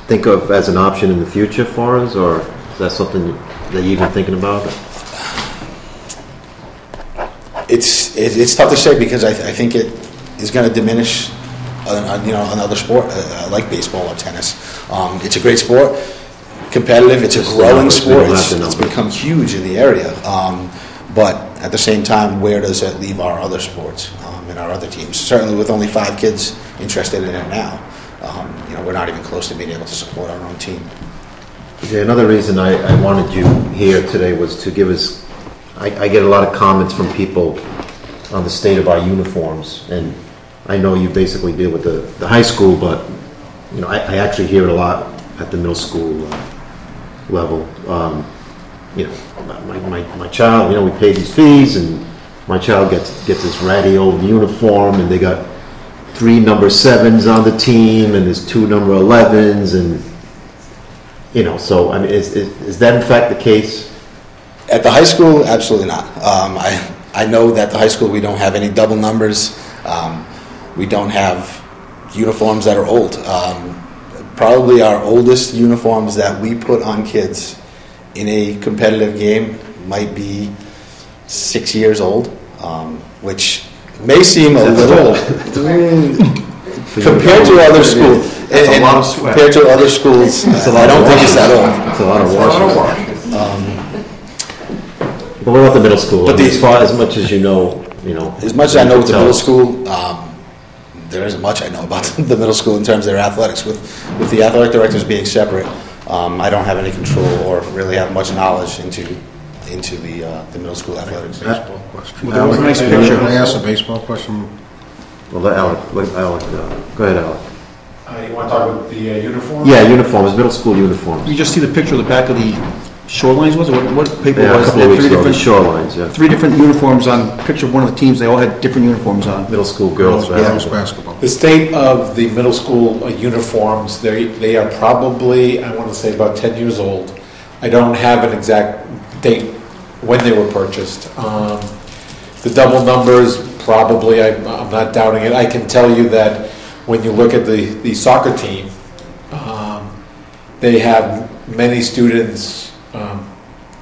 think of as an option in the future for us, or is that something that you're even thinking about? It's tough to say because I think it is going to diminish another sport like baseball or tennis. It's a great sport, competitive. It's a growing sport. It's become huge in the area. But at the same time, where does it leave our other sports and our other teams? Certainly, with only 5 kids interested in it now, we're not even close to being able to support our own team. Okay, another reason I wanted you here today was to give us. I get a lot of comments from people on the state of our uniforms, and I know you basically deal with the high school, but I actually hear it a lot at the middle school level. My child, we pay these fees, and my child gets this ratty old uniform, and they got 3 number 7s on the team, and there's 2 number 11s, and so I mean, is that in fact the case? At the high school, absolutely not. I know that at the high school we don't have any double numbers. We don't have uniforms that are old. Probably our oldest uniforms that we put on kids in a competitive game might be 6 years old, which may seem a little compared to other schools. That's a lot of sweat. Compared to other schools, I don't think it's that old. It's a lot of wash. But what about the middle school? But as much as you know, as much as I know with the middle school, there isn't much I know about the middle school in terms of their athletics. With the athletic directors being separate, I don't have any control or really have much knowledge into the middle school athletics. Baseball question. Well, there was a nice picture. Can I ask a baseball question? Well, Alec, go ahead, Alec. You want to talk about the uniforms? Yeah, uniforms, middle school uniforms. You just see the picture of the back of the Shorelines, was it? What paper Yeah, a was couple it? of weeks ago, the Shorelines, yeah. 3 different uniforms on, picture of one of the teams, they all had different uniforms on. Middle school girls basketball. The state of the middle school uniforms, they are probably, I want to say, about 10 years old. I don't have an exact date when they were purchased. The double numbers, probably, I'm not doubting it. I can tell you that when you look at the soccer team, they have many students,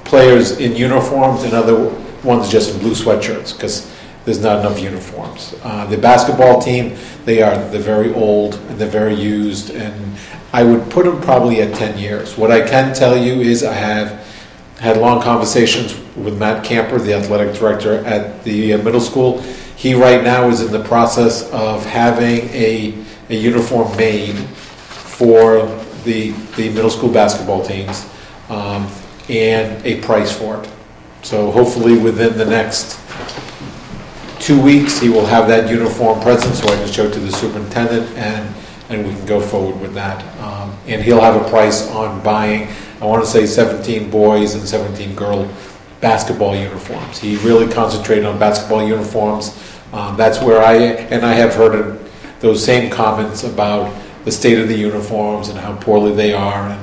players in uniforms and other ones just in blue sweatshirts because there's not enough uniforms. The basketball team, they're very old and they're very used, and I would put them probably at 10 years. What I can tell you is I have had long conversations with Matt Camper, the athletic director at the middle school. He right now is in the process of having a uniform made for the middle school basketball teams, and a price for it. So hopefully within the next 2 weeks, he will have that uniform present so I can show it to the superintendent and we can go forward with that. And he'll have a price on buying, I want to say 17 boys and 17 girl basketball uniforms. He really concentrated on basketball uniforms. That's where I have heard those same comments about the state of the uniforms and how poorly they are. And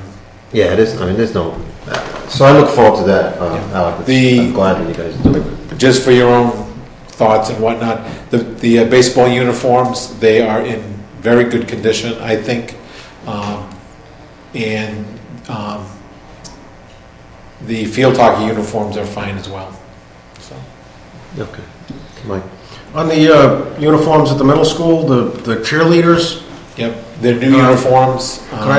yeah, it is. I mean, there's no. So I look forward to that, Alec. I'm glad that you guys do it. Just for your own thoughts and whatnot, the baseball uniforms, they are in very good condition, I think, and the field hockey uniforms are fine as well. So. Okay, Mike. On the uniforms at the middle school, the cheerleaders. Yep, they're new uniforms. Could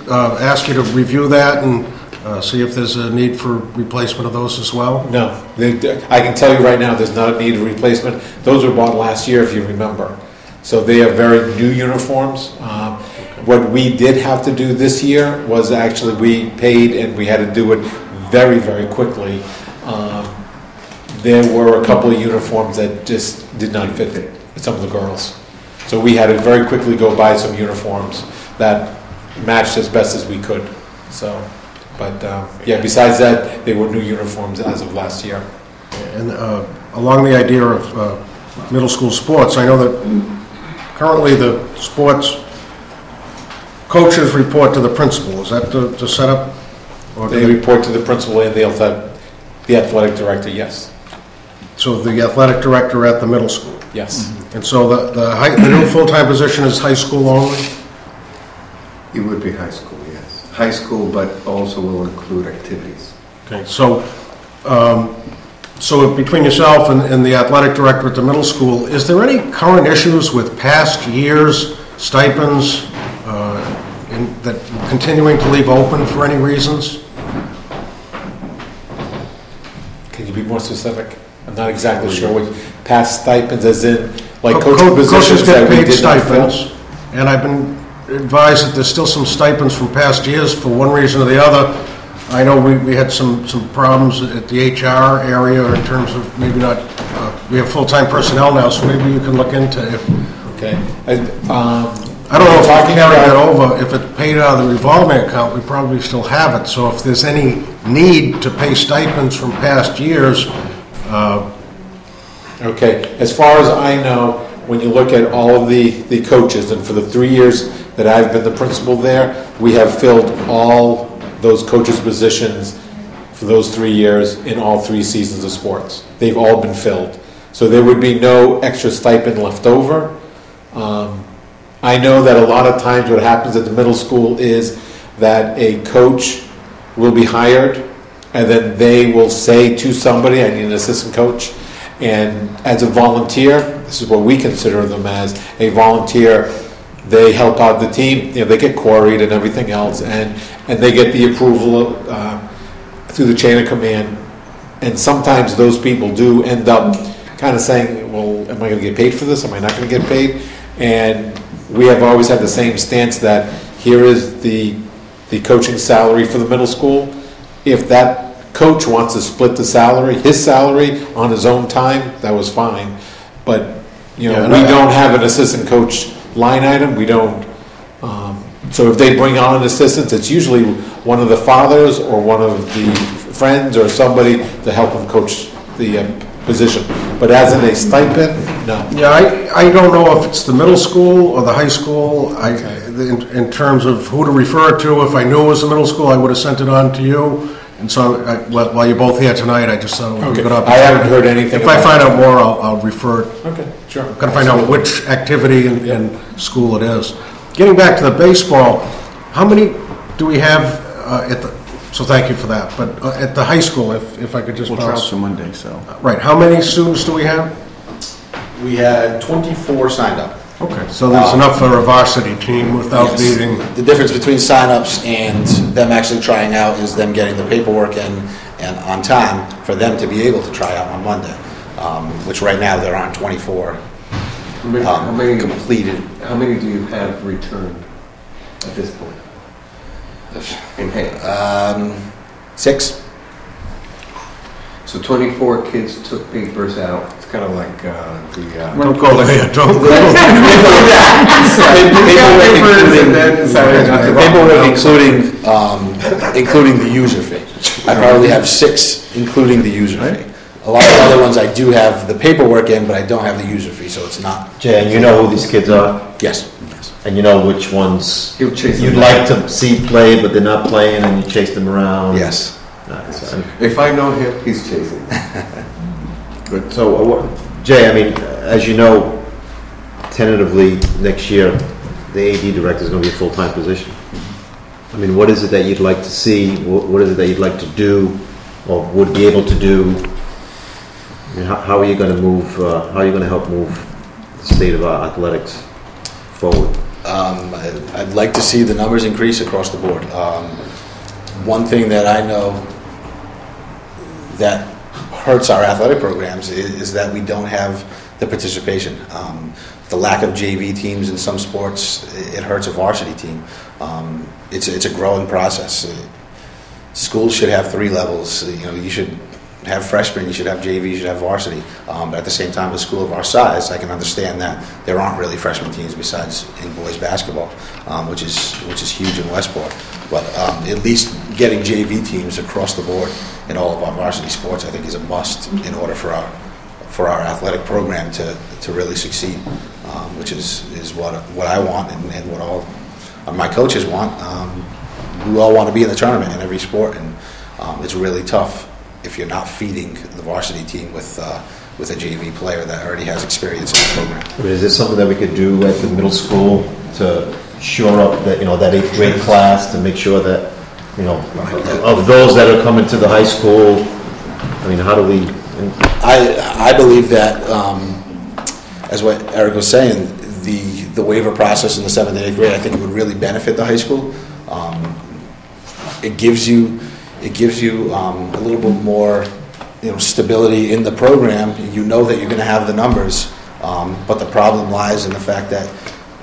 I ask you to review that and see if there's a need for replacement of those as well? No, I can tell you right now there's not a need of replacement. Those were bought last year, if you remember. So they are very new uniforms. What we did have to do this year was actually we paid and we had to do it very, very quickly. There were a couple of uniforms that just did not fit some of the girls. So we had to very quickly go buy some uniforms that matched as best as we could. So, but yeah, besides that, they were new uniforms as of last year. And along the idea of middle school sports, I know that currently the sports coaches report to the principal. Is that the setup? Or they report to the principal and the athletic director, yes. So the athletic director at the middle school? Yes. And so the new full-time position is high school only? It would be high school, yes. High school, but also will include activities. Okay, so so between yourself and the athletic director at the middle school, is there any current issues with past years' stipends that are continuing to leave open for any reasons? Can you be more specific? I'm not exactly sure what past stipends, as in like coaching positions coaches that get we paid did not fill? stipends, and I've been advised that there's still some stipends from past years for one reason or the other. I know we had some problems at the HR area in terms of maybe not, we have full-time personnel now, so maybe you can look into if. Okay. I don't know if I can carry that over. If it's paid out of the revolving account, we probably still have it. So if there's any need to pay stipends from past years. Okay. As far as I know, when you look at all of the coaches, and for the 3 years that I've been the principal there, we have filled all those coaches' positions for those 3 years in all 3 seasons of sports. They've all been filled. So there would be no extra stipend left over. I know that a lot of times what happens at the middle school is that a coach will be hired and then they will say to somebody, I need an assistant coach. And as a volunteer, this is what we consider them as, a volunteer, they help out the team, they get queried and everything else, and they get the approval through the chain of command. And sometimes those people do end up kind of saying, well, am I going to get paid for this? Am I not going to get paid? And we have always had the same stance that here is the coaching salary for the middle school. If that coach wants to split the salary, his salary on his own time, that was fine. But we don't have an assistant coach line item. We don't. So if they bring on an assistant, it's usually one of the fathers or one of the friends or somebody to help them coach the position. But as in a stipend, no. Yeah, I don't know if it's the middle school or the high school. In terms of who to refer it to, if I knew it was the middle school, I would have sent it on to you. And so, while you're both here tonight, I just thought it would be a good I opportunity. haven't heard anything If I about find it. out more, I'll refer. Okay, sure. Got to find out which activity and school it is. Getting back to the baseball, how many do we have at the, so thank you for that, but at the high school, if I could just We'll bounce. try for Monday, so. Right, how many students do we have? We had 24 signed up. Okay, so there's enough for a varsity team without Yes. needing. The difference between signups and them actually trying out is them getting the paperwork in and on time for them to be able to try out on Monday, which right now there aren't 24 How many completed. How many do you have returned at this point? In hand? 6. So 24 kids took papers out. It's kind of like Don't go there, don't go. Paperwork including the user fee. I probably have 6 including the user fee. A lot of the other ones I do have the paperwork in, but I don't have the user fee, so it's not. Jay, and you know who these kids are? Yes. And you know which ones He'll chase you'd them like to see play, but they're not playing, and you chase them around? Yes. If I know him, he's chasing. Good. So, Jay, I mean, as you know, tentatively next year, the AD director is going to be a full-time position. I mean, what is it that you'd like to see? What is it that you'd like to do, or would be able to do? I mean, how are you going to move? How are you going to help move the state of our athletics forward? I'd like to see the numbers increase across the board. One thing that I know that hurts our athletic programs is that we don't have the participation. The lack of JV teams in some sports, it hurts a varsity team. It's a growing process. Schools should have 3 levels. You know, you should have freshmen, you should have JV, you should have varsity. But at the same time, a school of our size, I can understand that there aren't really freshman teams besides in boys basketball, which is huge in Westport. But at least getting JV teams across the board in all of our varsity sports, I think, is a must in order for our athletic program to really succeed, which is what I want and what all of my coaches want. We all want to be in the tournament in every sport, and it's really tough if you're not feeding the varsity team with a JV player that already has experience in the program. I mean, is this something that we could do at the middle school to shore up that, that 8th grade class, to make sure that, of those that are coming to the high school, I mean, how do we... I believe that, as what Eric was saying, the waiver process in the 7th and 8th grade, I think it would really benefit the high school. It gives you a little bit more, stability in the program. You know that you're going to have the numbers, but the problem lies in the fact that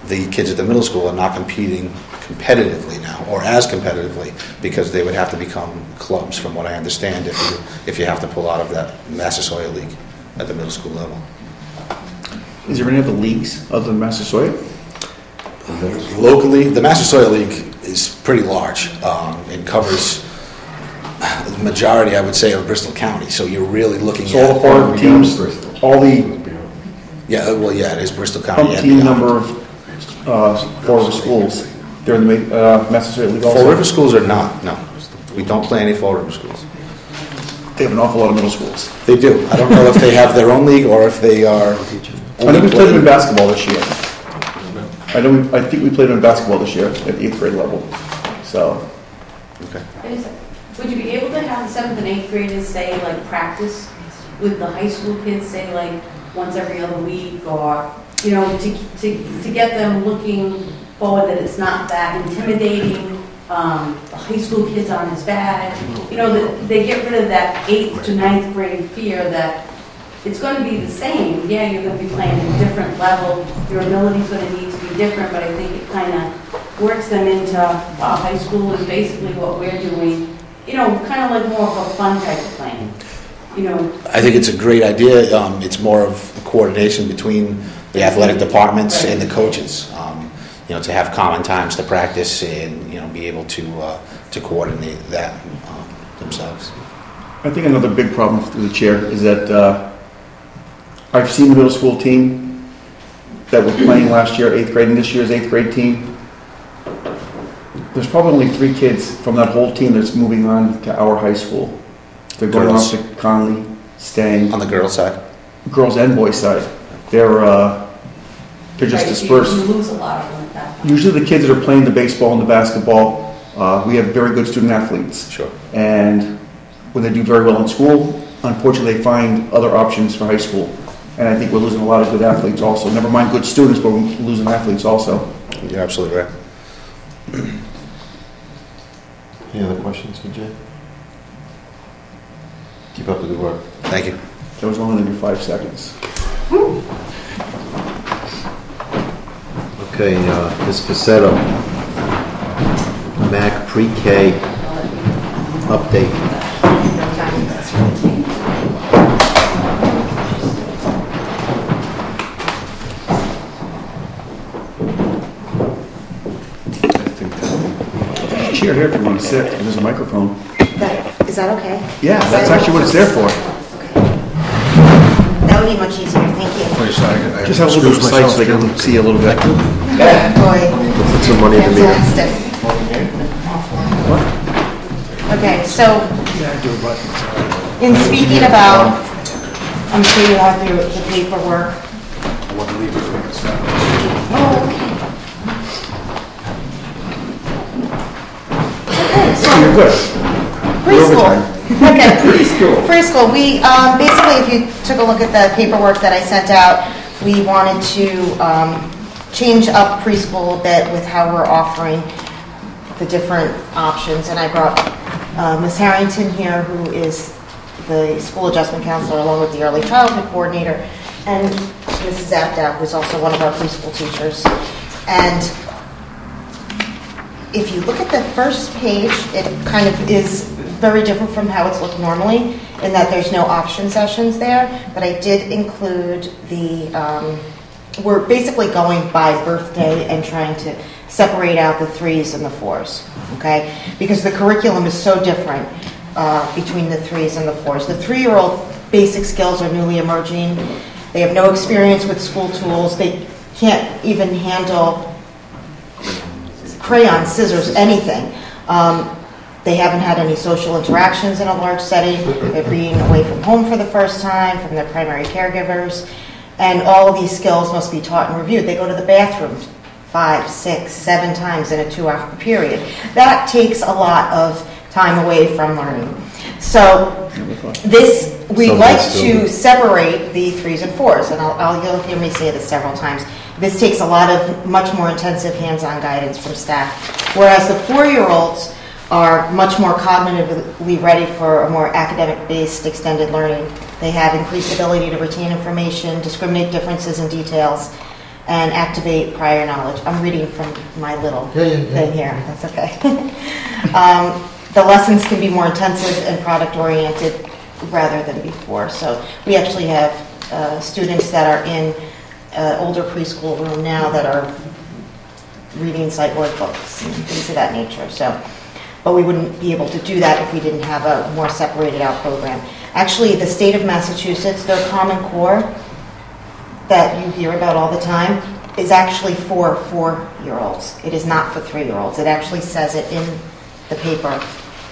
the kids at the middle school are not competing competitively now, or as competitively, because they would have to become clubs, from what I understand, if you have to pull out of that Massasoit League at the middle school level. Is there any other leagues other than Massasoit? Locally, the Massasoit League is pretty large. It covers the majority, I would say, of Bristol County. So you're really looking So at... all the Florida teams, all the... Yeah, well, yeah, it is Bristol County. Team number of Fall River schools, they're in the Massasoit League also? Fall River schools are not, no. We don't play any Fall River schools. They have an awful lot of middle schools. They do. I don't know if they have their own league or if they are... I know we played them in basketball this year. I think we played them in basketball this year at the 8th grade level. So. Okay. Would you be able to have the 7th and 8th graders say, like, practice with the high school kids, say, like, once every other week, or, to get them looking forward, that it's not that intimidating, the high school kids aren't as bad, that they get rid of that 8th to 9th grade fear that it's going to be the same. Yeah, you're going to be playing at a different level, your ability's going to need to be different, but I think it kind of works them into, wow, high school is basically what we're doing, kind of like more of a fun type of playing. I think it's a great idea. It's more of a coordination between the athletic departments and the coaches. To have common times to practice and be able to coordinate that themselves. I think another big problem through the chair is that I've seen the middle school team that was playing last year, 8th grade, and this year's 8th grade team. There's probably only 3 kids from that whole team that's moving on to our high school. They're going Girls. off to Conley, staying. On the girls' side? Girls and boys' side. They're just Right, so dispersed. You lose a lot of them at that point. Usually the kids that are playing the baseball and the basketball, we have very good student athletes. Sure. And when they do very well in school, unfortunately they find other options for high school. And I think we're losing a lot of good athletes also. Never mind good students, but we're losing athletes also. You're absolutely right. Any other questions for Jay? Keep up the good work. Thank you. That was longer than your 5 seconds. Okay, Ms. Pacetto, MAC pre-K update. Chair here if you want to sit, and there's a microphone. Is that okay? Yeah, that's actually what it's there for. That would be much easier, thank you. Just have a little bit of sight so they can see a little bit. Boy, Put some money in the meter. fantastic. Okay, so, in speaking about, I'm sure you have the paperwork. Oh, okay. Okay, so. You're good. Preschool. Okay. Preschool. We, basically, if you took a look at the paperwork that I sent out, we wanted to change up preschool a bit with how we're offering the different options. And I brought Ms. Harrington here, who is the school adjustment counselor, along with the early childhood coordinator, and Mrs. Abdow, who's also one of our preschool teachers. And if you look at the first page, it kind of is very different from how it's looked normally, in that there's no option sessions there, but I did include the, we're basically going by birthday and trying to separate out the 3s and the 4s, okay? Because the curriculum is so different between the 3s and the 4s. The 3-year-old basic skills are newly emerging. They have no experience with school tools. They can't even handle crayons, scissors, anything. They haven't had any social interactions in a large setting. They're being away from home for the first time, from their primary caregivers. And all of these skills must be taught and reviewed. They go to the bathroom 5, 6, 7 times in a 2-hour period. That takes a lot of time away from learning. So this, we like to separate the 3s and 4s, and you'll hear me say this several times. This takes a lot of much more intensive hands-on guidance from staff, whereas the 4-year-olds are much more cognitively ready for a more academic-based extended learning. They have increased ability to retain information, discriminate differences in details, and activate prior knowledge. I'm reading from my little thing here. That's okay. The lessons can be more intensive and product-oriented rather than before. So we actually have students that are in older preschool room now that are reading sight word books and things of that nature. So, but we wouldn't be able to do that if we didn't have a more separated out program. Actually, the state of Massachusetts, their Common Core that you hear about all the time is actually for 4-year-olds. It is not for 3-year-olds. It actually says it in the paper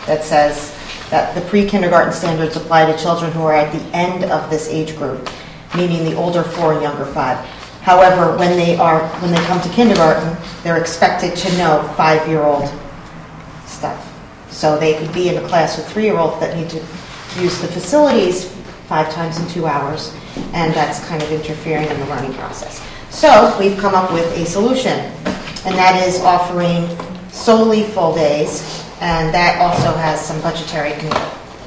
that says that the pre-kindergarten standards apply to children who are at the end of this age group, meaning the older 4 and younger 5. However, when they come to kindergarten, they're expected to know 5-year-old stuff. So they could be in a class with 3-year-olds that need to use the facilities 5 times in 2 hours, and that's kind of interfering in the learning process. So we've come up with a solution, and that is offering solely full days, and that also has some budgetary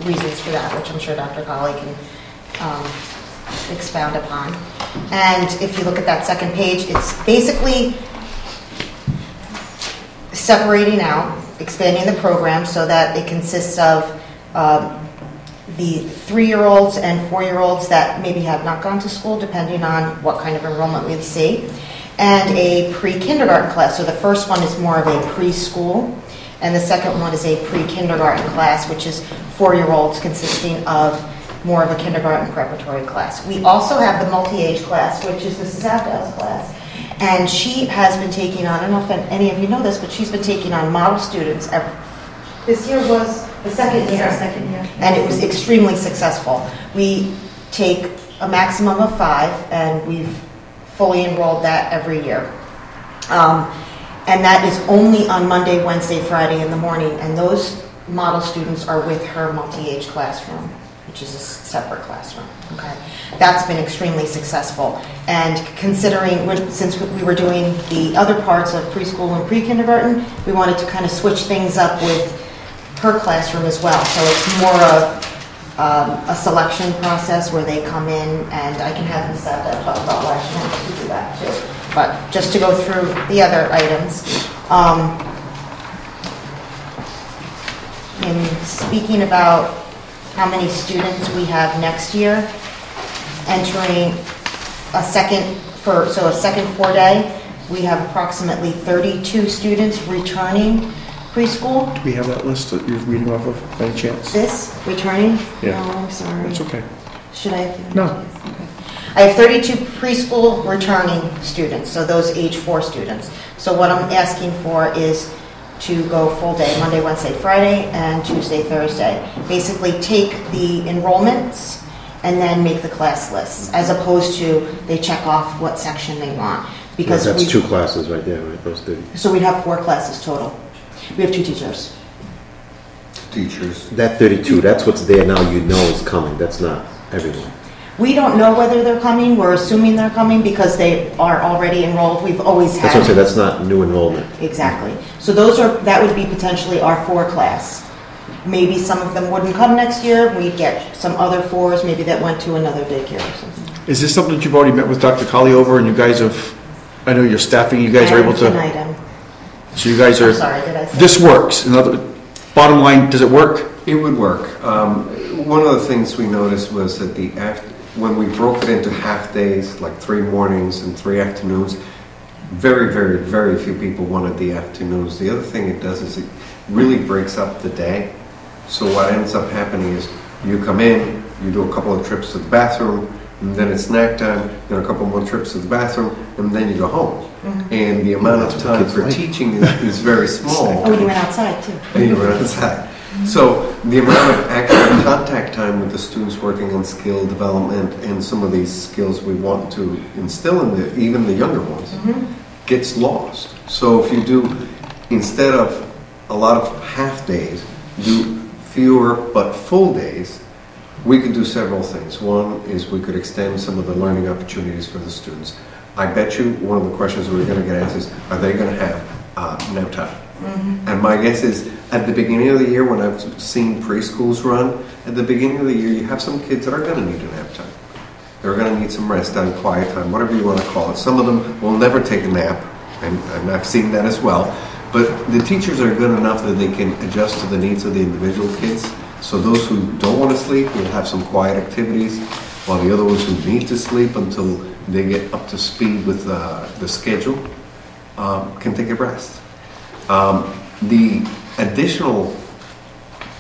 reasons for that, which I'm sure Dr. Colley can expound upon. And if you look at that second page, it's basically separating out, expanding the program so that it consists of the 3-year-olds and 4-year-olds that maybe have not gone to school, depending on what kind of enrollment we see, and a pre-kindergarten class. So the first one is more of a preschool, and the second one is a pre-kindergarten class, which is 4-year-olds consisting of more of a kindergarten preparatory class. We also have the multi-age class, which is the Mrs. Abdow's class. And she has been taking on, I don't know if any of you know this, but she's been taking on model students. This year was the second year. And it was extremely successful. We take a maximum of 5, and we've fully enrolled that every year. And that is only on Monday, Wednesday, Friday in the morning. And those model students are with her multi-age classroom, which is a separate classroom. Okay, that's been extremely successful. And considering, since we were doing the other parts of preschool and pre-kindergarten, we wanted to kind of switch things up with her classroom as well. So it's more of a selection process where they come in, and I can have them set up, talk about why she wants to do that too. But just to go through the other items, in speaking about how many students we have next year entering a second 4-day, we have approximately 32 students returning preschool. Do we have that list that you're reading off of by any chance? This, returning? Yeah. No, I'm sorry. That's okay. Should I? No. Okay. I have 32 preschool returning students, so those age 4 students. So what I'm asking for is to go full day, Monday, Wednesday, Friday, and Tuesday, Thursday. Basically take the enrollments and then make the class lists, as opposed to they check off what section they want. Because that's 2 classes right there, right? Those 30. So we'd have 4 classes total. We have 2 teachers. Teachers. That 32, that's what's there now, you know is coming. That's not everyone. We don't know whether they're coming. We're assuming they're coming because they are already enrolled. We've always had. That's what I'm saying, that's not new enrollment. Exactly. So that would be potentially our 4 class. Maybe some of them wouldn't come next year. We'd get some other 4s, maybe that went to another daycare or something. Is this something that you've already met with Dr. Colley over, and you guys have, I know you're staffing, you guys are able to. So you guys are. I'm sorry, did I say? This works. Bottom line, does it work? It would work. One of the things we noticed was that when we broke it into half days, like 3 mornings and 3 afternoons, very, very, very few people wanted the afternoons. The other thing it does is it really breaks up the day. So what ends up happening is you come in, you do a couple of trips to the bathroom, and then it's snack time, then a couple more trips to the bathroom, and then you go home. Mm-hmm. And the amount of time for teaching is very small. Oh, you went outside too. And you went outside. So the amount of actual contact time with the students working on skill development and some of these skills we want to instill in even the younger ones gets lost. So if you do, instead of a lot of half days, do fewer but full days, we could do several things. One is we could extend some of the learning opportunities for the students. I bet you one of the questions we're going to get asked is, are they going to have nap time? Mm-hmm. And my guess is, at the beginning of the year, when I've seen preschools run, at the beginning of the year, you have some kids that are going to need a nap time. They're going to need some rest time, quiet time, whatever you want to call it. Some of them will never take a nap, and I've seen that as well. But the teachers are good enough that they can adjust to the needs of the individual kids. So those who don't want to sleep will have some quiet activities, while the other ones who need to sleep until they get up to speed with the schedule can take a rest. The additional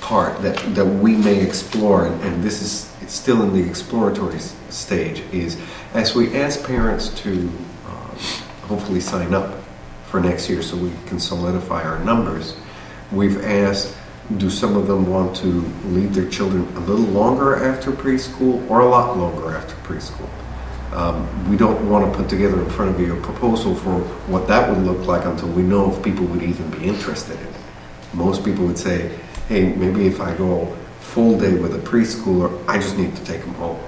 part that we may explore, and this is still in the exploratory stage, is as we ask parents to hopefully sign up for next year so we can solidify our numbers, we've asked, do some of them want to leave their children a little longer after preschool or a lot longer after preschool? We don't want to put together in front of you a proposal for what that would look like until we know if people would even be interested in it. Most people would say, hey, maybe if I go full day with a preschooler, I just need to take them home.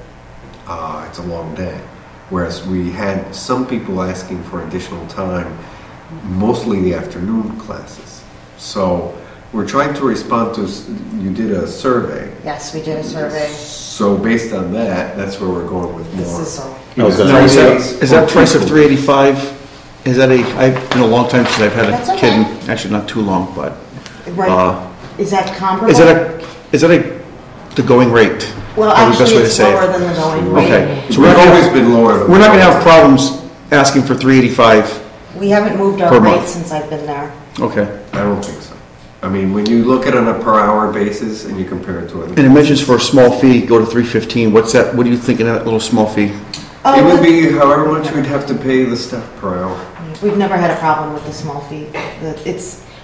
It's a long day. Whereas we had some people asking for additional time, mostly the afternoon classes. So we're trying to respond to, you did a survey. Yes, we did a survey. So based on that, that's where we're going with more. This is all. Is that price of $385? Is that I've been a long time since I've had That's a okay. kid, actually not too long, but. Right. Is that comparable? Is that the going rate? Well, Probably the best actually, way to it's say lower it. than the going rate. Okay. So We've always been lower. We're not going to have problems asking for $385. We haven't moved our Per rate month. since I've been there. Okay. I don't think so. I mean, when you look at it on a per hour basis and you compare it to other. And it mentions for a small fee, go to $315. What's that? What are you thinking of that little small fee? It would be however much we'd have to pay the staff per hour. We've never had a problem with the small fee.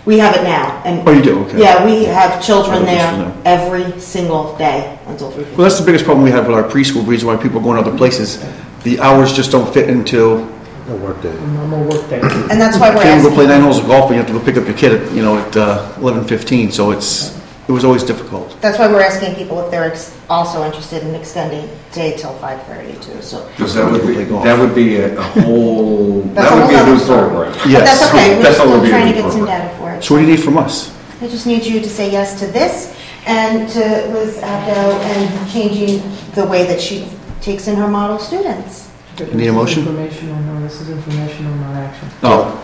We have it now. And Oh, you do? Okay. yeah, we have children Okay, there so no. every single day until 3 p.m. Well, that's the biggest problem we have with our preschool, reason why people are going other places. The hours just don't fit into A work day. Normal work day. And that's why we're can't go asking. play 9 holes of golf, and you have to go pick up your kid at, at 11:15, so it was always difficult. That's why we're asking people if they're also interested in extending day till 5:30 too. So Because that would be a whole, That's that would be a whole new other story. program. But Yes. that's okay. We're That still would be a trying to new get some program. data for it. So what do you need from us? I just need you to say yes to this and to Liz Abdo and changing the way that she takes in her model students. You need a motion? Informational, no, this is informational, not action. Oh,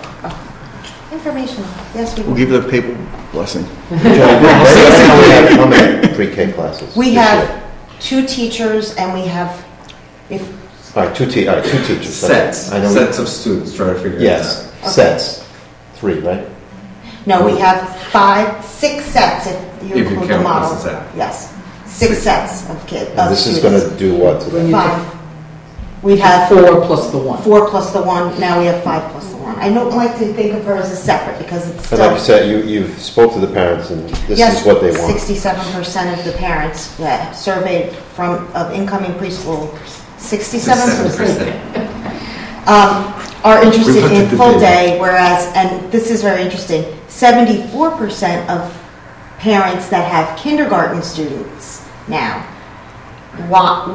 Informational. Yes, we we'll will. give you the paper blessing. How many pre-K classes? We this have year? 2 teachers and we have, if, All right, two teachers. Sets, I know. sets of students, trying to figure it out. Yes, sets. 3, right? no, we have 6 sets if you If you include the count model. this as that. Yes, 6 sets of kids, And of this is going students. to do what to them? 5. We'd have 4 plus the 1. 4 plus the 1, now we have 5 plus the 1. I don't like to think of her as a separate because it's But still. like you said, you've spoke to the parents and this Yes, is what they want. 67% of the parents that surveyed of incoming preschool, 67% are interested We looked in at the full data. day, whereas, and this is very interesting, 74% of parents that have kindergarten students now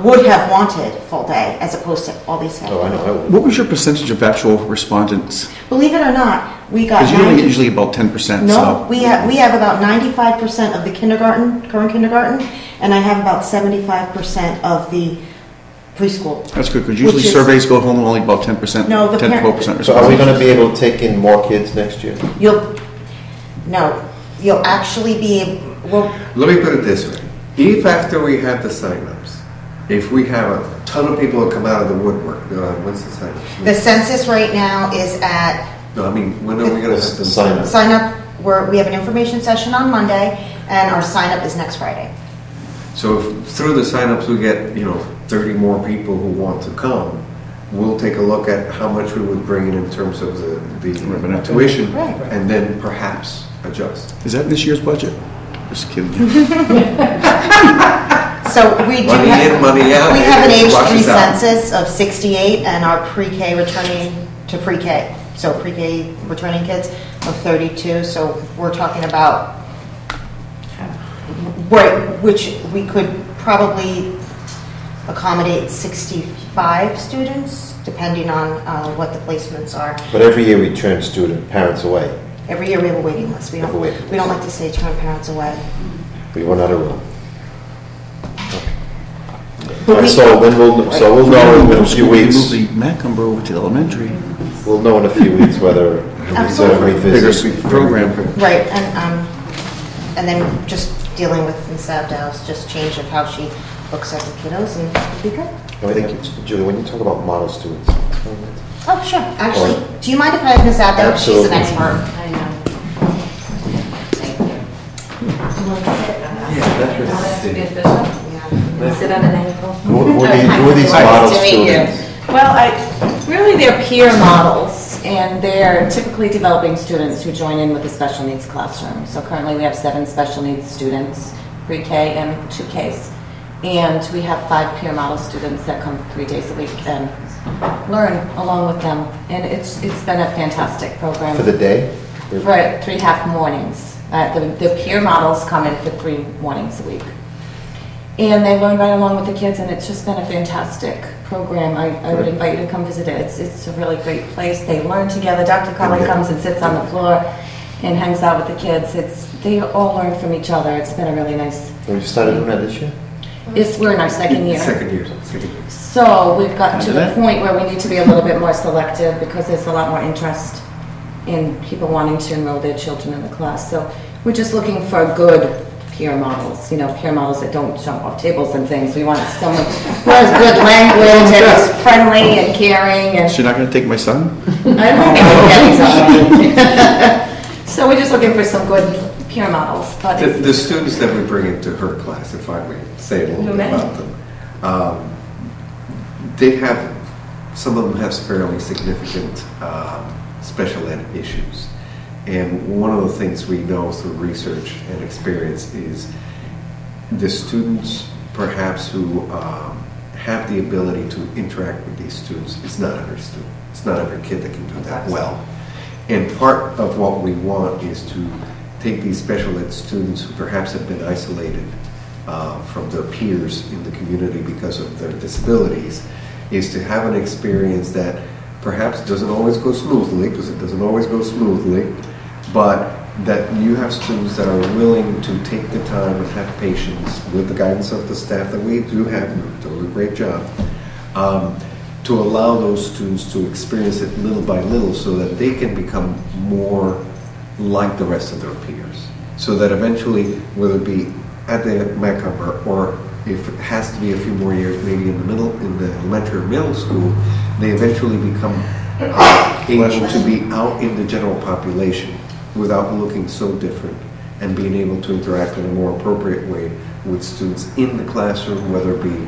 would have wanted full day as opposed to all these Oh, I know, I would. What was your percentage of actual respondents? Believe it or not, we got Because you only 90 get usually about 10%, No, so. we have about 95% of the current kindergarten, and I have about 75% of the preschool. That's good, because usually Which is- surveys go home only about 10%, No, the 10 to parent- 12% So are we going to response. be able to take in more kids next year? You'll actually be, well, Let me put it this way. If after we have the signups, if we have a ton of people that come out of the woodwork, what's the signups? the census right now is at No, I mean, when are we going to have them Sign up. sign up, we have an information session on Monday, and our sign up is next Friday. So if through the signups we get, 30 more people who want to come, we'll take a look at how much we would bring in terms of the Revenue. tuition, Right. and then perhaps adjust. Is that this year's budget? Just kidding. So we do Money in, money out. we have an It age 3 washes out. census of 68, and our pre-K returning to pre-K, so pre-K returning kids of 32, so we're talking about, right, which we could probably accommodate 65 students, depending on what the placements are. But every year we turn parents away. Every year we have a waiting list. We Have a waiting don't like to say turn parents away. We run out of room. But All right, we- so then we'll know in a few Move weeks. the Macumber over to elementary. We'll know in a few weeks whether we're going to Absolutely. revisit. Program. Right, and then just dealing with Ms. Abdow's just change of how she looks at the kiddos, and it'll be good. No, I think, Julie, when you talk about model students, explain that. Oh, sure. Actually, do you mind if I have Ms. Abdo? She's an Absolutely. expert. I know. Sit on an ankle. Who are these model students? Well, really they're peer models, and they're typically developing students who join in with the special needs classroom. So currently we have 7 special needs students, pre-K and 2Ks. And we have 5 peer model students that come 3 days a week and learn along with them. And it's been a fantastic program. For the day? For 3.5 mornings. The peer models come in for 3 mornings a week. And they learn right along with the kids, and it's just been a fantastic program. I would invite you to come visit it. It's a really great place. They learn together. Dr. Cullen comes and sits on the floor and hangs out with the kids. They all learn from each other. It's been a really nice. Have you started doing that this year? We're in our second year. Second year. So we've gotten to the that? point where we need to be a little bit more selective because there's a lot more interest in people wanting to enroll their children in the class. So we're just looking for good peer models, peer models that don't jump off tables and things. We want someone who has good language and is friendly and caring. And So you're not going to take my son? I don't think so. So we're just looking for some good peer models. But The students that we bring into her class, if I may say a little bit about them, they have some of them have fairly significant special ed issues. And one of the things we know through research and experience is the students perhaps who have the ability to interact with these students, it's not every student. It's not every kid that can do that well. And part of what we want is to take these special ed students who perhaps have been isolated from their peers in the community because of their disabilities, is to have an experience that perhaps doesn't always go smoothly, because it doesn't always go smoothly, but that you have students that are willing to take the time and have patience with the guidance of the staff that we do have, and do a great job, to allow those students to experience it little by little so that they can become more like the rest of their peers. So that eventually, whether it be at the Macumber or if it has to be a few more years, maybe in the elementary or middle school, they eventually become able to be out in the general population without looking so different, and being able to interact in a more appropriate way with students in the classroom, whether it be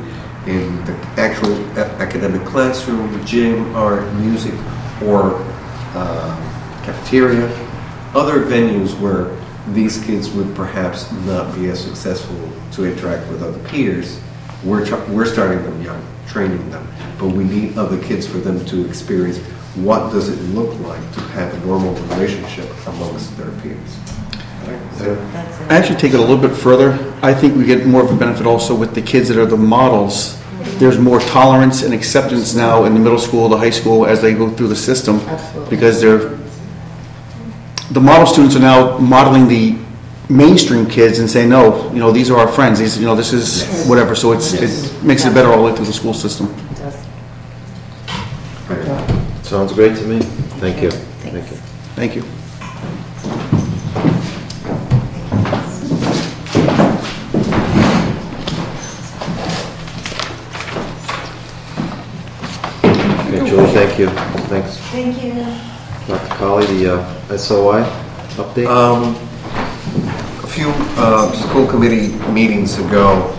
in the actual academic classroom, gym, art, music, or cafeteria, other venues where these kids would perhaps not be as successful to interact with other peers. We're starting them young, training them, but we need other kids for them to experience what does it look like to have a normal relationship amongst their peers. I actually take it a little bit further. I think we get more of a benefit also with the kids that are the models. There's more tolerance and acceptance now in the middle school, the high school, as they go through the system. Absolutely. Because the model students are now modeling the mainstream kids and saying, no, these are our friends. These, this is whatever. So it makes it better all the way through the school system. Sounds great to me. Thank you. Thank you. Thank you. Okay, Julie, thank you. Thanks. Thank you. Dr. Colley, the SOI update? A few school committee meetings ago,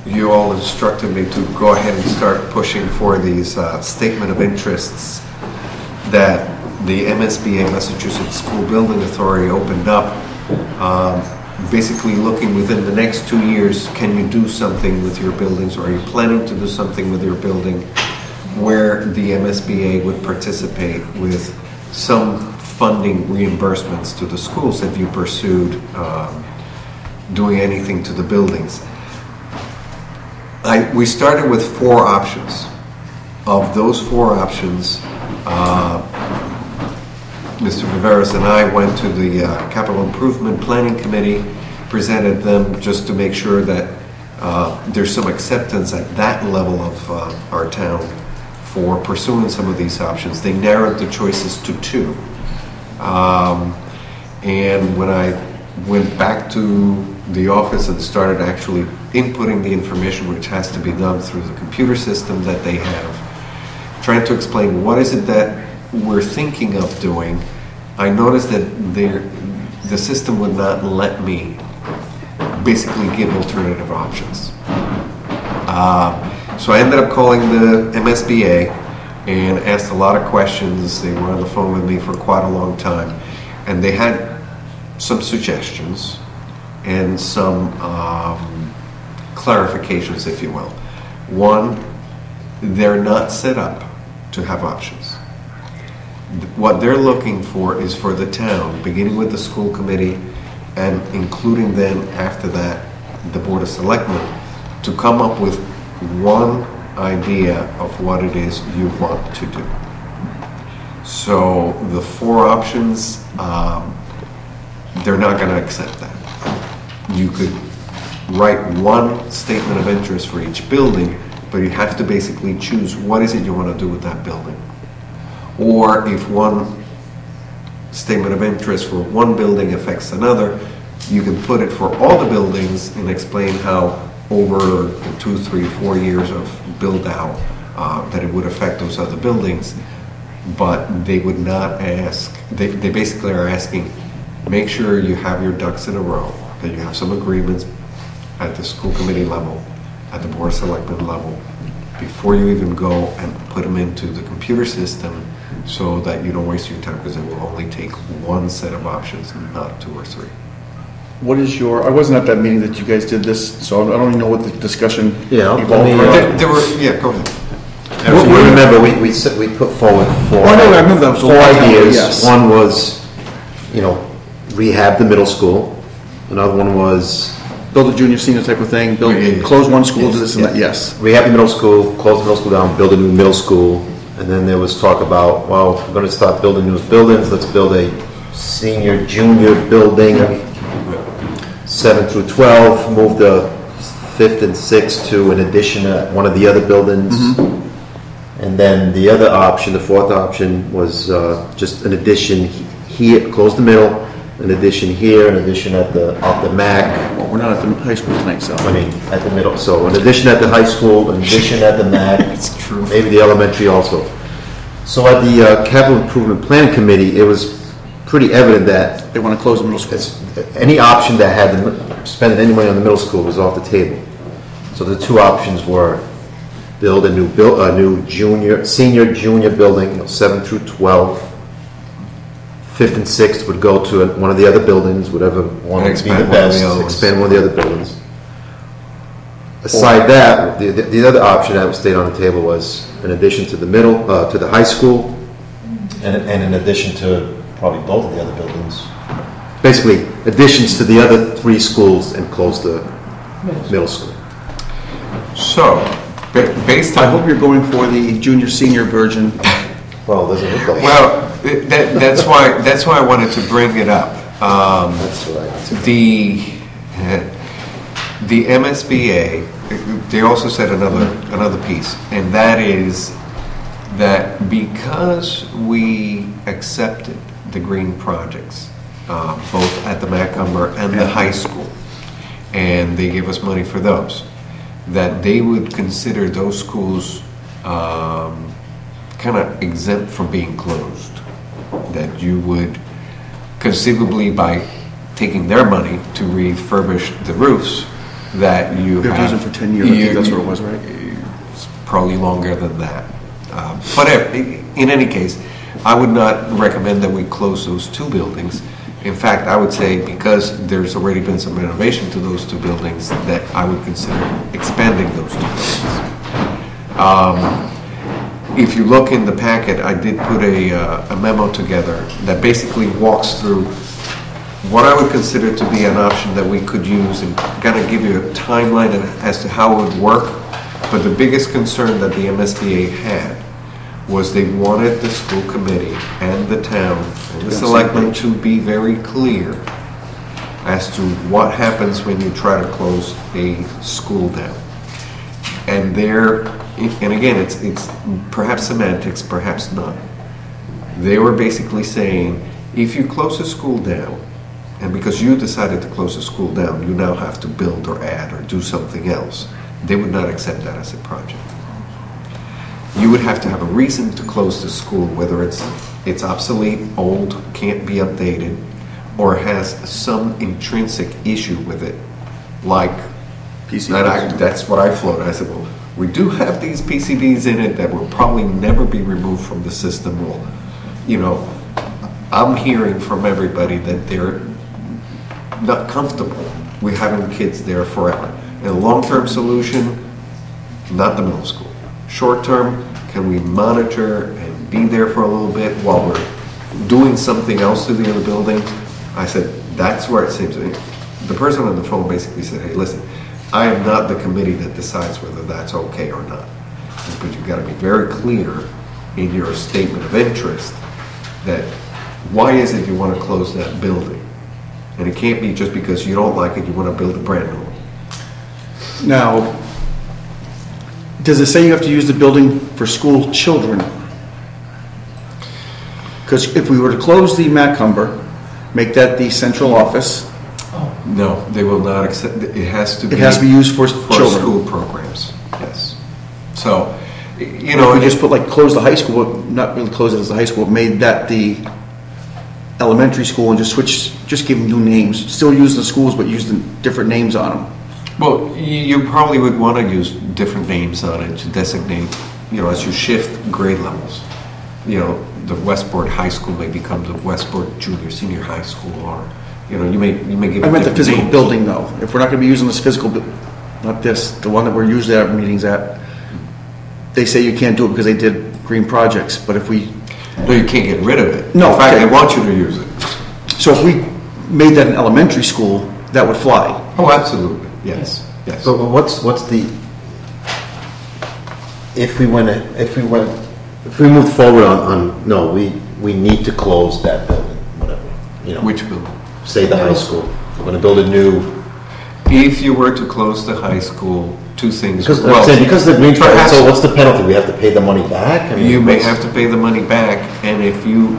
you all instructed me to go ahead and start pushing for these statement of interests that the MSBA, Massachusetts School Building Authority, opened up, basically looking within the next 2 years, can you do something with your buildings, or are you planning to do something with your building where the MSBA would participate with some funding reimbursements to the schools if you pursued doing anything to the buildings. We started with 4 options. Of those 4 options, Mr. Viveras and I went to the Capital Improvement Planning Committee, presented them just to make sure that there's some acceptance at that level of our town for pursuing some of these options. They narrowed the choices to 2. And when I went back to the office and started actually inputting the information, which has to be done through the computer system that they have, trying to explain what is it that we're thinking of doing, I noticed that the system would not let me basically give alternative options. So I ended up calling the MSBA and asked a lot of questions. They were on the phone with me for quite a long time, and they had some suggestions and some clarifications, if you will. One, they're not set up to have options. What they're looking for is for the town, beginning with the school committee and including then after that the Board of Selectmen, to come up with one idea of what it is you want to do. So the 4 options, they're not going to accept that. You could write one statement of interest for each building, but you have to basically choose what is it you want to do with that building. Or if one statement of interest for one building affects another, you can put it for all the buildings and explain how over the 2, 3, 4 years of build out that it would affect those other buildings. But they would not ask, they basically are asking, make sure you have your ducks in a row, that you have some agreements at the school committee level, at the Board of Selectmen level, before you even go and put them into the computer system, so that you don't waste your time, because it will only take one set of options, not two or three. What is your, I wasn't at that meeting that you guys did this, so I don't even know what the discussion Yeah, evolved let me, around. There were, yeah, go ahead. You remember, we put forward four I remember that was a long time ago, ideas. yes. One was, rehab the middle school. Another one was Build a junior, senior type of thing, close one school, do this and that, yes. rehab the middle school, close the middle school down, build a new middle school. And then there was talk about, well, if we're going to start building new buildings, let's build a senior, junior building, 7 through 12, move the 5th and 6th to an addition at one of the other buildings. And then the other option, the fourth option, was just an addition here, close the middle, an addition here, an addition at the MAC. Well, we're not at the high school tonight, so. I mean, at the middle, so an addition at the high school, an addition at the MAC. It's true. Maybe the elementary also. So at the Capital Improvement Planning Committee, it was pretty evident that they want to close the middle school. Any option that had spending any money on the middle school was off the table. So the two options were build a new senior, junior building, 7 through 12. 5th and 6th would go to one of the other buildings, whatever one would be the best, expand one of the other buildings. Aside that, the other option that stayed on the table was an addition to the to the high school, and an addition to probably both of the other buildings. Basically, additions to the other 3 schools and close the middle school. So, based on... I hope you're going for the junior, senior version. Well, it doesn't look like Well, that's why I wanted to bring it up. That's right. The MSBA, they also said another piece, and that is that because we accepted the green projects, both at the Macomber and the high school, and they gave us money for those, that they would consider those schools kind of exempt from being closed. That you would conceivably, by taking their money to refurbish the roofs, that you They're have... using for 10 years, I think that's what it was, right? It's probably longer than that. But in any case, I would not recommend that we close those 2 buildings. In fact, I would say, because there's already been some renovation to those 2 buildings, that I would consider expanding those 2 buildings. If you look in the packet, I did put a memo together that basically walks through what I would consider to be an option that we could use, and kind of give you a timeline as to how it would work. But the biggest concern that the MSBA had was they wanted the school committee and the town and the selectmen to be very clear as to what happens when you try to close a school down. And again, it's perhaps semantics, perhaps not. They were basically saying, if you close a school down, and because you decided to close a school down, you now have to build or add or do something else, they would not accept that as a project. You would have to have a reason to close the school, whether it's obsolete, old, can't be updated, or has some intrinsic issue with it, like PCBs. That's what I floated. I said, well, we do have these PCBs in it that will probably never be removed from the system. Well, I'm hearing from everybody that they're not comfortable with having kids there forever. And a long-term solution, not the middle school. Short-term, can we monitor and be there for a little bit while we're doing something else to the other building? I said, that's where it seems to me. The person on the phone basically said, hey, listen, I am not the committee that decides whether that's okay or not. But you've got to be very clear in your statement of interest that why is it you want to close that building? And it can't be just because you don't like it, you want to build a brand new one. Now, does it say you have to use the building for school children? Because if we were to close the Macomber, make that the central office. No, they will not accept. It has to be. It has to be used for children. School programs. Yes. So, if we just put close the high school, but not really close it as the high school, made that the elementary school, and just give them new names. Still use the schools, but use the different names on them. Well, you probably would want to use different names on it to designate, as you shift grade levels. The Westport High School may become the Westport Junior Senior High School, or, you may give it I meant the different physical names. building, though. If we're not going to be using this physical, not this, the one that we're usually at meetings at, they say you can't do it because they did green projects, but if we... No, you can't get rid of it. No. In fact, they want you to use it. So if we made that an elementary school, that would fly. Oh, absolutely. Yes. Yes. So what's the, if we moved forward on no, we need to close that building, whatever, Which building? Say the high school. We're going to build a new. If you were to close the high school, two things. Because the green project. So what's the penalty? We have to pay the money back. You may have to pay the money back, and if you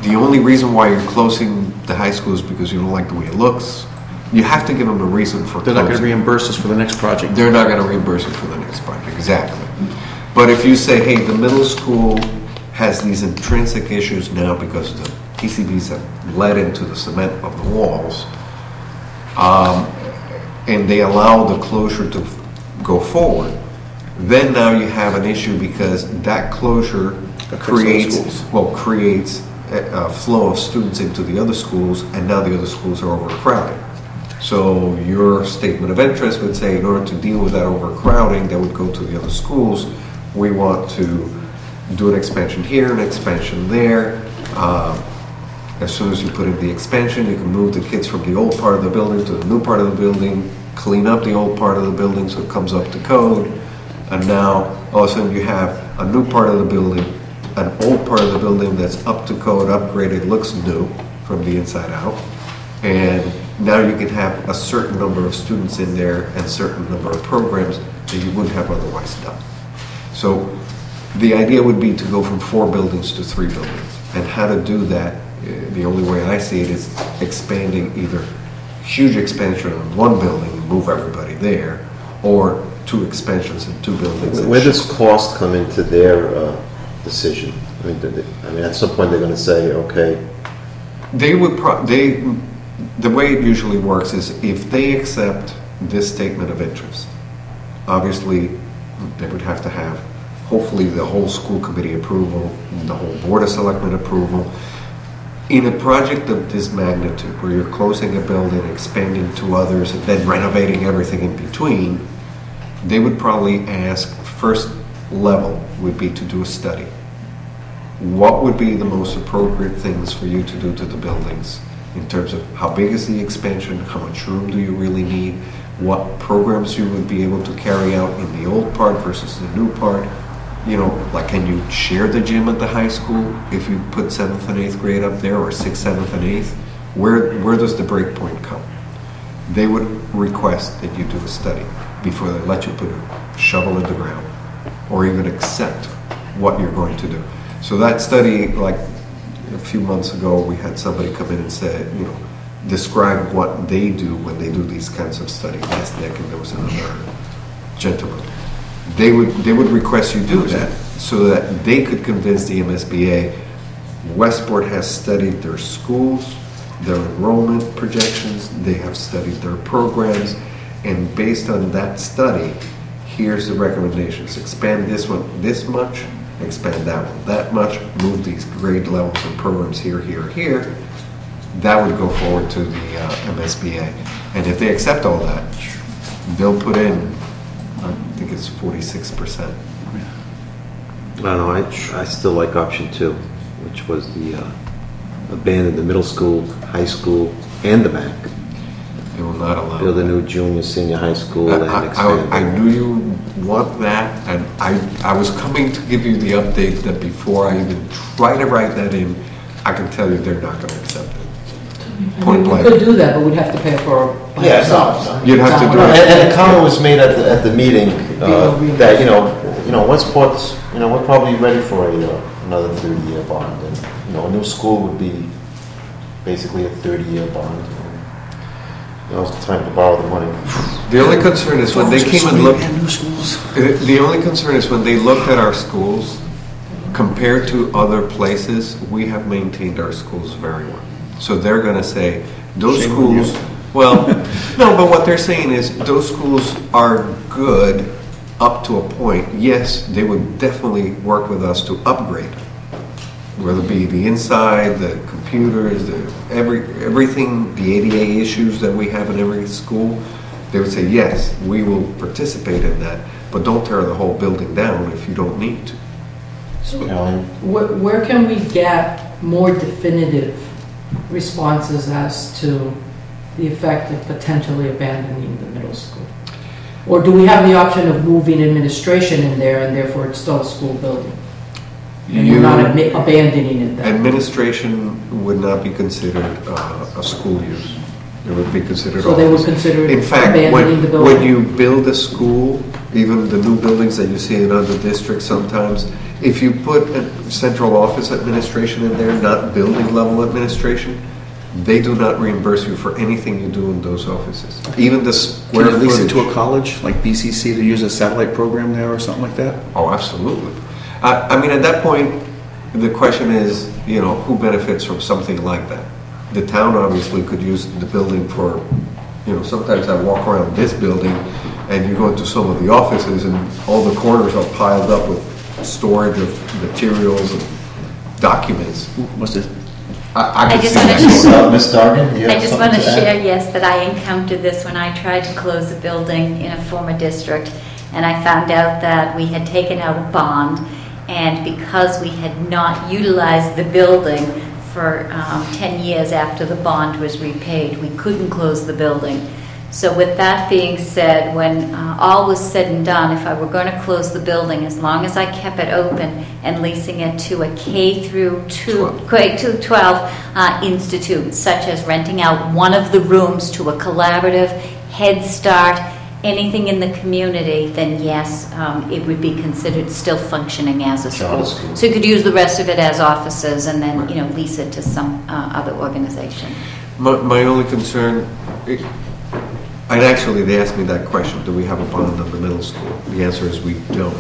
the only reason why you're closing the high school is because you don't like the way it looks. You have to give them a reason for They're not going to reimburse us for the next project. They're not going to reimburse you for the next project, exactly. But if you say, hey, the middle school has these intrinsic issues now because the PCBs have bled into the cement of the walls, and they allow the closure to go forward, then now you have an issue because that closure creates a flow of students into the other schools, and now the other schools are overcrowded. So your statement of interest would say, in order to deal with that overcrowding that would go to the other schools, we want to do an expansion here, an expansion there. As soon as you put in the expansion, you can move the kids from the old part of the building to the new part of the building, clean up the old part of the building so it comes up to code, and now all of a sudden you have a new part of the building, an old part of the building that's up to code, upgraded, looks new from the inside out, and now you can have a certain number of students in there and a certain number of programs that you wouldn't have otherwise done. So the idea would be to go from 4 buildings to 3 buildings, and how to do that, the only way I see it is expanding, either huge expansion on one building and move everybody there, or 2 expansions in 2 buildings. Where does cost come into their decision? I mean, at some point they're going to say, okay. They would the way it usually works is if they accept this statement of interest, obviously they would have to have hopefully the whole school committee approval, the whole board of selectmen approval. In a project of this magnitude, where you're closing a building, expanding to others, and then renovating everything in between, they would probably ask, first level would be to do a study. What would be the most appropriate things for you to do to the buildings in terms of how big is the expansion, how much room do you really need, what programs you would be able to carry out in the old part versus the new part. Like, can you share the gym at the high school if you put 7th and 8th grade up there, or 6th, 7th, and 8th? Where does the break point come? They would request that you do a study before they let you put a shovel in the ground, or even accept what you're going to do. So that study, like a few months ago, we had somebody come in and say, describe what they do when they do these kinds of studies. That's Nick, and there was another gentleman. They would request you do that so that they could convince the MSBA Westport has studied their schools, their enrollment projections, they have studied their programs, and based on that study, here's the recommendations. Expand this one this much, expand that one that much, move these grade levels and programs here, here, here. That would go forward to the MSBA. And if they accept all that, they'll put in, I think it's 46%. I don't know, I still like option 2, which was the abandon the middle school, high school, and the back. They will not allow build a new junior, senior high school and expand. I knew you want that, and I was coming to give you the update that before I even try to write that in, I can tell you they're not going to accept it. Point We blank. could do that, but we'd have to pay for it by ourselves. You'd have to do it. And a comment was made at the meeting that Westport's we're probably ready for another 30-year bond, and a new school would be basically a 30-year bond. It's time to borrow the money. The only concern is when they came and looked. The only concern is when they looked at our schools compared to other places. We have maintained our schools very well. So they're going to say those schools Well, no, but what they're saying is those schools are good up to a point. Yes, they would definitely work with us to upgrade, whether it be the inside, the computers, everything, the ADA issues that we have in every school. They would say, yes, we will participate in that, but don't tear the whole building down if you don't need to. Where can we get more definitive responses as to the effect of potentially abandoning the middle school? Or do we have the option of moving administration in there and therefore it's still a school building? And you're not abandoning it then? Administration would not be considered a school use. It would be considered So they would consider it in fact, abandoning the building? when you build a school, even the new buildings that you see in other districts sometimes, if you put a central office administration in there, not building level administration, they do not reimburse you for anything you do in those offices. Even the square Can you lease footage. it to a college, like BCC, to use a satellite program there or something like that? Oh, absolutely. I mean, at that point, the question is, you know, who benefits from something like that? The town obviously could use the building for, you know, sometimes I walk around this building and you go into some of the offices and all the corners are piled up with storage of materials and documents. What's this? I Ms. Dargan, you have I just something want to to add? share, yes, that I encountered this when I tried to close a building in a former district, and I found out that we had taken out a bond, and because we had not utilized the building for 10 years after the bond was repaid, we couldn't close the building. So with that being said, when all was said and done, if I were going to close the building, as long as I kept it open and leasing it to a K through 12 institute, such as renting out one of the rooms to a collaborative, Head Start, anything in the community, then yes, it would be considered still functioning as a school. So you could use the rest of it as offices and then, you know, lease it to some other organization. My only concern, and actually they asked me that question, do we have a bond on the middle school? The answer is we don't.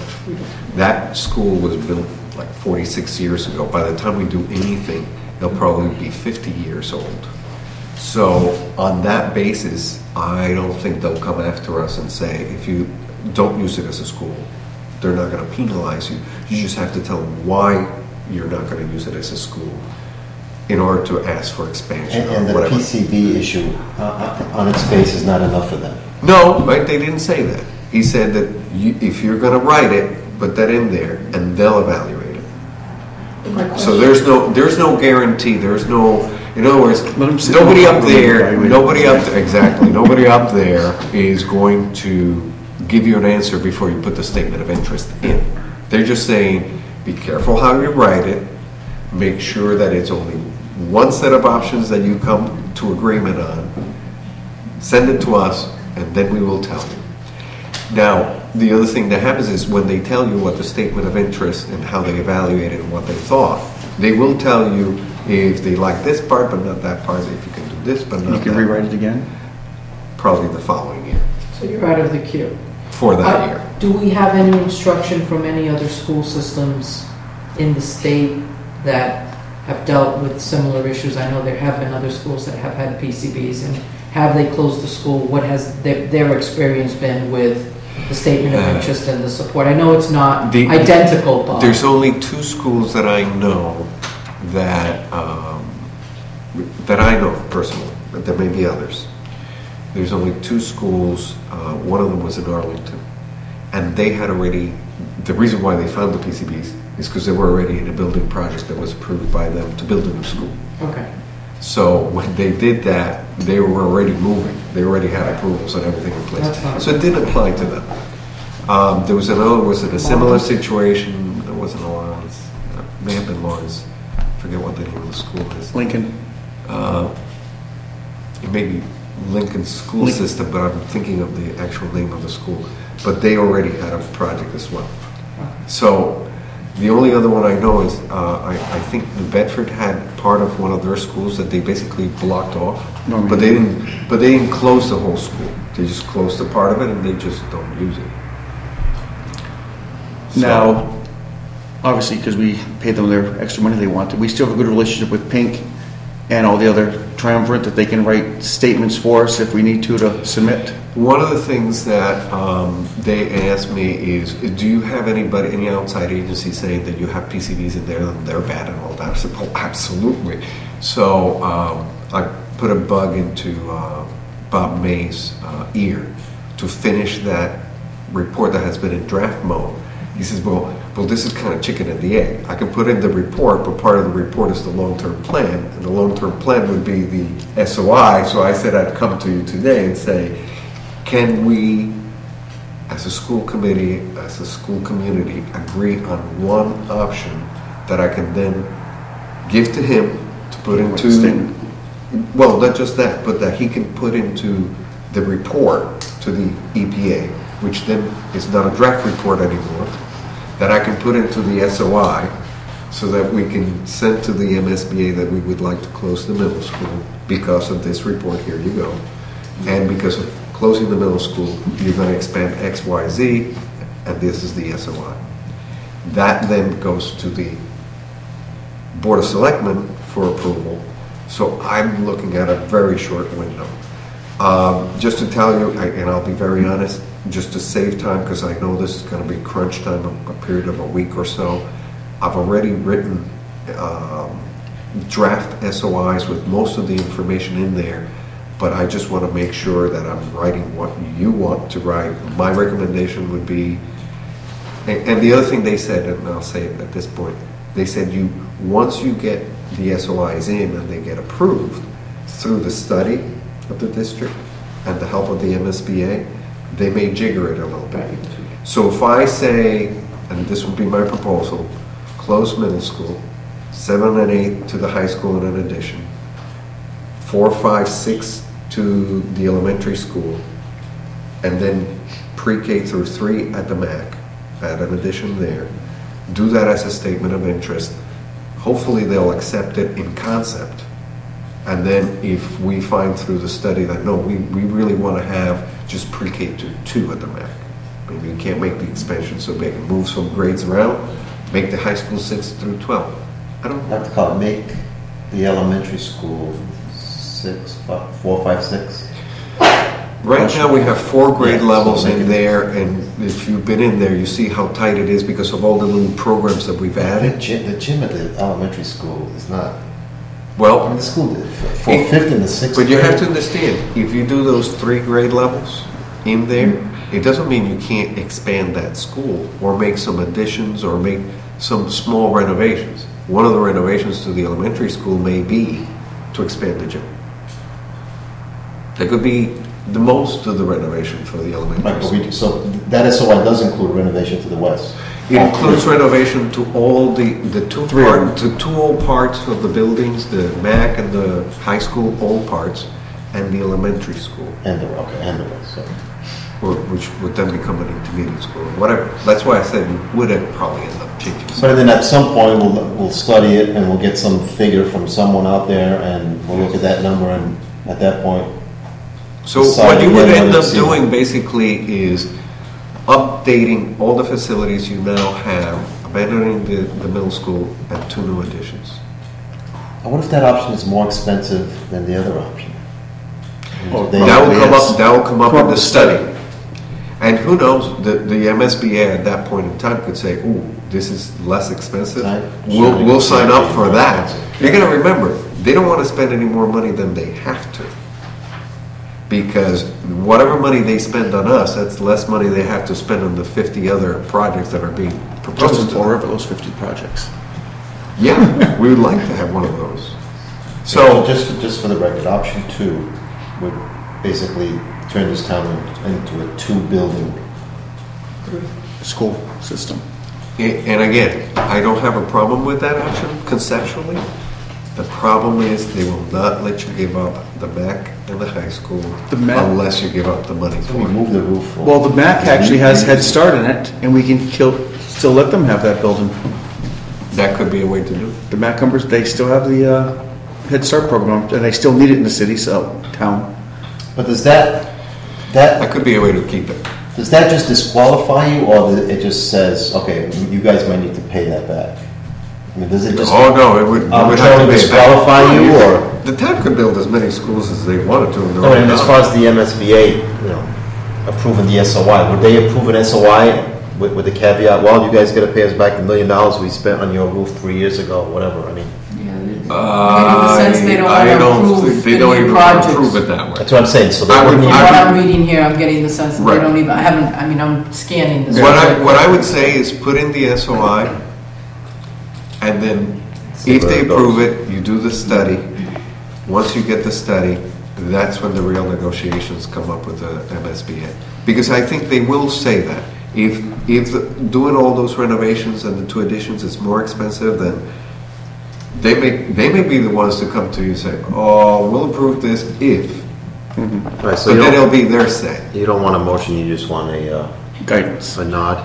That school was built like 46 years ago. By the time we do anything, they'll probably be 50 years old. So on that basis, I don't think they'll come after us and say, if you don't use it as a school, they're not going to penalize you. You just have to tell them why you're not going to use it as a school in order to ask for expansion And or the whatever. PCB issue on its face is not enough for them. No, right, they didn't say that. He said that if you're going to write it, put that in there, and they'll evaluate it. So there's no guarantee. There's no, in other words, nobody up there, exactly, nobody up there is going to give you an answer before you put the statement of interest in. They're just saying, be careful how you write it. Make sure that it's only one set of options that you come to agreement on. Send it to us, and then we will tell you. Now, the other thing that happens is when they tell you what the statement of interest and how they evaluated and what they thought, they will tell you if they like this part but not that part, if you can do this but not that. You can rewrite it again? Probably the following year. So you're out of the queue. For that year. Do we have any instruction from any other school systems in the state that have dealt with similar issues? I know there have been other schools that have had PCBs, and have they closed the school? What has their experience been with the statement of interest and the support? I know it's not identical, but There's only 2 schools that I know that I know personally, but there may be others. There's only 2 schools. One of them was in Arlington, and they had already. The reason why they found the PCBs is because they were already in a building project that was approved by them to build a new school. Okay. So when they did that, they were already moving. They already had approvals and everything in place. So it didn't apply to them. There was another, was it a similar situation? There wasn't a Lawrence. It may have been Lawrence. I forget what the name of the school is. Lincoln. It may be Lincoln School System, but I'm thinking of the actual name of the school. But they already had a project as well. So the only other one I know is, I think New Bedford had part of one of their schools that they basically blocked off. But they didn't close the whole school. They just closed a part of it and they just don't use it. Now, obviously, because we paid them their extra money they wanted, we still have a good relationship with Pink and all the other triumvirate that they can write statements for us if we need to submit? One of the things that they asked me is, do you have anybody, any outside agency saying that you have PCBs in there and they're bad and all that? I said, oh, absolutely. So I put a bug into Bob May's ear to finish that report that has been in draft mode. He says, well, this is kind of chicken and the egg. I can put in the report, but part of the report is the long-term plan, and the long-term plan would be the SOI. So I said I'd come to you today and say, can we, as a school committee, as a school community, agree on one option that I can then give to him to put into, well, not just that, but that he can put into the report to the EPA, which then is not a draft report anymore, that I can put into the SOI so that we can send to the MSBA that we would like to close the middle school because of this report, here you go. And because of closing the middle school, you're going to expand X, Y, Z, and this is the SOI. That then goes to the Board of Selectmen for approval. So I'm looking at a very short window. Just to tell you, and I'll be very honest, just to save time, because I know this is going to be crunch time, a period of a week or so, I've already written draft SOIs with most of the information in there, but I just want to make sure that I'm writing what you want to write. My recommendation would be, and the other thing they said, and I'll say it at this point, they said once you get the SOIs in and they get approved through the study of the district and the help of the MSBA, they may jigger it a little bit. So if I say, and this would be my proposal, close middle school, 7 and 8 to the high school in an addition, 4, 5, 6 to the elementary school, and then pre-K through 3 at the MAC, add an addition there. Do that as a statement of interest. Hopefully they'll accept it in concept. And then if we find through the study that no, we really want to have just pre-K to 2 at the MAC. Maybe you can't make the expansion so big. Move some grades around, make the high school 6 through 12. I don't have to call it make the elementary school 4, 5, 6. Right now we have 4 grade levels in there, and if you've been in there, you see how tight it is because of all the little programs that we've added. The gym at the elementary school is not. Well, I mean, the school did for 5th and the 6th. But you have to understand, if you do those 3 grade levels in there, it doesn't mean you can't expand that school or make some additions or make some small renovations. One of the renovations to the elementary school may be to expand the gym. That could be the most of the renovation for the elementary school. So that SOI does include renovation to the west? It includes renovation to all two old parts of the buildings, the MAC and the high school old parts, and the elementary school. And the west, so. Which would then become an intermediate school, or whatever. That's why I said we would probably end up changing. But then at some point we'll study it and we'll get some figure from someone out there and we'll look at that number and at that point. So what you would end up doing basically is updating all the facilities you now have, abandoning the middle school, and 2 new additions. What if that option is more expensive than the other option? That will come up in the study. And who knows, the MSBA at that point in time could say, ooh, this is less expensive. We'll sign up for that. You're going to remember, they don't want to spend any more money than they have to. Because whatever money they spend on us, that's less money they have to spend on the 50 other projects that are being proposed. Just in 4 of those 50 projects. Yeah, we would like to have one of those. So just for the record, option 2 would basically turn this town into a 2-building school system. And again, I don't have a problem with that option conceptually. The problem is they will not let you give up the MAC and the high school unless you give up the money for it. Move the roof. Well, the MAC actually has Head Start in it, and we can still let them have that building. That could be a way to do it. The MAC members, they still have the Head Start program, and they still need it in the city, town. But does that could be a way to keep it. Does that just disqualify you, or it just says, okay, you guys might need to pay that back? I mean, does it just? Oh no, it would have to disqualify you, or The town could build as many schools as they wanted to. No, and as far as the MSBA, approving the SOI, would they approve an SOI with the caveat, well, you guys got to pay us back $1 million we spent on your roof 3 years ago, whatever, I mean. They don't even approve it that way. That's what I'm saying, so they What wouldn't even. I'm reading here, I'm getting the sense that they don't even, I'm scanning this. What I would say is put in the SOI, and then if they approve it, you do the study. Once you get the study, that's when the real negotiations come up with the MSBA. Because I think they will say that. If doing all those renovations and the 2 additions is more expensive, then they may be the ones to come to you and say, oh, we'll approve this if. Right, so but then it'll be their say. You don't want a motion, you just want a guidance, a nod.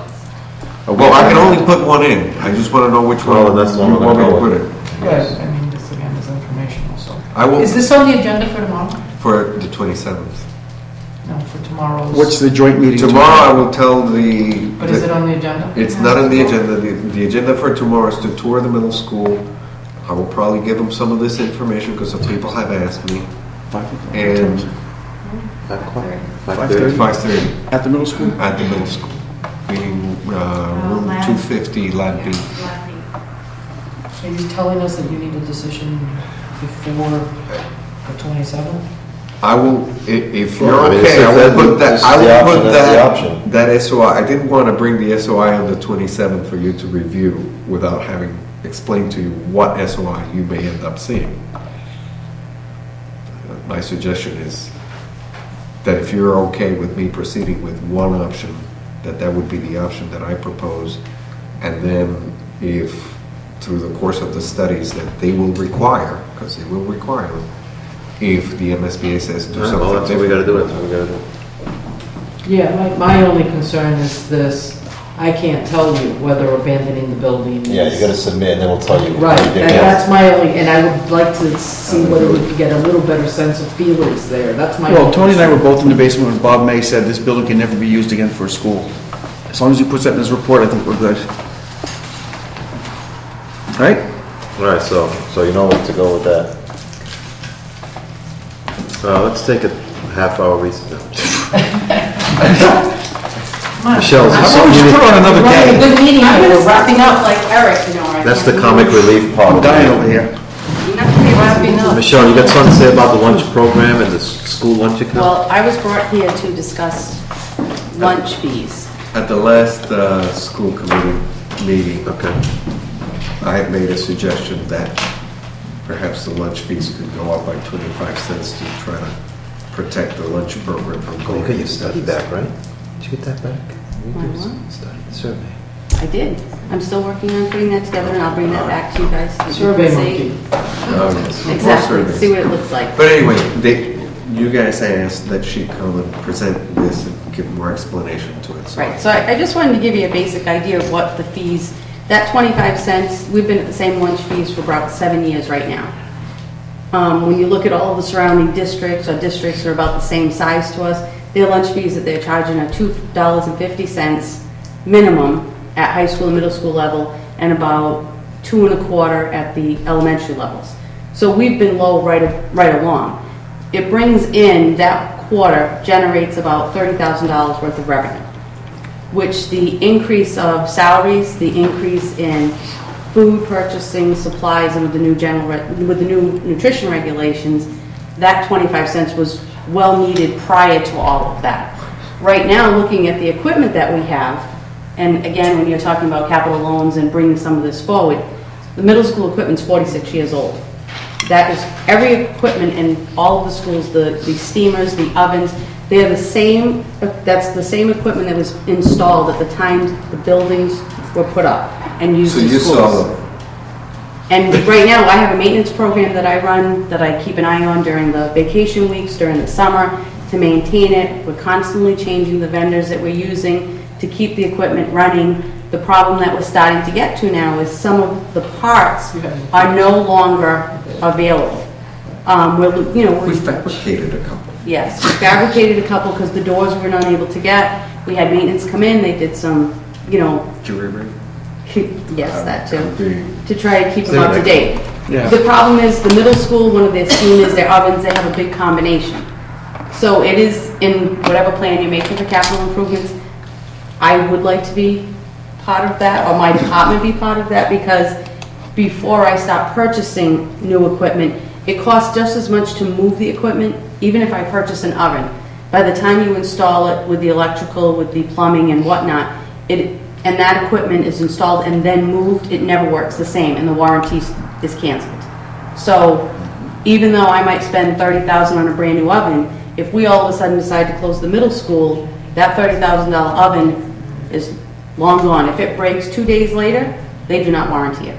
Well, I can only put one in. I just want to know which one. Well, that's the one you we're want me gonna to go put with. it. Yes, this again is informational, so. I will. Is this on the agenda for tomorrow? For the 27th. No, for tomorrow's. What's the joint meeting? Tomorrow I will tell the. But is it on the agenda? It's not on the agenda. The agenda for tomorrow is to tour the middle school. I will probably give them some of this information because some people have asked me. 5:00. And 5:30. At the middle school? At the middle school. Meaning room 250, Lab B. Are you telling us that you need a decision before the 27th? I will, if you're Well, I mean, okay, I will put that, this is the option, that's the option. that SOI. I didn't want to bring the SOI on the 27th for you to review without having explained to you what SOI you may end up seeing. My suggestion is that if you're okay with me proceeding with one option, that would be the option that I propose. And then if through the course of the studies that they will require, because they will require them, if the MSBA says do something well, that's what we got to do. That's what we got to do. Yeah, my only concern is this, I can't tell you whether abandoning the building is... Yeah, you got to submit, and then we'll tell you. Right, that's my only, and I would like to see whether we could get a little better sense of feelings there, that's my... Well, Tony and I were both in the basement when Bob May said this building can never be used again for a school. As long as he puts that in his report, I think we're good. Right? All right, so you know what to go with that. Let's take a half-hour recess now. Michelle, is there something you need? Put on another We're having a day. good meeting here, we're wrapping up like Eric, you know. That's the comic relief part. I'm dying over here. Wrapping up. Michelle, you got something to say about the lunch program and the school lunch account? Well, I was brought here to discuss lunch fees. At the last school committee meeting, I had made a suggestion that perhaps the lunch fees could go up by 25 cents to try to protect the lunch program from going. You got your study back, right? Did you get that back? Study, survey. I did. I'm still working on putting that together, and I'll bring that back to you guys. so you Survey can monkey. see. Oh, yes. Exactly, see what it looks like. But anyway, you guys asked that she come and present this and give more explanation to it. Right, so I just wanted to give you a basic idea of what the fees, that 25 cents, we've been at the same lunch fees for about 7 years right now. When you look at all of the surrounding districts, our districts are about the same size to us, their lunch fees that they're charging are $2.50 minimum at high school and middle school level, and about $2.25 at the elementary levels. So we've been low right along. It brings in, that quarter generates about $30,000 worth of revenue, which the increase of salaries, the increase in food purchasing, supplies, and with the new nutrition regulations, that 25 cents was well needed prior to all of that. Right now, looking at the equipment that we have, and again, when you're talking about capital loans and bringing some of this forward, the middle school equipment's 46 years old. That is every equipment in all of the schools, the steamers, the ovens, they're the same, that's the same equipment that was installed at the time the buildings were put up and used in schools. So you saw them? And right now, I have a maintenance program that I run, that I keep an eye on during the vacation weeks, during the summer, to maintain it. We're constantly changing the vendors that we're using to keep the equipment running. The problem that we're starting to get to now is some of the parts are no longer available. We fabricated a couple. Yes, we fabricated a couple because the doors we were not able to get. We had maintenance come in, they did some, Jewelry. yes, that too, to try to keep them up to date. Yeah. The problem is, the middle school, one of their scheme is their ovens, they have a big combination. So it is in whatever plan you're making for capital improvements, I would like to be part of that, or my department be part of that, because before I start purchasing new equipment, it costs just as much to move the equipment, even if I purchase an oven. By the time you install it with the electrical, with the plumbing and whatnot, and that equipment is installed and then moved, it never works the same, and the warranty is canceled. So even though I might spend $30,000 on a brand new oven, if we all of a sudden decide to close the middle school, that $30,000 oven is long gone. If it breaks 2 days later, they do not warranty it.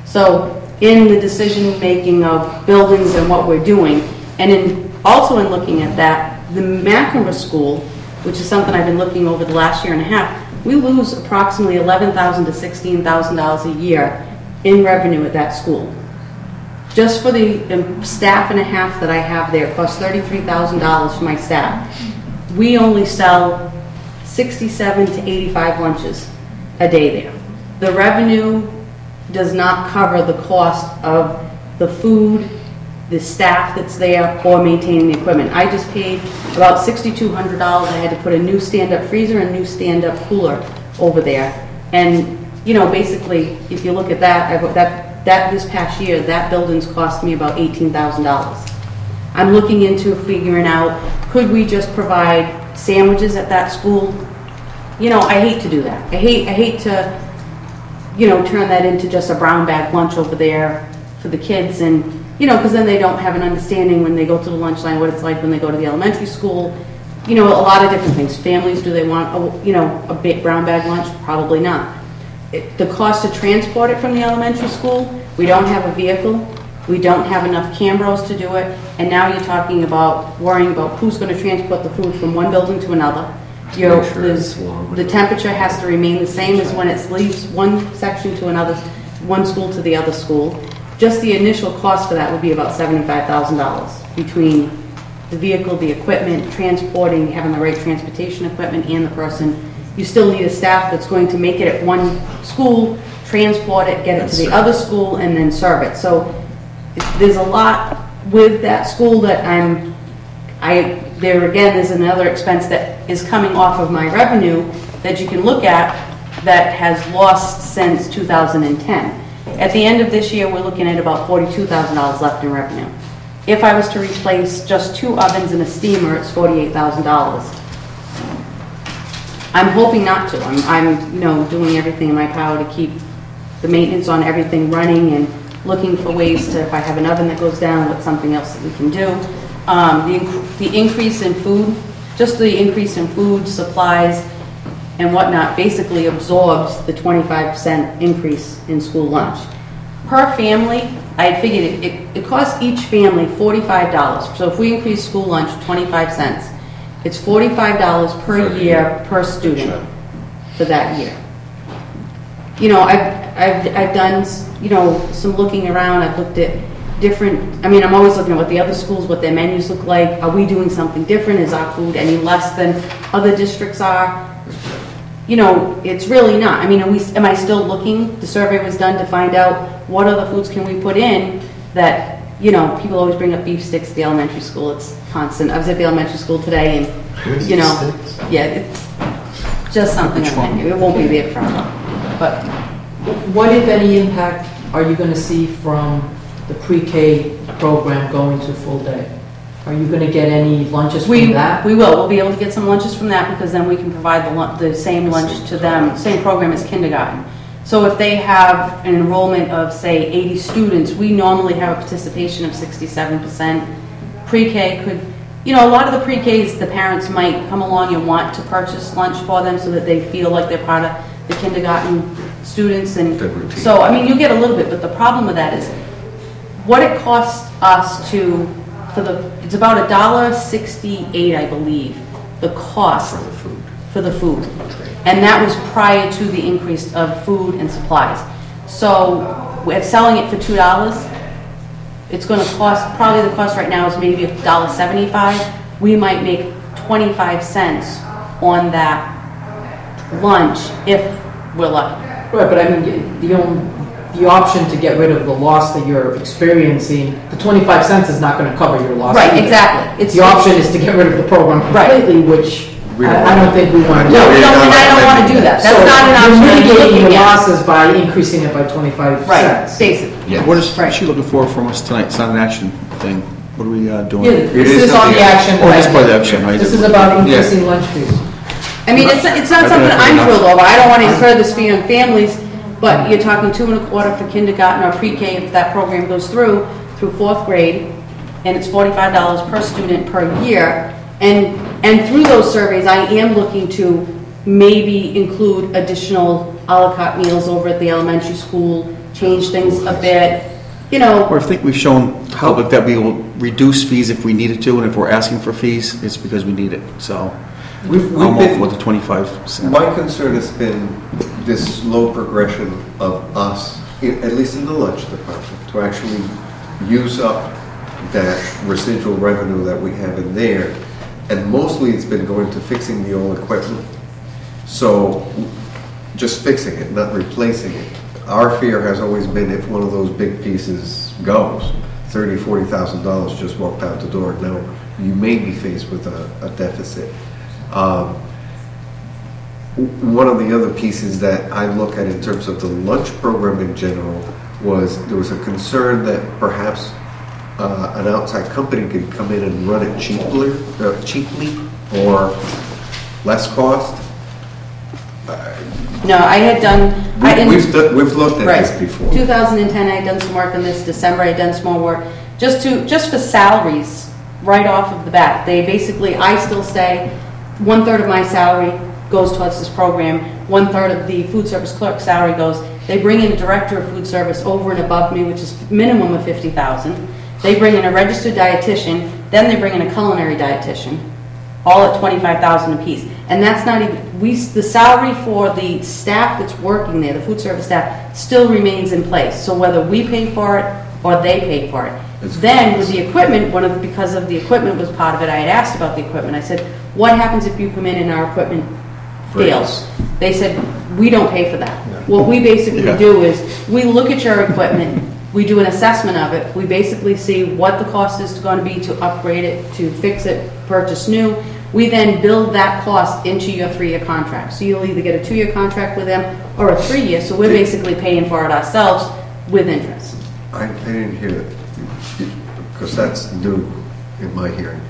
So in the decision making of buildings and what we're doing, and also in looking at that, the McNamara School, which is something I've been looking over the last year and a half, we lose approximately $11,000 to $16,000 a year in revenue at that school. Just for the staff and a half that I have there, it costs $33,000 for my staff. We only sell 67 to 85 lunches a day there. The revenue does not cover the cost of the food, the staff that's there, or maintaining the equipment. I just paid about $6,200. I had to put a new stand-up freezer and a new stand-up cooler over there. And, you know, basically, if you look at that, this past year, that building's cost me about $18,000. I'm looking into figuring out, could we just provide sandwiches at that school? You know, I hate to do that. I hate to, you know, turn that into just a brown bag lunch over there for the kids, and, you know, because then they don't have an understanding when they go to the lunch line what it's like when they go to the elementary school. You know, a lot of different things. Families, do they want, you know, a big brown bag lunch? Probably not. The cost to transport it from the elementary school, we don't have a vehicle, we don't have enough Cambros to do it, and now you're talking about worrying about who's going to transport the food from one building to another. You know, the temperature has to remain the same as when it leaves one section to another, one school to the other school. Just the initial cost for that would be about $75,000 between the vehicle, the equipment, transporting, having the right transportation equipment, and the person. You still need a staff that's going to make it at one school, transport it, get it to the other school, and then serve it. So there's a lot with that school that there again is another expense that is coming off of my revenue that you can look at that has lost since 2010. At the end of this year, we're looking at about $42,000 left in revenue. If I was to replace just 2 ovens and a steamer, it's $48,000. I'm hoping not to. I'm you know, doing everything in my power to keep the maintenance on everything running and looking for ways to, if I have an oven that goes down, what's something else that we can do. The increase in food, just the increase in food, supplies, and whatnot basically absorbs the 25% increase in school lunch. Per family, I had figured it costs each family $45. So if we increase school lunch 25 cents, it's $45 per year per student for that year. You know, I've done, you know, some looking around. I've looked at different, I mean, I'm always looking at what the other schools, what their menus look like. Are we doing something different? Is our food any less than other districts are? You know, it's really not. I mean, am I still looking? The survey was done to find out what other foods can we put in that, you know, people always bring up beef sticks at the elementary school. It's constant. I was at the elementary school today, and, you know, yeah, it's just something on the menu. It won't be there forever. But what, if any, impact are you going to see from the pre-K program going to full day? Are you going to get any lunches from that? We will. We'll be able to get some lunches from that, because then we can provide the same lunch to them, same program as kindergarten. So if they have an enrollment of, say, 80 students, we normally have a participation of 67%. Pre-K could, you know, a lot of the pre-Ks, the parents might come along and want to purchase lunch for them so that they feel like they're part of the kindergarten students. And so, I mean, you get a little bit, but the problem with that is what it costs us to, it's about $1.68, I believe, the cost for the food. And that was prior to the increase of food and supplies. So we're selling it for $2. It's going to cost, probably the cost right now is maybe $1.75. We might make 25 cents on that lunch if we're lucky. Right, but I mean, the option to get rid of the loss that you're experiencing, the 25 cents is not going to cover your loss. Right, either. exactly. The option is to get rid of the program completely, which I don't think we want to do. No, and I don't want to do that. That's not an option. You're mitigating your looking at. losses by increasing it by 25 Right, cents. basically. What is she looking for from us tonight? It's not an action thing. What are we doing? Yeah, this is on the action. Oh, this part of the action, right? This is about increasing lunch fees. I mean, it's not something I'm thrilled over. I don't want to incur this fee on families, but you're talking $2.25 for kindergarten or pre-K if that program goes through 4th grade, and it's $45 per student per year. And through those surveys, I am looking to maybe include additional a la carte meals over at the elementary school, change things a bit, you know. Or I think we've shown public that we will reduce fees if we needed to, and if we're asking for fees, it's because we need it. So I'm all for the 25 cents. My concern has been this slow progression of us, at least in the lunch department, to actually use up that residual revenue that we have in there. And mostly it's been going to fixing the old equipment. So just fixing it, not replacing it. Our fear has always been if one of those big pieces goes, $30,000, $40,000 just walked out the door. Now you may be faced with a deficit. One of the other pieces that I look at in terms of the lunch program in general was there was a concern that perhaps an outside company could come in and run it cheaply or less cost. No, I had done. We've looked at this before. 2010, I had done some work on this. December, I had done some more work just for salaries right off of the bat. They basically, I still stay. 1/3 of my salary goes towards this program. 1/3 of the food service clerk salary goes. They bring in a director of food service over and above me, which is minimum of $50,000. They bring in a registered dietitian. Then they bring in a culinary dietitian, all at $25,000 apiece. And that's not even, the salary for the staff that's working there, the food service staff, still remains in place. So whether we pay for it or they pay for it. Then with the equipment, because of the equipment was part of it, I had asked about the equipment. I said, what happens if you come in and our equipment fails? They said, we don't pay for that. What we basically do is, we look at your equipment, we do an assessment of it, we basically see what the cost is going to be to upgrade it, to fix it, purchase new. We then build that cost into your 3-year contract. So you'll either get a 2-year contract with them or a 3-year, so we're basically paying for it ourselves with interest. I didn't hear that, because that's new in my hearing.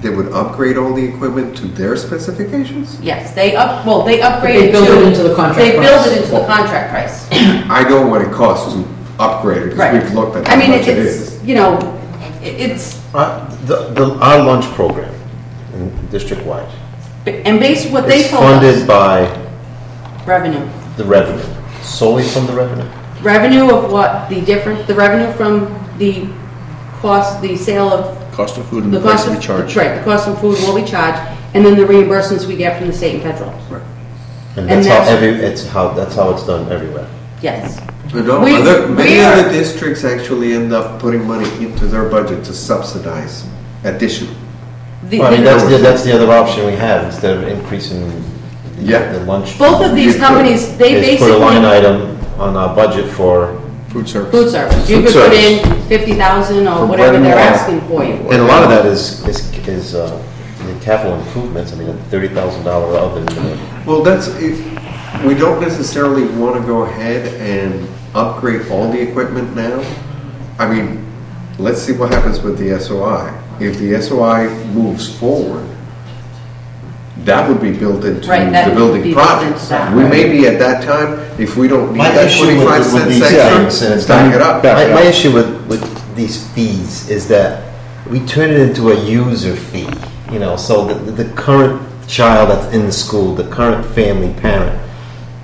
They would upgrade all the equipment to their specifications? Yes, they upgrade They build it into the contract They price. build it into the contract price. I know what it costs to upgrade it, because we've looked at how much it is. You know, it's... Our lunch program, district-wide, And based what they is told us... funded by Revenue. the revenue, solely from the revenue. Revenue of what? The revenue from the cost, the sale of... Cost of food and the price we charge. Right, the cost of food and what we charge, and then the reimbursements we get from the state and federal. Right. And that's how it's done everywhere. Yes. Many other districts actually end up putting money into their budget to subsidize additional. That's the other option we have, instead of increasing the lunch. Both of these companies, they basically... put a line item on our budget for food service. Food service. You could put in $50,000 or whatever they're asking for you. And a lot of that is capital improvements. I mean, a $30,000 oven. Well, we don't necessarily want to go ahead and upgrade all the equipment now. I mean, let's see what happens with the SOI. If the SOI moves forward, that would be built into the building projects. We may be at that time, if we don't need that 25 cents extra, stack it up. My issue with these fees is that we turn it into a user fee. So the current child that's in the school, the current family parent,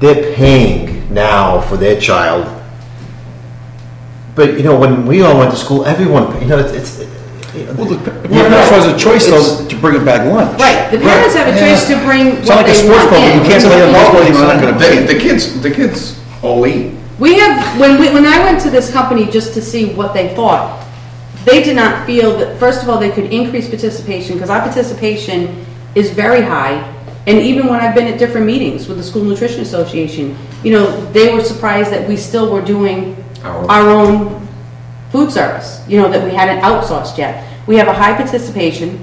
they're paying now for their child. But when we all went to school, everyone, Well, the parents has a choice though to bring it back lunch. Right, the parents have a choice to bring It's not like a sports program. You can't say they're not going to pay. The kids all eat. We have, when I went to this company just to see what they thought, they did not feel that, first of all, they could increase participation, because our participation is very high, And even when I've been at different meetings with the School Nutrition Association, you know, they were surprised that we still were doing our own food service, you know, that we hadn't outsourced yet. We have a high participation,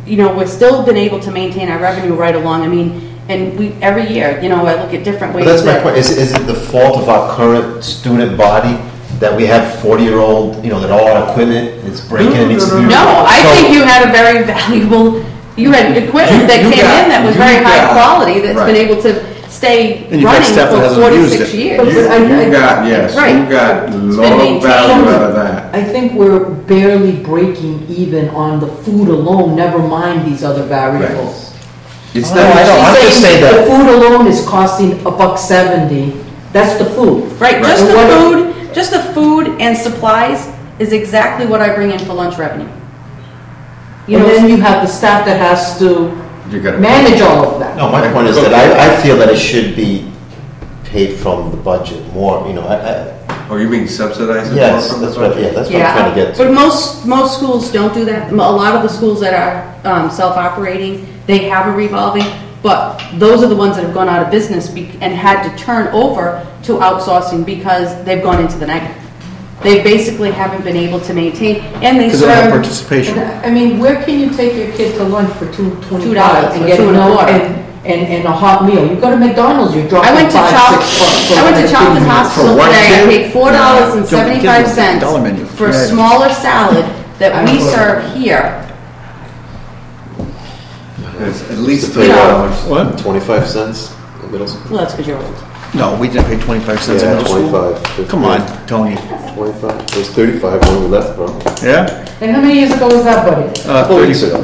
you know, we've still been able to maintain our revenue right along. I mean, and we, every year, you know, I look at different ways. But that's my point. Is it the fault of our current student body that we have 40-year-old, you know, that all our equipment is breaking and needs to be... No, I think you had a very valuable, you had equipment that came in that was very high quality, that's been able to stay running for 46 years. You got a lot of value out of that. I think we're barely breaking even on the food alone, never mind these other variables. It's not, I'm just saying that... The food alone is costing $1.70. That's the food. Right, just the food and supplies is exactly what I bring in for lunch revenue. And then you have the staff that has to manage all of that. No, my point is that I feel that it should be paid from the budget more, you know, Oh, you mean subsidizing? Yes, that's what I'm trying to get to. But most schools don't do that. A lot of the schools that are self-operating, they have a revolving, but those are the ones that have gone out of business and had to turn over to outsourcing because they've gone into the negative. They basically haven't been able to maintain, and they serve participation. I mean, where can you take your kid to lunch for $2.25 and get and a hot meal? You go to McDonald's, you're dropping I went to Charlton Hospital today. I paid $4.75 for a smaller salad that we serve here. It's at least $3. What? 25 cents in middle school? Well, that's because you're old. No, we didn't pay 25 cents in middle school. 25. Come on, Tony. 25. It was 35 when we left, bro. Yeah? And how many years ago was that, buddy? 4 weeks ago.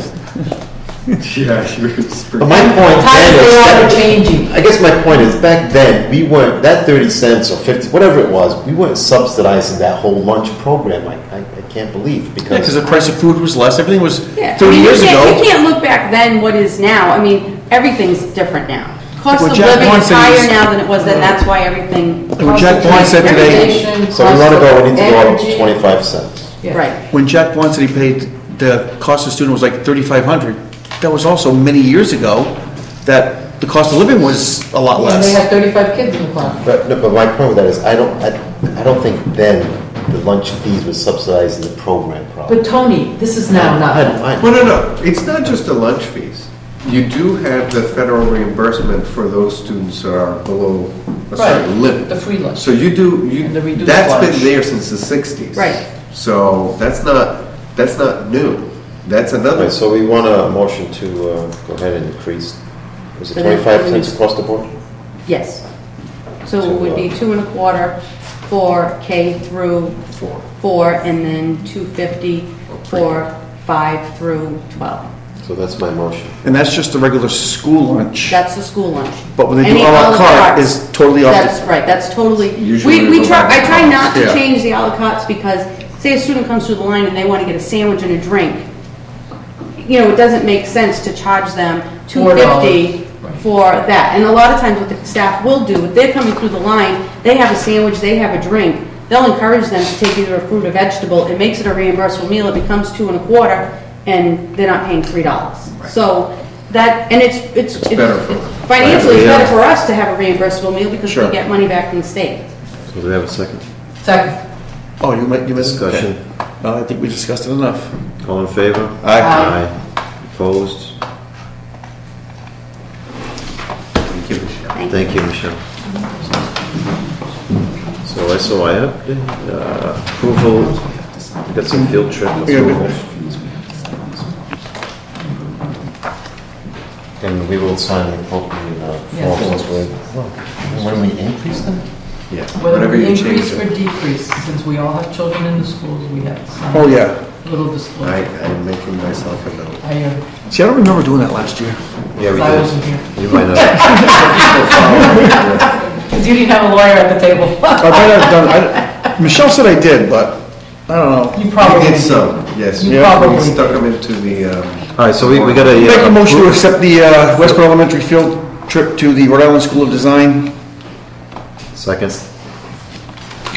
But my point then is changing. I guess my point is back then we weren't that 30 cents or 50, whatever it was, we weren't subsidizing that whole lunch program. I can't believe because the price of food was less. Everything was 30 years ago. You can't look back then what is now. I mean, everything's different now. Cost of Jack living Bond is said higher now than it was then. That's why everything. When Jack Bond said today, so we want to go. We need to go up 25 cents. Yeah. Right. When Jack Bond said he paid the cost of student was like $3,500, that was also many years ago that the cost of living was a lot less. And they had 35 kids in the class. But my point with that is I don't think then the lunch fees was subsidizing the program problem. But Tony, this is now not. No. It's not just the lunch fees. You do have the federal reimbursement for those students that are below a certain limit. The free lunch. So you do, that's been there since the 60s. Right. So that's not new. That's another. Okay, so we want a motion to go ahead and increase. Was it 25 cents across the board? Yes. So it would be 2.25 for K through 4, and then $2.50 for 5 through 12. So that's my motion. And that's just the regular school lunch. That's the school lunch. But when they do a la carte, is totally off. That's right. That's totally. I try not to change the a la cartes because say a student comes through the line and they want to get a sandwich and a drink. You know, it doesn't make sense to charge them $2.50 for that. And a lot of times what the staff will do, if they're coming through the line, they have a sandwich, they have a drink, they'll encourage them to take either a fruit or vegetable. It makes it a reimbursable meal. It becomes $2.25, and they're not paying $3. Right. So that, and it's better for financially, it's better for us to have a reimbursable meal because we get money back from the state. So do we have a second? Second. Oh, you missed discussion. Okay. I think we discussed it enough. All in favor? Aye. Opposed? Thank you, Michelle. Thank you, Michelle. So SOIF, approval, we got some field trip. And we will sign the appropriate forms when we increase them? Yeah. Whether we increase or decrease, since we all have children in the schools, we have to sign. Oh, yeah. Little disclosure. I'm making myself a note. See, I don't remember doing that last year. Yeah, we did. I wasn't here. You might not. Because you didn't have a lawyer at the table. I might have done. Michelle said I did, but I don't know. You probably did some. Yes. You probably we stuck them into the. All right, so we got a. Make a motion to accept the Westport Elementary field trip to the Rhode Island School of Design. Second.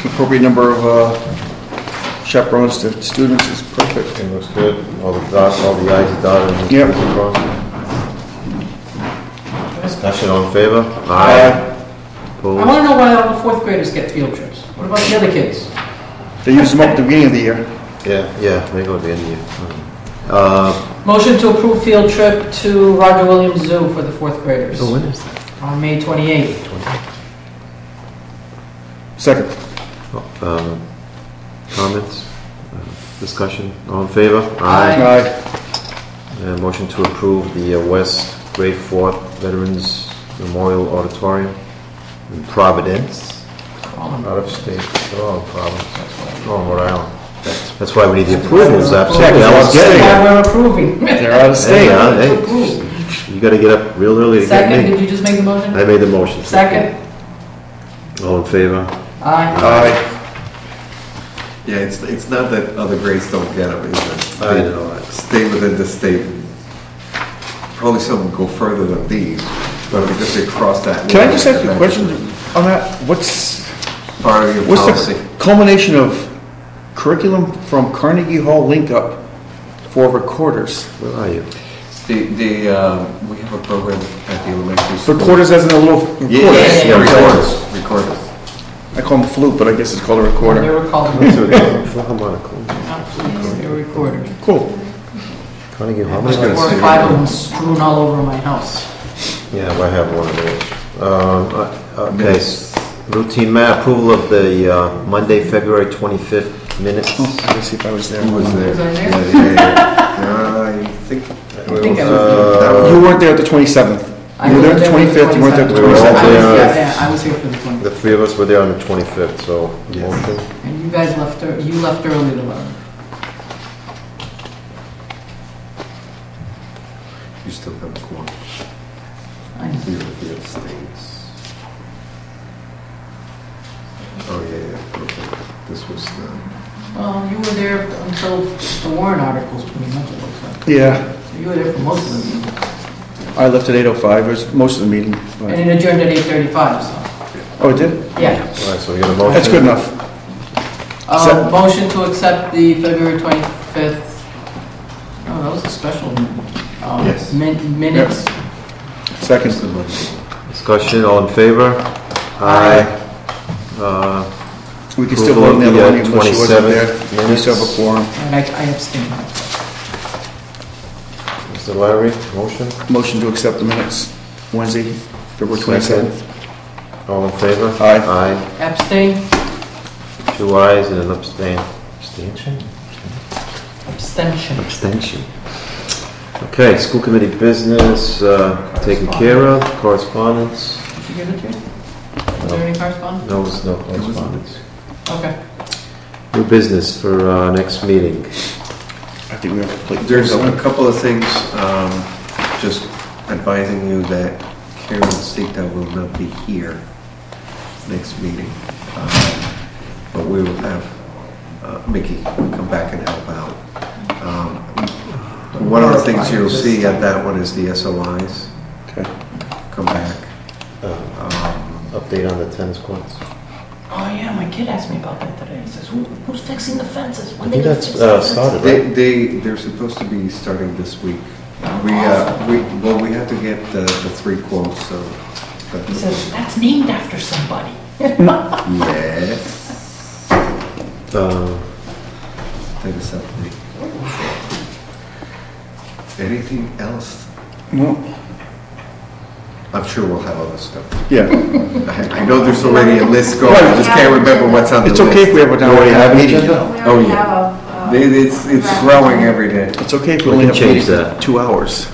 Appropriate number of chaperones to students is perfect. It looks good. All the I's are dotted and the T's are crossed. Discussion, all in favor? Aye. I Opposed? want to know why all the fourth graders get field trips. What about the other kids? They use them up at the beginning of the year. Yeah, they go to the end of the year. Motion to approve field trip to Roger Williams Zoo for the fourth graders. Oh, when is that? On May 28th. Second. Comments? Discussion, all in favor? Aye. Motion to approve the West Grade 4 Veterans Memorial Auditorium in Providence, out of state. Oh, Providence. Oh, Rhode Island. That's why we need the approvals, absolutely. I was getting That's it. why we're approving. They're out of state. Hey, you gotta get up real early to get Second, me. did you just make the motion? I made the motion. Second? All in favor? Aye. Aye. Yeah, it's not that other grades don't get them, is it? I know. Stay within the state. Probably some go further than these, but because they cross that. Can I just ask you a question on that? What's Part of your What's policy. the culmination of curriculum from Carnegie Hall link up for recorders? Where are you? We have a program at the elementary school. Recorders as in a little recorder? Yeah, recorders. I call them flute, but I guess it's called a recorder. They were called Philharmonical. they were recorded. Cool. Carnegie Hall. There's 4 or 5 of them strewn all over my house. Yeah, I have one of those. Okay, routine approval of the Monday, February 25th minutes. Let's see if I was there. Who was there? Was I there? I think. I think I was You weren't there at the 27th. I You were there was at the 25th, you weren't there at the We were all 27th. there. I was here for the 20th. The three of us were there on the 25th, so motion. And you guys left, you left early to learn. You still have a quorum. I know. You're the field states. Oh, yeah. Okay. This was the. Well, you were there until the warrant articles, pretty much, it looks like. Yeah, So you were there for most of the meeting. I left at 8:05, it was most of the meeting. but- And it adjourned at 8:35, so, Oh, it did? yeah. All right, so we got a motion. That's good enough. Motion to accept the February 25th, oh, that was a special meeting. Yes. Minutes. Second. Discussion, all in favor? Aye. We can still vote on the other one, even though she wasn't there. 27th We still have a quorum. And I abstain. Mr. Larry, motion? Motion to accept the minutes, Wednesday, February 27th. All in favor? Aye. Aye. Abstain? 2 ayes and an abstain. Abstention? Abstention. Abstention. Okay, school committee business taken care of, correspondence? Did you give it to me? Was there any correspondence? No, there's no correspondence. Okay. New business for next meeting. I think we have to play. There's a couple of things, just advising you that Karen Sita will not be here next meeting. But we will have Mickey come back and help out. One of the things you'll see at that one is the SOIs. Okay. Come back. Update on the tennis courts. Oh, yeah, my kid asked me about that today. He says, who's fixing the fences? I think that's started, right? They're supposed to be starting this week. We have to get the 3 quotes, so. He says, that's named after somebody. Yes. Take a selfie. Anything else? No. I'm sure we'll have other stuff. Yeah. I know there's already a list going, I just can't remember what's on the It's list. okay if we have it down. already have an agenda? Oh, yeah. It's growing every day. It's okay if we We only can have change meetings that. 2 hours.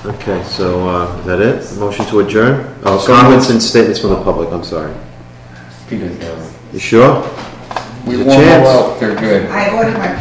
Okay, so is that it? Motion to adjourn? Oh, comments and statements from the public, I'm sorry. Peter's You sure? We There's a won't chance. go out, they're good. I ordered my